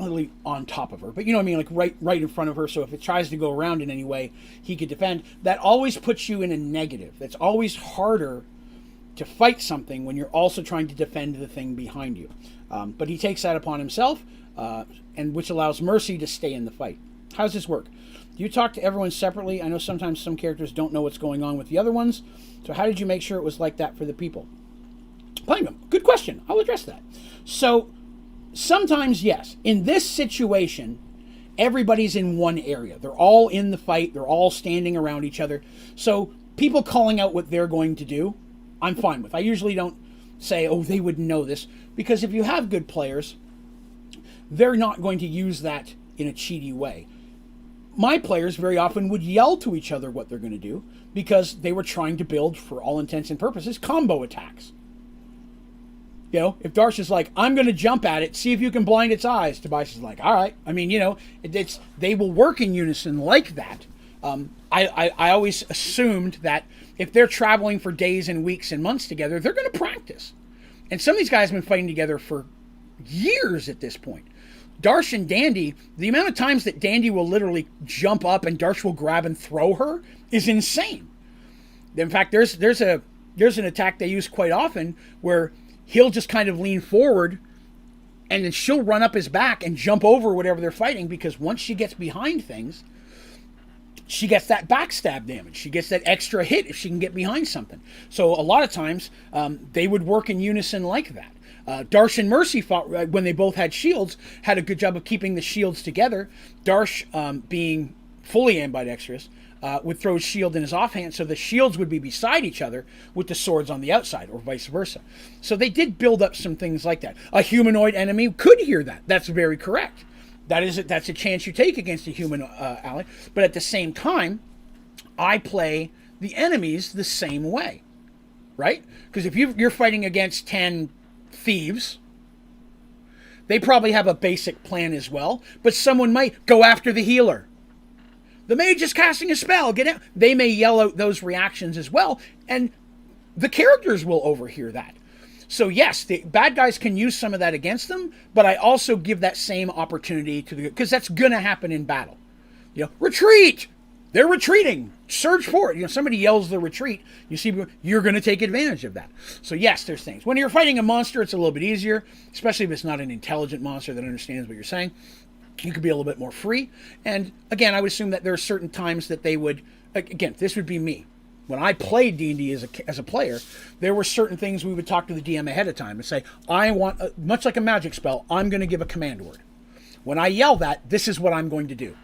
really on top of her, but you know what I mean, like right in front of her. So if it tries to go around in any way, he could defend. That always puts you in a negative. That's always harder to fight something when you're also trying to defend the thing behind you. But he takes that upon himself, and which allows Mercy to stay in the fight. How does this work? Do you talk to everyone separately? I know sometimes some characters don't know what's going on with the other ones. So how did you make sure it was like that for the people playing them? Good question. I'll address that. So sometimes, yes. In this situation, everybody's in one area. They're all in the fight. They're all standing around each other. So people calling out what they're going to do, I'm fine with. I usually don't say, oh, they would know this, because if you have good players, they're not going to use that in a cheaty way. My players very often would yell to each other what they're going to do because they were trying to build, for all intents and purposes, combo attacks. You know, if Darsh is like, I'm going to jump at it, see if you can blind its eyes, Tobias is like, all right. I mean, you know, they will work in unison like that. I always assumed that if they're traveling for days and weeks and months together, they're going to practice. And some of these guys have been fighting together for years at this point. Darsh and Dandy, the amount of times that Dandy will literally jump up and Darsh will grab and throw her is insane. In fact, there's an attack they use quite often where he'll just kind of lean forward and then she'll run up his back and jump over whatever they're fighting, because once she gets behind things, she gets that backstab damage. She gets that extra hit if she can get behind something. So a lot of times they would work in unison like that. Darsh and Mercy fought when they both had shields, had a good job of keeping the shields together. Darsh, being fully ambidextrous, would throw his shield in his offhand, so the shields would be beside each other with the swords on the outside, or vice versa. So they did build up some things like that. A humanoid enemy could hear that. That's very correct. That's a chance you take against a human ally. But at the same time, I play the enemies the same way, right? Because if you're fighting against 10 thieves, they probably have a basic plan as well. But someone might go after the healer. The mage is casting a spell. Get out. They may yell out those reactions as well, and the characters will overhear that. So yes, the bad guys can use some of that against them, but I also give that same opportunity to the good, because that's going to happen in battle. You know, retreat! They're retreating. Surge forward. You know, somebody yells the retreat. You see, you're going to take advantage of that. So yes, there's things. When you're fighting a monster, it's a little bit easier, especially if it's not an intelligent monster that understands what you're saying. You could be a little bit more free. And again, I would assume that there are certain times that they would, again, this would be me. When I played D&D as a player, there were certain things we would talk to the DM ahead of time and say, I want, much like a magic spell, I'm going to give a command word. When I yell that, this is what I'm going to do.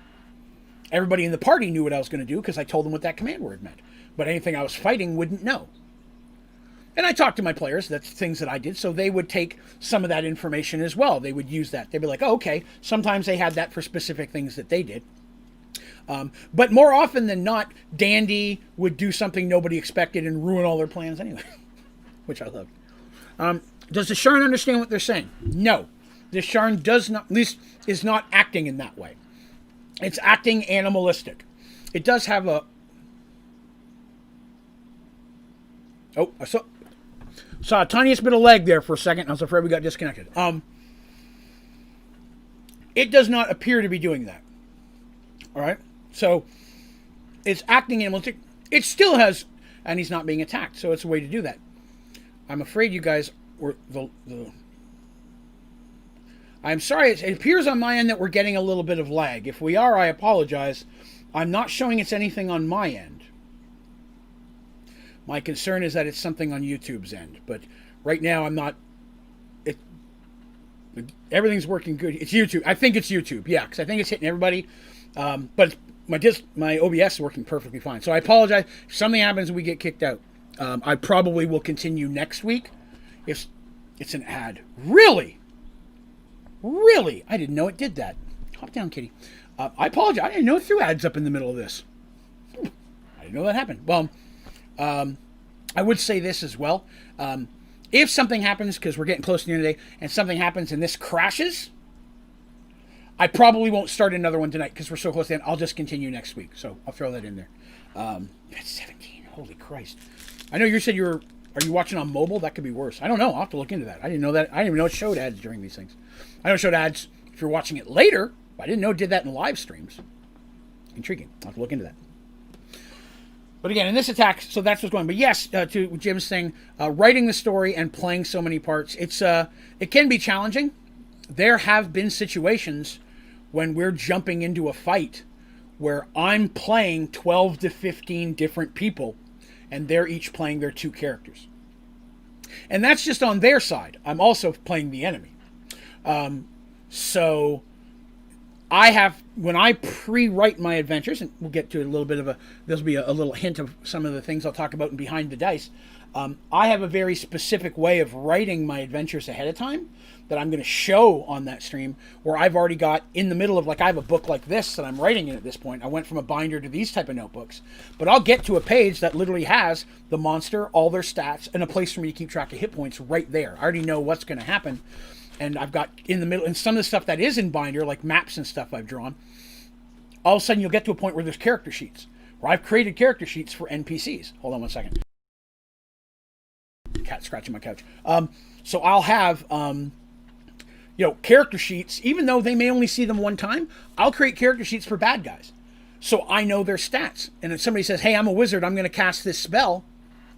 Everybody in the party knew what I was going to do because I told them what that command word meant. But anything I was fighting wouldn't know. And I talked to my players, that's things that I did, so they would take some of that information as well. They would use that. They'd be like, oh, okay. Sometimes they had that for specific things that they did. But more often than not, Dandy would do something nobody expected and ruin all their plans anyway, which I loved. Does the Sharn understand what they're saying? No. The Sharn does not, at least is not acting in that way. It's acting animalistic. It does have a... Oh, I saw a tiniest bit of leg there for a second. I was afraid we got disconnected. It does not appear to be doing that. All right? So, it's acting animalistic. It still has... And he's not being attacked, so it's a way to do that. I'm afraid you guys were... I'm sorry, it appears on my end that we're getting a little bit of lag. If we are, I apologize. I'm not showing it's anything on my end. My concern is that it's something on YouTube's end. But right now, I'm not... Everything's working good. It's YouTube. I think it's YouTube, yeah, because I think it's hitting everybody. But my OBS is working perfectly fine. So I apologize. If something happens and we get kicked out, I probably will continue next week. If it's an ad. Really? Really? I didn't know it did that. Hop down, kitty. I apologize. I didn't know it threw ads up in the middle of this. I didn't know that happened. Well, I would say this as well. If something happens, because we're getting close to the end of the day, and something happens and this crashes, I probably won't start another one tonight because we're so close to the end. I'll just continue next week. So I'll throw that in there. That's 17. Holy Christ. I know you said are you watching on mobile? That could be worse. I don't know. I'll have to look into that. I didn't know that. I didn't even know it showed ads during these things. I know it showed ads if you're watching it later, but I didn't know it did that in live streams. Intriguing. I'll have to look into that. But again, in this attack, so that's what's going on. But yes, to Jim's thing, writing the story and playing so many parts, it can be challenging. There have been situations when we're jumping into a fight where I'm playing 12 to 15 different people, and they're each playing their two characters. And that's just on their side. I'm also playing the enemy. So I have, when I pre-write my adventures, and we'll get to a little bit of there'll be a little hint of some of the things I'll talk about in Behind the Dice. I have a very specific way of writing my adventures ahead of time that I'm going to show on that stream, where I've already got in the middle of, like, I have a book like this that I'm writing in at this point. I went from a binder to these type of notebooks, but I'll get to a page that literally has the monster, all their stats, and a place for me to keep track of hit points right there. I already know what's going to happen. And I've got in the middle, and some of the stuff that is in binder, like maps and stuff I've drawn, all of a sudden you'll get to a point where there's character sheets, where I've created character sheets for NPCs. Hold on one second. Cat scratching my couch. So I'll have, character sheets, even though they may only see them one time. I'll create character sheets for bad guys, so I know their stats. And if somebody says, hey, I'm a wizard, I'm going to cast this spell,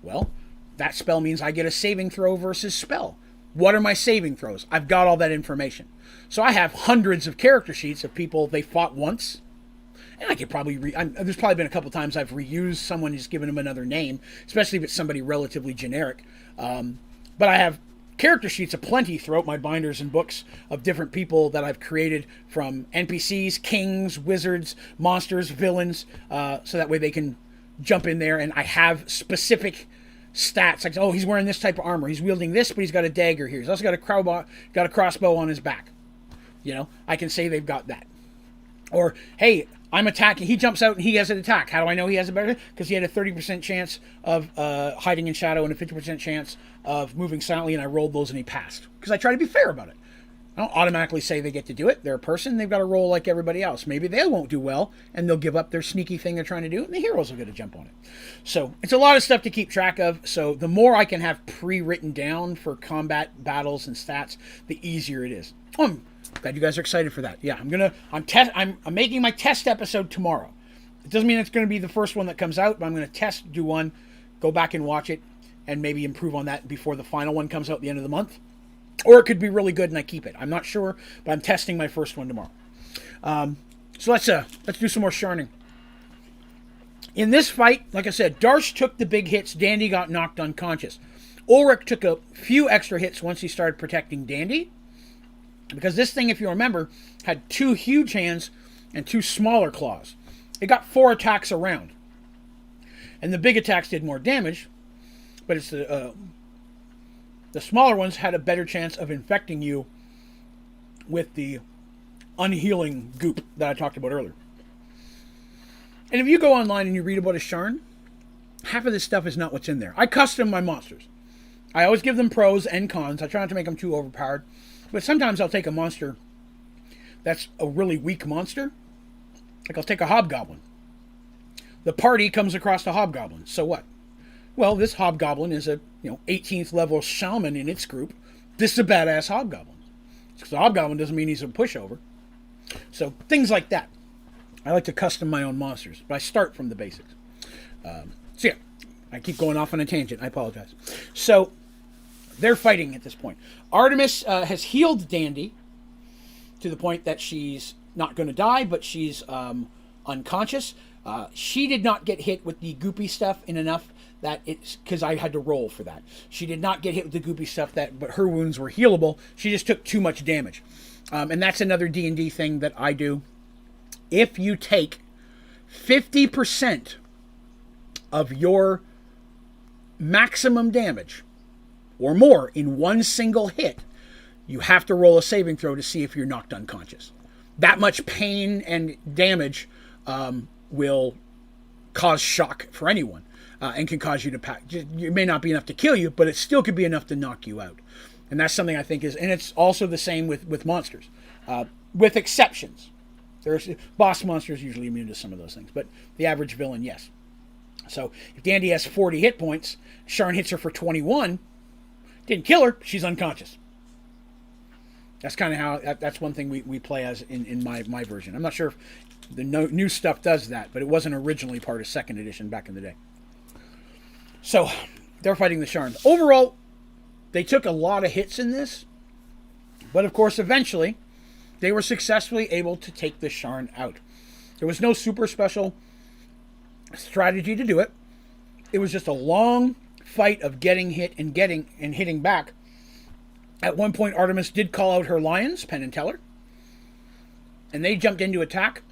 well, that spell means I get a saving throw versus spell. What are my saving throws? I've got all that information. So I have hundreds of character sheets of people they fought once. And I could probably, there's probably been a couple times I've reused someone, just given them another name, especially if it's somebody relatively generic. But I have character sheets aplenty throughout my binders and books of different people that I've created, from NPCs, kings, wizards, monsters, villains, so that way they can jump in there, and I have specific stats, like, oh, he's wearing this type of armor, he's wielding this, but he's got a dagger here, he's also got a crossbow on his back. I can say they've got that. Or, hey, I'm attacking, he jumps out and he has an attack. How do I know he has a better? Because he had a 30% chance of hiding in shadow and a 50% chance of moving silently, and I rolled those and he passed. Because I try to be fair about it. I don't automatically say they get to do it. They're a person, they've got to roll like everybody else. Maybe they won't do well, and they'll give up their sneaky thing they're trying to do, and the heroes will get a jump on it. So it's a lot of stuff to keep track of. So the more I can have pre-written down for combat, battles, and stats, the easier it is. I'm glad you guys are excited for that. Yeah, I'm making my test episode tomorrow. It doesn't mean it's going to be the first one that comes out, but I'm going to do one, go back and watch it, and maybe improve on that before the final one comes out at the end of the month. Or it could be really good and I keep it. I'm not sure, but I'm testing my first one tomorrow. So let's do some more sharning. In this fight, like I said, Darsh took the big hits. Dandy got knocked unconscious. Ulrich took a few extra hits once he started protecting Dandy, because this thing, if you remember, had 2 huge hands and 2 smaller claws. It got 4 attacks around. And the big attacks did more damage, but it's the smaller ones had a better chance of infecting you with the unhealing goop that I talked about earlier. And if you go online and you read about a Sharn, half of this stuff is not what's in there. I custom my monsters. I always give them pros and cons. I try not to make them too overpowered. But sometimes I'll take a monster that's a really weak monster. Like I'll take a hobgoblin. The party comes across a hobgoblin. So what? Well, this hobgoblin is a 18th level shaman in its group. This is a badass hobgoblin. The hobgoblin doesn't mean he's a pushover. So things like that. I like to custom my own monsters, but I start from the basics. So yeah, I keep going off on a tangent. I apologize. So they're fighting at this point. Artemis has healed Dandy to the point that she's not going to die, but she's unconscious. She did not get hit with the goopy stuff in enough that it's, because I had to roll for that. She did not get hit with the goopy stuff but her wounds were healable. She just took too much damage. And that's another D&D thing that I do. If you take 50% of your maximum damage or more in one single hit, you have to roll a saving throw to see if you're knocked unconscious. That much pain and damage will cause shock for anyone. And can cause you to pack. It may not be enough to kill you, but it still could be enough to knock you out. And that's something I think is, and it's also the same with monsters, with exceptions. There's boss monsters usually immune to some of those things, but the average villain, yes. So if Dandy has 40 hit points, Sharn hits her for 21, didn't kill her, she's unconscious. That's kind of how, that's one thing we play as in my version. I'm not sure if the new stuff does that, but it wasn't originally part of 2nd edition back in the day. So, they're fighting the Sharn. Overall, they took a lot of hits in this. But, of course, eventually, they were successfully able to take the Sharn out. There was no super special strategy to do it. It was just a long fight of getting hit and hitting back. At one point, Artemis did call out her lions, Penn and Teller. and they jumped in to attack.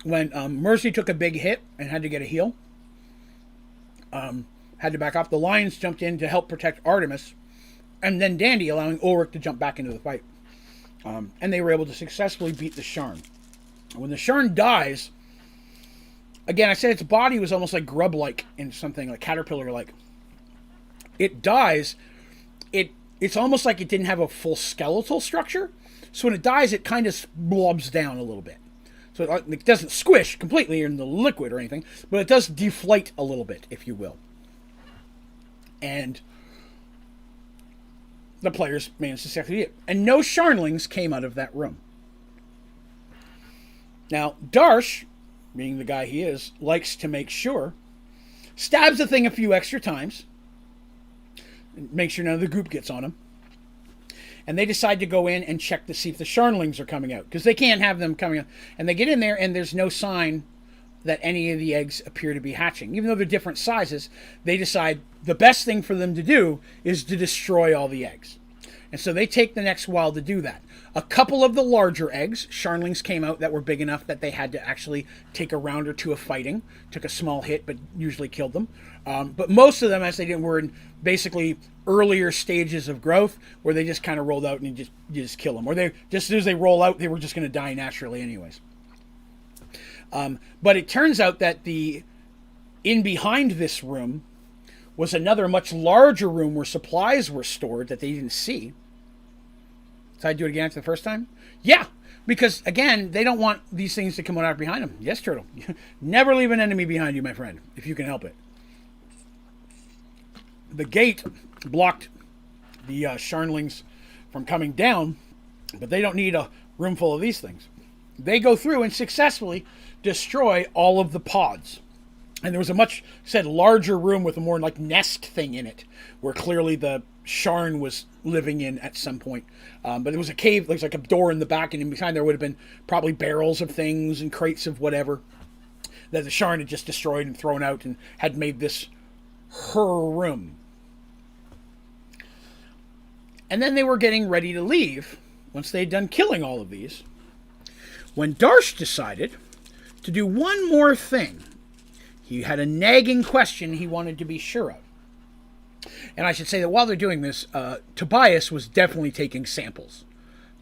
When Mercy took a big hit and had to get a heal, had to back off, the Lions jumped in to help protect Artemis, and then Dandy, allowing Ulrich to jump back into the fight. And they were able to successfully beat the Sharn. When the Sharn dies, again, I said its body was almost like grub-like in something, like caterpillar-like. It dies, it's almost like it didn't have a full skeletal structure. So when it dies, it kind of blobs down a little bit. So it doesn't squish completely in the liquid or anything, but it does deflate a little bit, if you will. And the players managed to succeed it. And no Sharnlings came out of that room. Now, Darsh, being the guy he is, likes to make sure, stabs the thing a few extra times, make sure none of the group gets on him. And they decide to go in and check to see if the Sharnlings are coming out, because they can't have them coming out. And they get in there, and there's no sign that any of the eggs appear to be hatching. Even though they're different sizes, they decide the best thing for them to do is to destroy all the eggs. And so they take the next while to do that. A couple of the larger eggs, Sharnlings, came out that were big enough that they had to actually take a round or two of fighting. Took a small hit, but usually killed them. But most of them, as they did, were in basically earlier stages of growth, where they just kind of rolled out and you just kill them. Or they just as soon as they roll out, they were just going to die naturally anyways. But it turns out that in behind this room was another much larger room where supplies were stored that they didn't see. Did I do it again after the first time? Yeah, because again, they don't want these things to come out behind them. Yes, Turtle. Never leave an enemy behind you, my friend, if you can help it. The gate blocked the Sharnlings from coming down, but they don't need a room full of these things. They go through and successfully destroy all of the pods. And there was a much larger room with a more like nest thing in it, where clearly the Sharn was living in at some point. But there was a cave, there was like a door in the back, and in behind there would have been probably barrels of things and crates of whatever that the Sharn had just destroyed and thrown out and had made this her room. And then they were getting ready to leave once they had done killing all of these, when Darsh decided to do one more thing. He had a nagging question he wanted to be sure of. And I should say that while they're doing this, Tobias was definitely taking samples.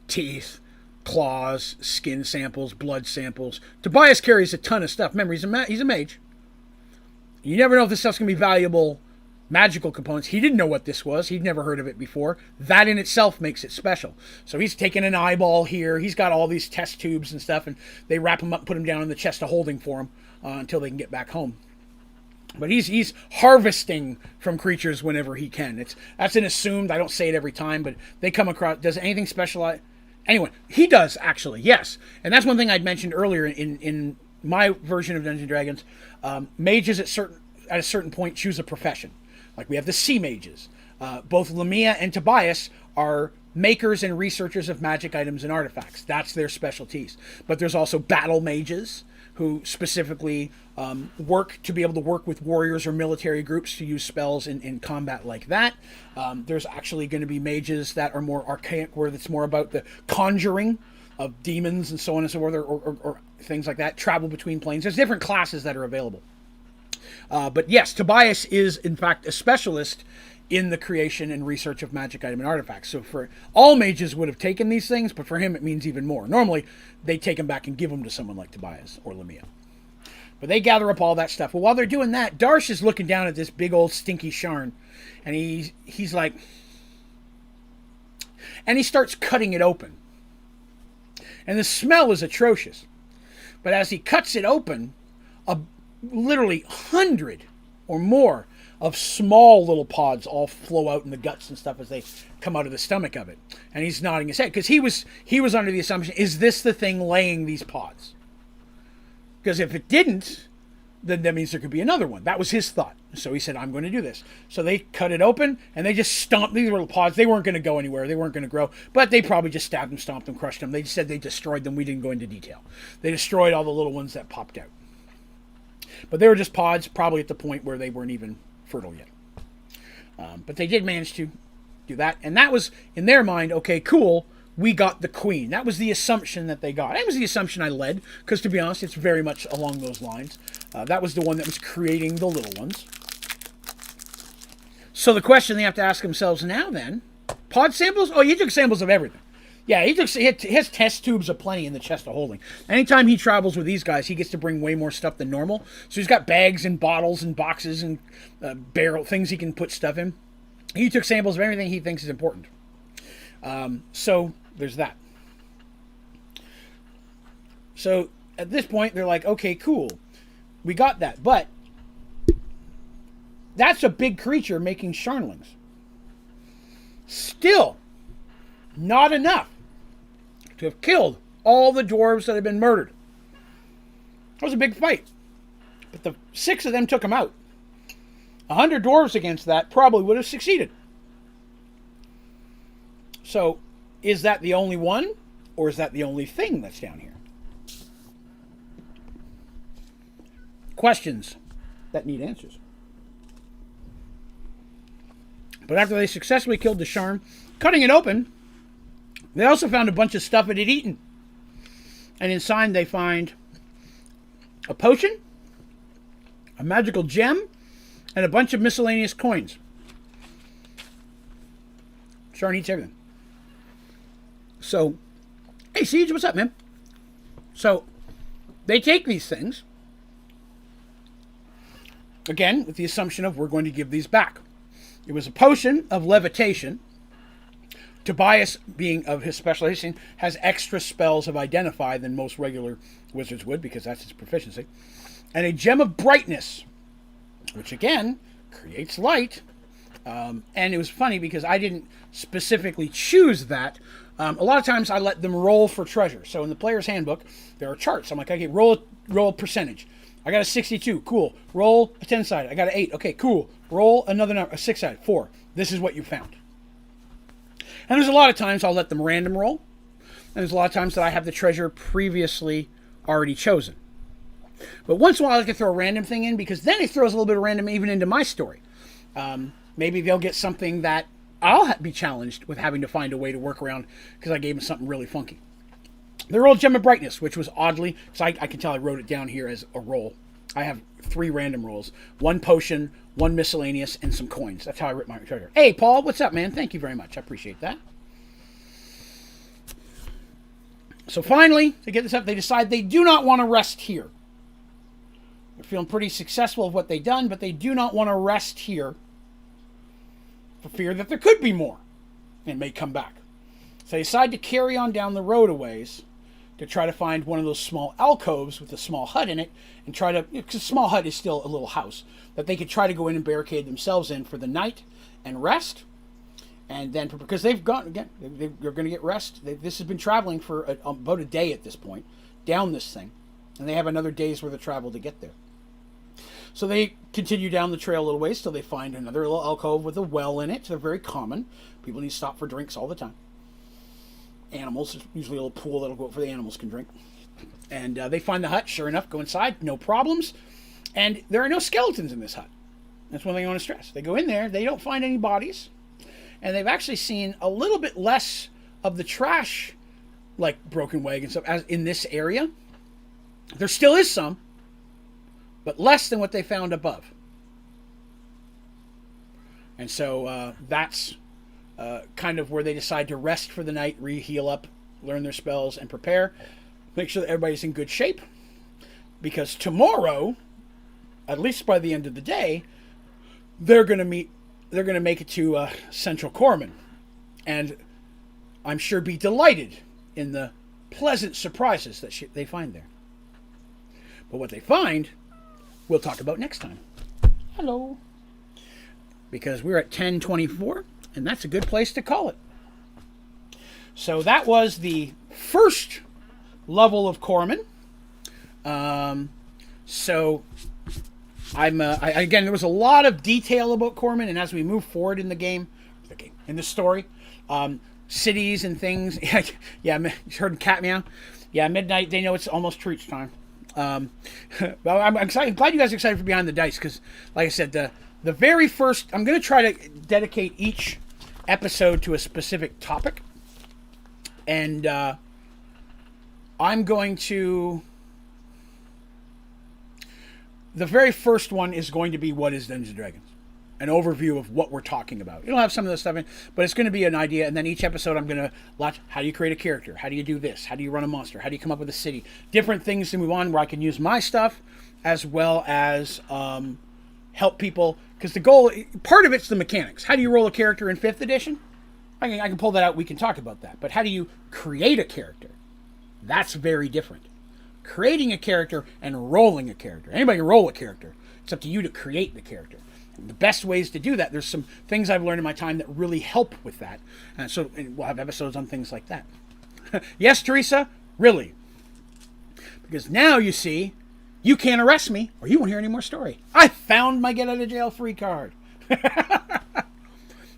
Teeth, claws, skin samples, blood samples. Tobias carries a ton of stuff. Remember, he's a mage. You never know if this stuff's going to be valuable magical components. He didn't know what this was. He'd never heard of it before. That in itself makes it special. So he's taking an eyeball here. He's got all these test tubes and stuff, and they wrap him up, put him down in the chest of holding for him until they can get back home. But he's harvesting from creatures whenever he can. That's an assumed. I don't say it every time, but they come across. Does anything special? Anyway, he does actually. Yes, and that's one thing I'd mentioned earlier in my version of Dungeons & Dragons. Mages at a certain point choose a profession. Like we have the sea mages. Both Lamia and Tobias are makers and researchers of magic items and artifacts. That's their specialties. But there's also battle mages who specifically work to be able to work with warriors or military groups to use spells in combat like that. There's actually going to be mages that are more archaic, where it's more about the conjuring of demons and so on and so forth, or things like that. Travel between planes. There's different classes that are available. But yes, Tobias is in fact a specialist in the creation and research of magic item and artifacts. So for all mages would have taken these things, but for him it means even more. Normally they take them back and give them to someone like Tobias or Lamia. But they gather up all that stuff. Well, while they're doing that, Darsh is looking down at this big old stinky Sharn, and he's like, and he starts cutting it open. And the smell is atrocious. But as he cuts it open, literally 100 or more of small little pods all flow out in the guts and stuff as they come out of the stomach of it. And he's nodding his head, because he was under the assumption, is this the thing laying these pods? Because if it didn't, then that means there could be another one. That was his thought. So he said, I'm going to do this. So they cut it open, and they just stomped these little pods. They weren't going to go anywhere. They weren't going to grow. But they probably just stabbed them, stomped them, crushed them. They said they destroyed them. We didn't go into detail. They destroyed all the little ones that popped out. But they were just pods, probably at the point where they weren't even fertile yet. But they did manage to do that. And that was, in their mind, okay, cool. we got the queen. That was the assumption that they got. That was the assumption I led, because to be honest, it's very much along those lines. That was the one that was creating the little ones. So the question they have to ask themselves now then, pod samples? Oh, you took samples of everything. Yeah, he has test tubes aplenty in the chest of holding. Anytime he travels with these guys, he gets to bring way more stuff than normal. So he's got bags and bottles and boxes and barrel things he can put stuff in. He took samples of everything he thinks is important. So there's that. So at this point, they're like, okay, cool. We got that. But that's a big creature making Sharnlings. Still, not enough to have killed all the dwarves that had been murdered. That was a big fight. But the 6 of them took them out. 100 dwarves against that probably would have succeeded. So, is that the only one? Or is that the only thing that's down here? Questions that need answers. But after they successfully killed the Sharn, cutting it open, they also found a bunch of stuff it had eaten. And inside they find a potion, a magical gem, and a bunch of miscellaneous coins. Sharn eats everything. So, hey Siege, what's up, man? So, they take these things, again, with the assumption of we're going to give these back. It was a potion of levitation. Tobias, being of his specialization, has extra spells of identify than most regular wizards would, because that's his proficiency. And a gem of brightness, which again creates light. And it was funny because I didn't specifically choose that. A lot of times I let them roll for treasure. So in the player's handbook, there are charts. I'm like, okay, roll a percentage. I got a 62. Cool. Roll a 10-sided. I got an 8. Okay, cool. Roll another number, a 6-sided. 4. This is what you found. And there's a lot of times I'll let them random roll. And there's a lot of times that I have the treasure previously already chosen. But once in a while I like to throw a random thing in, because then it throws a little bit of random even into my story. Maybe they'll get something that I'll be challenged with having to find a way to work around because I gave them something really funky. They rolled Gem of Brightness, which was oddly, so I can tell I wrote it down here as a roll. I have 3 random rolls. 1 potion, 1 miscellaneous, and some coins. That's how I wrote my treasure. Hey, Paul, what's up, man? Thank you very much. I appreciate that. So finally, to get this up, they decide they do not want to rest here. They're feeling pretty successful of what they've done, but they do not want to rest here for fear that there could be more and may come back. So they decide to carry on down the road a ways to try to find one of those small alcoves with a small hut in it and try to, because a small hut is still a little house, that they could try to go in and barricade themselves in for the night and rest. And then, because they've gone, again, they're going to get rest. This has been traveling for about a day at this point, down this thing. And they have another day's worth of travel to get there. So they continue down the trail a little ways till they find another little alcove with a well in it. They're very common. People need to stop for drinks all the time. Animals, there's usually a little pool that'll go up for the animals can drink. And they find the hut, sure enough, go inside, no problems. And there are no skeletons in this hut. That's one thing I want to stress. They go in there, they don't find any bodies. And they've actually seen a little bit less of the trash, like broken wagon stuff, as in this area. There still is some, but less than what they found above. And so that's kind of where they decide to rest for the night, re-heal up, learn their spells, and prepare. Make sure that everybody's in good shape. Because tomorrow, at least by the end of the day, they're going to make it to Central Corman. And I'm sure be delighted in the pleasant surprises that they find there. But what they find, we'll talk about next time. Hello. Because we're at 10:24, and that's a good place to call it. So that was the first level of Corman. So again, there was a lot of detail about Corman, and as we move forward in the game, in the story, cities and things. Yeah, you heard cat meow. Yeah, midnight. They know it's almost treats time. Well, I'm excited. I'm glad you guys are excited for Behind the Dice because, like I said, the very first. I'm going to try to dedicate each episode to a specific topic, And I'm going to... The very first one is going to be what is Dungeons & Dragons. An overview of what we're talking about. It'll have some of the stuff in, but it's going to be an idea. And then each episode I'm going to watch, how do you create a character? How do you do this? How do you run a monster? How do you come up with a city? Different things to move on where I can use my stuff as well as help people. Because the goal, part of it's the mechanics. How do you roll a character in 5th edition? I can pull that out. We can talk about that. But how do you create a character? That's very different. Creating a character and rolling a character. Anybody can roll a character. It's up to you to create the character. The best ways to do that, there's some things I've learned in my time that really help with that. So we'll have episodes on things like that. Yes, Teresa? Really? Because now you see, you can't arrest me or you won't hear any more story. I found my get out of jail free card.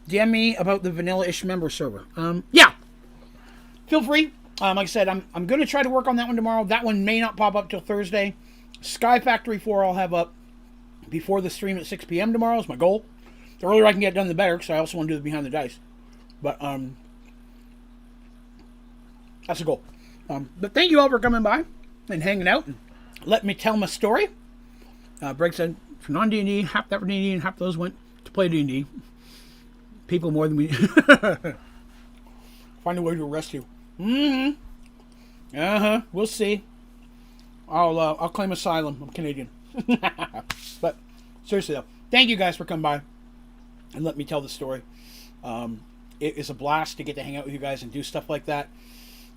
DM me about the vanilla-ish member server. Yeah. Feel free. Like I said, I'm going to try to work on that one tomorrow. That one may not pop up till Thursday. Sky Factory 4 I'll have up before the stream at 6 p.m. tomorrow is my goal. The earlier I can get it done, the better, because I also want to do the behind the dice. But that's a goal. But thank you all for coming by and hanging out and letting me tell my story. Breg said, for non-D&D, half that for D&D and half those went to play D&D. People more than me. Find a way to arrest you. We'll see. I'll claim asylum. I'm Canadian. But seriously though, thank you guys for coming by and let me tell the story. It is a blast to get to hang out with you guys and do stuff like that.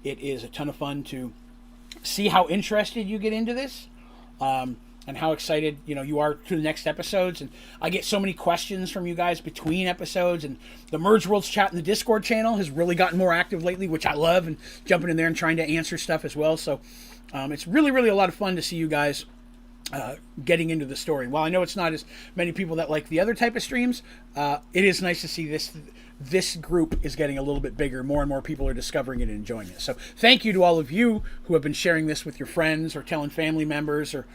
It is a ton of fun to see how interested you get into this, and how excited you are to the next episodes. And I get so many questions from you guys between episodes, and the Mergeworlds chat in the Discord channel has really gotten more active lately, which I love, and jumping in there and trying to answer stuff as well. So it's really, really a lot of fun to see you guys getting into the story. While I know it's not as many people that like the other type of streams, it is nice to see this group is getting a little bit bigger. More and more people are discovering it and enjoying it. So thank you to all of you who have been sharing this with your friends or telling family members, or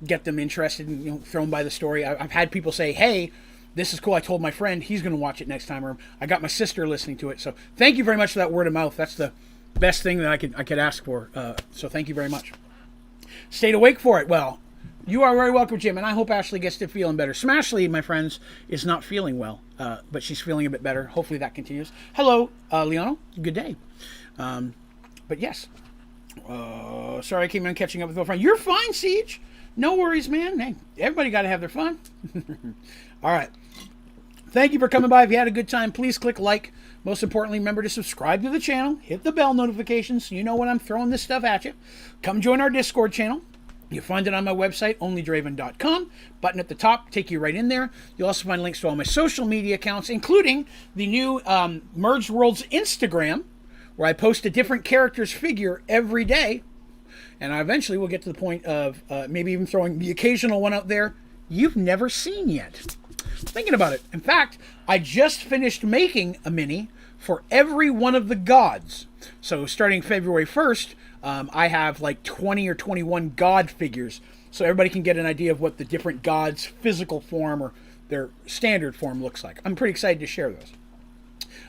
get them interested and thrown by the story. I've had people say, hey, this is cool. I told my friend he's going to watch it next time, or I got my sister listening to it. So thank you very much for that word of mouth. That's the best thing that I could ask for. So thank you very much. Stayed awake for it. Well, you are very welcome, Jim, and I hope Ashley gets to feeling better. Smashley, my friends, is not feeling well, but she's feeling a bit better. Hopefully that continues. Hello, Leono. Good day. But yes. Sorry I came in catching up with a friend. You're fine, Siege. No worries, man. Hey, everybody got to have their fun. All right. Thank you for coming by. If you had a good time, please click like. Most importantly, remember to subscribe to the channel. Hit the bell notifications so you know when I'm throwing this stuff at you. Come join our Discord channel. You'll find it on my website, onlydraven.com. Button at the top, take you right in there. You'll also find links to all my social media accounts, including the new Mergeworlds Instagram, where I post a different character's figure every day. And I eventually will get to the point of maybe even throwing the occasional one out there you've never seen yet. Thinking about it. In fact, I just finished making a mini for every one of the gods. So starting February 1st, I have like 20 or 21 god figures, so everybody can get an idea of what the different gods' physical form or their standard form looks like. I'm pretty excited to share those.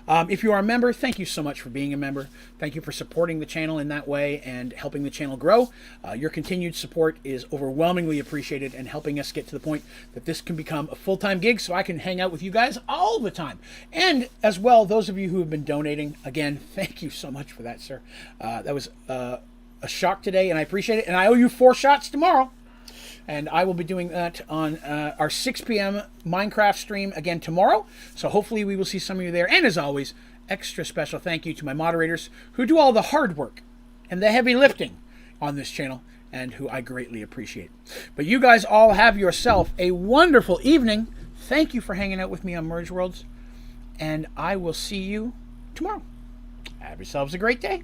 If you are a member, thank you so much for being a member. Thank you for supporting the channel in that way and helping the channel grow. Your continued support is overwhelmingly appreciated and helping us get to the point that this can become a full-time gig so I can hang out with you guys all the time. And as well, those of you who have been donating, again, thank you so much for that, sir. That was a shock today, and I appreciate it. And I owe you 4 shots tomorrow. And I will be doing that on our 6 p.m. Minecraft stream again tomorrow. So hopefully we will see some of you there. And as always, extra special thank you to my moderators who do all the hard work and the heavy lifting on this channel, and who I greatly appreciate. But you guys all have yourself a wonderful evening. Thank you for hanging out with me on Mergeworlds. And I will see you tomorrow. Have yourselves a great day.